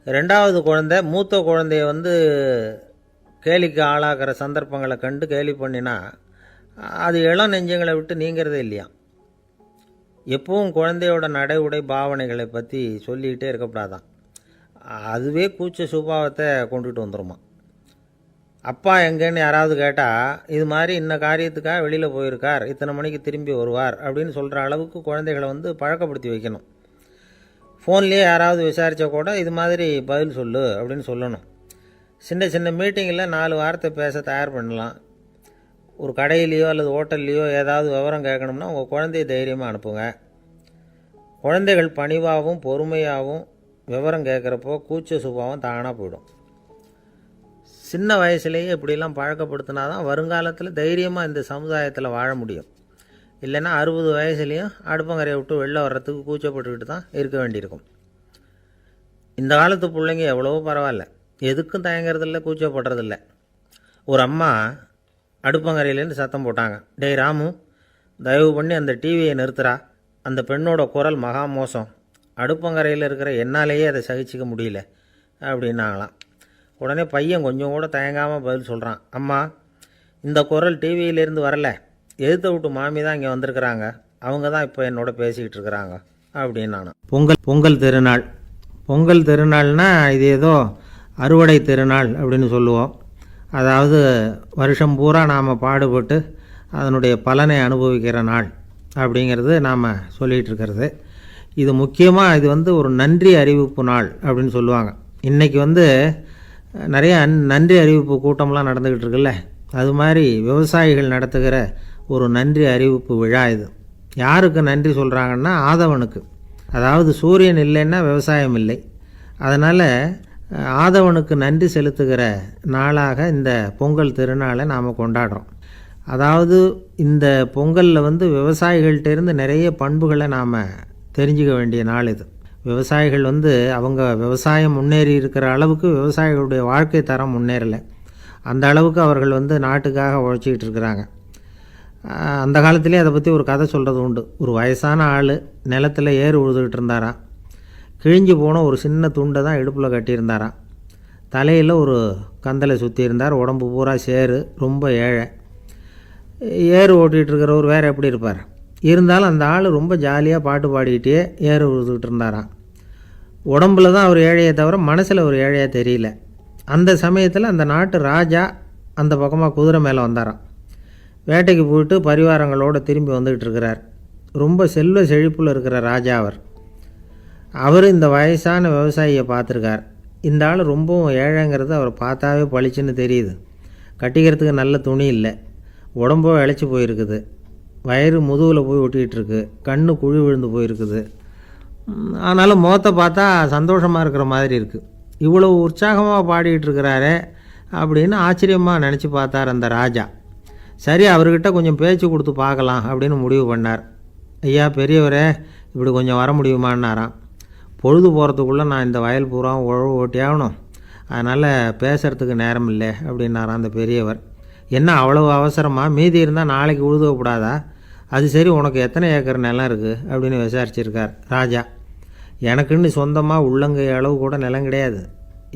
ரெண்டாவது குழந்தை மூத்த குழந்தைய கேலிக்கு ஆளாகிற சந்தர்ப்பங்களை கண்டு கேலி பண்ணினா அது இளம் நெஞ்சங்களை விட்டு நீங்கிறதே இல்லையா. எப்பவும் குழந்தையோட நடை உடை பாவனைகளை பற்றி சொல்லிக்கிட்டே இருக்கக்கூடாதான். அதுவே கூச்ச சுபாவத்தை கொண்டுட்டு வந்துடுமா. அப்பா எங்கேன்னு யாராவது கேட்டால் இது மாதிரி இன்ன காரியத்துக்காக வெளியில் போயிருக்கார், இத்தனை மணிக்கு திரும்பி வருவார் அப்படின்னு சொல்கிற அளவுக்கு குழந்தைகளை பழக்கப்படுத்தி வைக்கணும். ஃபோன்லேயே யாராவது விசாரித்தா கூட இது மாதிரி பதில் சொல்லு அப்படின்னு சொல்லணும். சின்ன சின்ன மீட்டிங்கில் 4 வாரத்தை பேச தயார் பண்ணலாம். ஒரு கடையிலையோ அல்லது ஹோட்டல்லையோ ஏதாவது விவரம் கேட்கணும்னா உங்கள் குழந்தைய தைரியமாக அனுப்புங்க. குழந்தைகள் பணிவாகவும் பொறுமையாகவும் விவரம் கேட்குறப்போ கூச்ச சுபாவம் தானாக போயிடும். சின்ன வயசுலேயே இப்படிலாம் பழக்கப்படுத்தினா தான் வருங்காலத்தில் தைரியமாக இந்த சமுதாயத்தில் வாழ முடியும். இல்லைன்னா 60 வயசுலேயும் அடுப்பங்கரையை விட்டு வெளில வர்றதுக்கு கூச்சப்பட்டுக்கிட்டு தான் இருக்க வேண்டியிருக்கும். இந்த காலத்து பிள்ளைங்க எவ்வளவோ பரவாயில்ல, எதுக்கும் தயங்குறதில்ல, கூச்சப்படுறதில்ல. ஒரு அம்மா அடுப்பங்கரையிலேருந்து சத்தம் போட்டாங்க, டேய் ராமு, தயவு பண்ணி அந்த டிவியை நிறுத்துறா, அந்த பெண்ணோட குரல் மகா மோசம், அடுப்பங்கரையில் இருக்கிற என்னாலேயே அதை சகிச்சிக்க முடியல அப்படின்னாங்களாம். உடனே பையன் கொஞ்சம் கூட தயங்காமல் பதில் சொல்கிறான், அம்மா இந்த குரல் டிவியிலேருந்து வரல, எதிர்த்த விட்டு மாமி தான் இங்கே வந்திருக்கிறாங்க, அவங்க தான் இப்போ என்னோட பேசிக்கிட்டு இருக்கிறாங்க அப்படின்னு நான். பொங்கல் திருநாள். பொங்கல் திருநாள்னா இது ஏதோ அறுவடை திருநாள் அப்படின்னு சொல்லுவோம். அதாவது வருஷம் பூரா நாம் பாடுபட்டு அதனுடைய பலனை அனுபவிக்கிற நாள் அப்படிங்கிறது நாம் சொல்லிகிட்டு இருக்கிறது. இது முக்கியமாக இது ஒரு நன்றி அறிவிப்பு நாள் அப்படின்னு சொல்லுவாங்க. இன்றைக்கி நிறைய நன்றி அறிவிப்பு கூட்டம்லாம் நடந்துக்கிட்டு இருக்குல்ல, அது மாதிரி விவசாயிகள் நடத்துகிற ஒரு நன்றி அறிவிப்பு விழா இது. யாருக்கு நன்றி சொல்கிறாங்கன்னா ஆதவனுக்கு. அதாவது சூரியன் இல்லைன்னா விவசாயம் இல்லை. அதனால் ஆதவனுக்கு நன்றி செலுத்துகிற நாளாக இந்த பொங்கல் திருநாளை நாம் கொண்டாடுறோம். அதாவது இந்த பொங்கலில் விவசாயிகள்கிட்டேருந்து நிறைய பண்புகளை நாம் தெரிஞ்சுக்க வேண்டிய நாள் இது. விவசாயிகள் அவங்க விவசாயம் முன்னேறி இருக்கிற அளவுக்கு விவசாயிகளுடைய வாழ்க்கை தரம் முன்னேறலை. அந்த அளவுக்கு அவர்கள் நாட்டுக்காக உழைச்சிக்கிட்டு இருக்கிறாங்க. அந்த காலத்திலே அதை பற்றி ஒரு கதை சொல்கிறது உண்டு. ஒரு வயசான ஆள் நிலத்தில் ஏறு உழுதுகிட்டு இருந்தாராம். கிழிஞ்சு போன ஒரு சின்ன துண்டை தான் இடுப்பில் கட்டியிருந்தாராம். தலையில் ஒரு கந்தலை சுற்றி இருந்தார். உடம்பு பூரா சேரு, ரொம்ப ஏழை. ஏறு ஓட்டிகிட்டு இருக்கிறவர் வேறு எப்படி இருப்பார்? இருந்தாலும் அந்த ஆள் ரொம்ப ஜாலியாக பாட்டு பாடிக்கிட்டே ஏறு உழுதுகிட்டு இருந்தாராம். உடம்புல தான் அவர் ஏழையை தவிர மனசில் ஒரு ஏழையாக தெரியல. அந்த சமயத்தில் அந்த நாட்டு ராஜா அந்த பக்கமாக குதிரை மேலே வந்தாராம். வேட்டைக்கு போயிட்டு பரிவாரங்களோடு திரும்பி வந்துக்கிட்டு இருக்கிறார். ரொம்ப செல்வ செழிப்பில் இருக்கிற ராஜா அவர் இந்த வயசான விவசாயியை பார்த்துருக்கார். இந்த ஆள் ரொம்பவும் ஏழைங்கிறது அவர் பார்த்தாவே பளிச்சுன்னு தெரியுது. கட்டிக்கிறதுக்கு நல்ல துணி இல்லை, உடம்போ இழைச்சி போயிருக்குது, வயிறு முதுகில் போய் ஒட்டிக்கிட்டு இருக்கு, கண்ணு குழி விழுந்து போயிருக்குது. ஆனாலும் முகத்தை பார்த்தா சந்தோஷமாக இருக்கிற மாதிரி இருக்குது. இவ்வளோ உற்சாகமாக பாடிக்கிட்டு இருக்கிறாரே அப்படின்னு ஆச்சரியமாக நினச்சி பார்த்தார் அந்த ராஜா. சரி, அவர்கிட்ட கொஞ்சம் பேச்சு கொடுத்து பார்க்கலாம் அப்படின்னு முடிவு பண்ணார். ஐயா பெரியவரே, இப்படி கொஞ்சம் வர முடியுமான்னாராம். பொழுது போகிறதுக்குள்ளே நான் இந்த வயல் பூரா உழவு ஓட்டி ஆகணும், அதனால் பேசுகிறதுக்கு நேரம் இல்லை அப்படின்னாராம் அந்த பெரியவர். என்ன அவ்வளவு அவசரமாக? மீதி இருந்தால் நாளைக்கு உழுதுவக்கூடாதா? அது சரி, உனக்கு எத்தனை ஏக்கர் நிலம் இருக்குது அப்படின்னு விசாரிச்சிருக்கார் ராஜா. எனக்குன்னு சொந்தமாக உள்ளங்கை அளவு கூட நிலம் கிடையாது.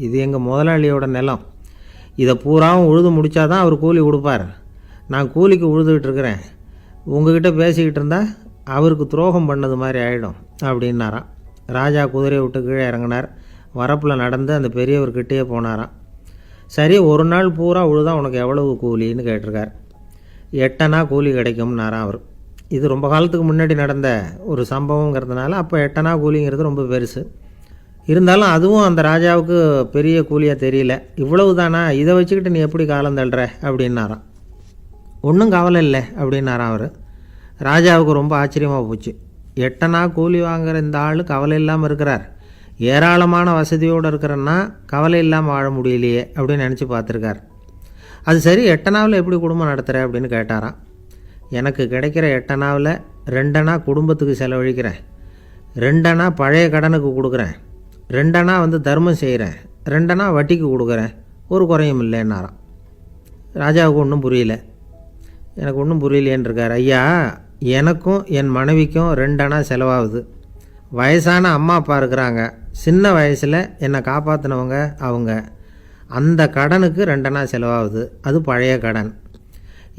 இது எங்கள் முதலாளியோட நிலம். இதை பூராவும் உழுது முடித்தா தான் அவர் கூலி கொடுப்பார். நான் கூலிக்கு உழுதுகிட்டு இருக்கிறேன். உங்ககிட்ட பேசிக்கிட்டு இருந்தால் அவருக்கு துரோகம் பண்ணது மாதிரி ஆகிடும் அப்படின்னாராம். ராஜா குதிரையை விட்டு கீழே இறங்கினார். வரப்பில் நடந்து அந்த பெரியவர்கிட்டே போனாராம். சரி, ஒரு நாள் பூரா உழுதா உனக்கு எவ்வளவு கூலின்னு கேட்டிருக்கார். 8 அணா கூலி கிடைக்கும்னாராம் அவர். இது ரொம்ப காலத்துக்கு முன்னாடி நடந்த ஒரு சம்பவங்கிறதுனால அப்போ 8 அணா கூலிங்கிறது ரொம்ப பெருசு. இருந்தாலும் அதுவும் அந்த ராஜாவுக்கு பெரிய கூலியாக தெரியல. இவ்வளவு தானா, இதை வச்சுக்கிட்டு நீ எப்படி காலம் தள்ளுற அப்படின்னாராம். ஒன்றும் கவலை இல்லை அப்படின்னாராம் அவர். ராஜாவுக்கு ரொம்ப ஆச்சரியமாக போச்சு. 8 அணா கூலி வாங்குகிற இந்த ஆள் கவலை இல்லாமல் இருக்கிறார், ஏராளமான வசதியோடு இருக்கிறன்னா கவலை இல்லாமல் வாழ முடியலையே அப்படின்னு நினச்சி பார்த்துருக்கார். அது சரி, 8 அணாவில் எப்படி குடும்பம் நடத்துகிற அப்படின்னு கேட்டாராம். எனக்கு கிடைக்கிற 8 அணாவில் 2 அணா குடும்பத்துக்கு செலவழிக்கிறேன், 2 அணா பழைய கடனுக்கு கொடுக்குறேன், 2 அணா தர்மம் செய்கிறேன், 2 அணா வட்டிக்கு கொடுக்குறேன், ஒரு குறையும் இல்லைன்னாராம். ராஜாவுக்கு ஒன்றும் புரியல. எனக்கு ஒன்றும் புரியலேன்னு இருக்கார். ஐயா, எனக்கும் என் மனைவிக்கும் 2 அணா செலவாகுது, வயசான அம்மா அப்பா இருக்கிறாங்க, சின்ன வயசில் என்னை காப்பாற்றினவங்க அவங்க. அந்த கடனுக்கு 2 அணா செலவாகுது, அது பழைய கடன்.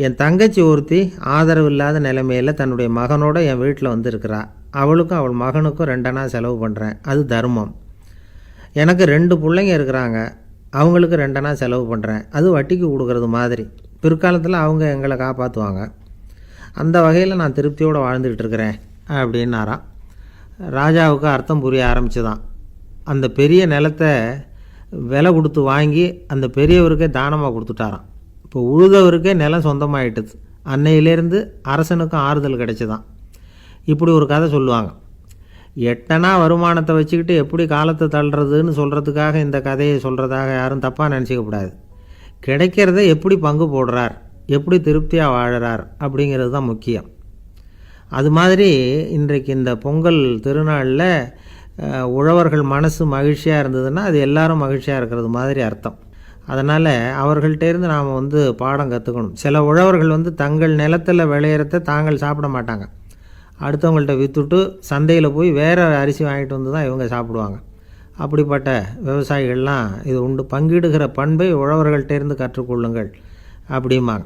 என் தங்கச்சி ஒருத்தி ஆதரவு இல்லாத நிலைமையில் தன்னுடைய மகனோட என் வீட்டில் வந்து இருக்கிறா. அவளுக்கும் அவள் மகனுக்கும் 2 அணா செலவு பண்ணுறேன், அது தர்மம். எனக்கு 2 பிள்ளைங்க இருக்கிறாங்க, அவங்களுக்கு 2 அணா செலவு பண்ணுறேன், அது வட்டிக்கு கொடுக்கறது மாதிரி. பிற்காலத்தில் அவங்க எங்களை காப்பாற்றுவாங்க. அந்த வகையில் நான் திருப்தியோடு வாழ்ந்துக்கிட்டு இருக்கிறேன் அப்படின்னாராம். ராஜாவுக்கு அர்த்தம் புரிய ஆரம்பிச்சுதான். அந்த பெரிய நிலத்தை விலை கொடுத்து வாங்கி அந்த பெரியவருக்கே தானமாக கொடுத்துட்டாராம். இப்போ உழுதவருக்கே நிலம் சொந்தமாயிட்டுது. அன்னையிலேருந்து அரசனுக்கும் ஆறுதல் கிடைச்சிதான். இப்படி ஒரு கதை சொல்லுவாங்க. 8 அணா வருமானத்தை வச்சுக்கிட்டு எப்படி காலத்தை தள்ளுறதுன்னு சொல்கிறதுக்காக இந்த கதையை சொல்கிறதாக யாரும் தப்பாக நினச்சிக்கக்கூடாது. கிடைக்கிறத எப்படி பங்கு போடுறார், எப்படி திருப்தியாக வாழறார் அப்படிங்கிறது தான் முக்கியம். அது மாதிரி இன்றைக்கு இந்த பொங்கல் திருநாளில் உழவர்கள் மனசு மகிழ்ச்சியாக இருந்ததுன்னா அது எல்லாரும் மகிழ்ச்சியாக இருக்கிறது மாதிரி அர்த்தம். அதனால் அவர்கள்ட்டேருந்து நாம் பாடம் கற்றுக்கணும். சில உழவர்கள் தங்கள் நிலத்தில் விளையிறத தாங்கள் சாப்பிட மாட்டாங்க, அடுத்தவங்கள்ட்ட விற்றுட்டு சந்தையில் போய் வேறு அரிசி வாங்கிட்டு வந்து தான் இவங்க சாப்பிடுவாங்க. அப்படிப்பட்ட விவசாயிகள்லாம் இது உண்டு. பங்கிடுகிற பண்பை உழவர்கள்ட்டேருந்து கற்றுக்கொள்ளுங்கள் அப்படிம்பாங்க.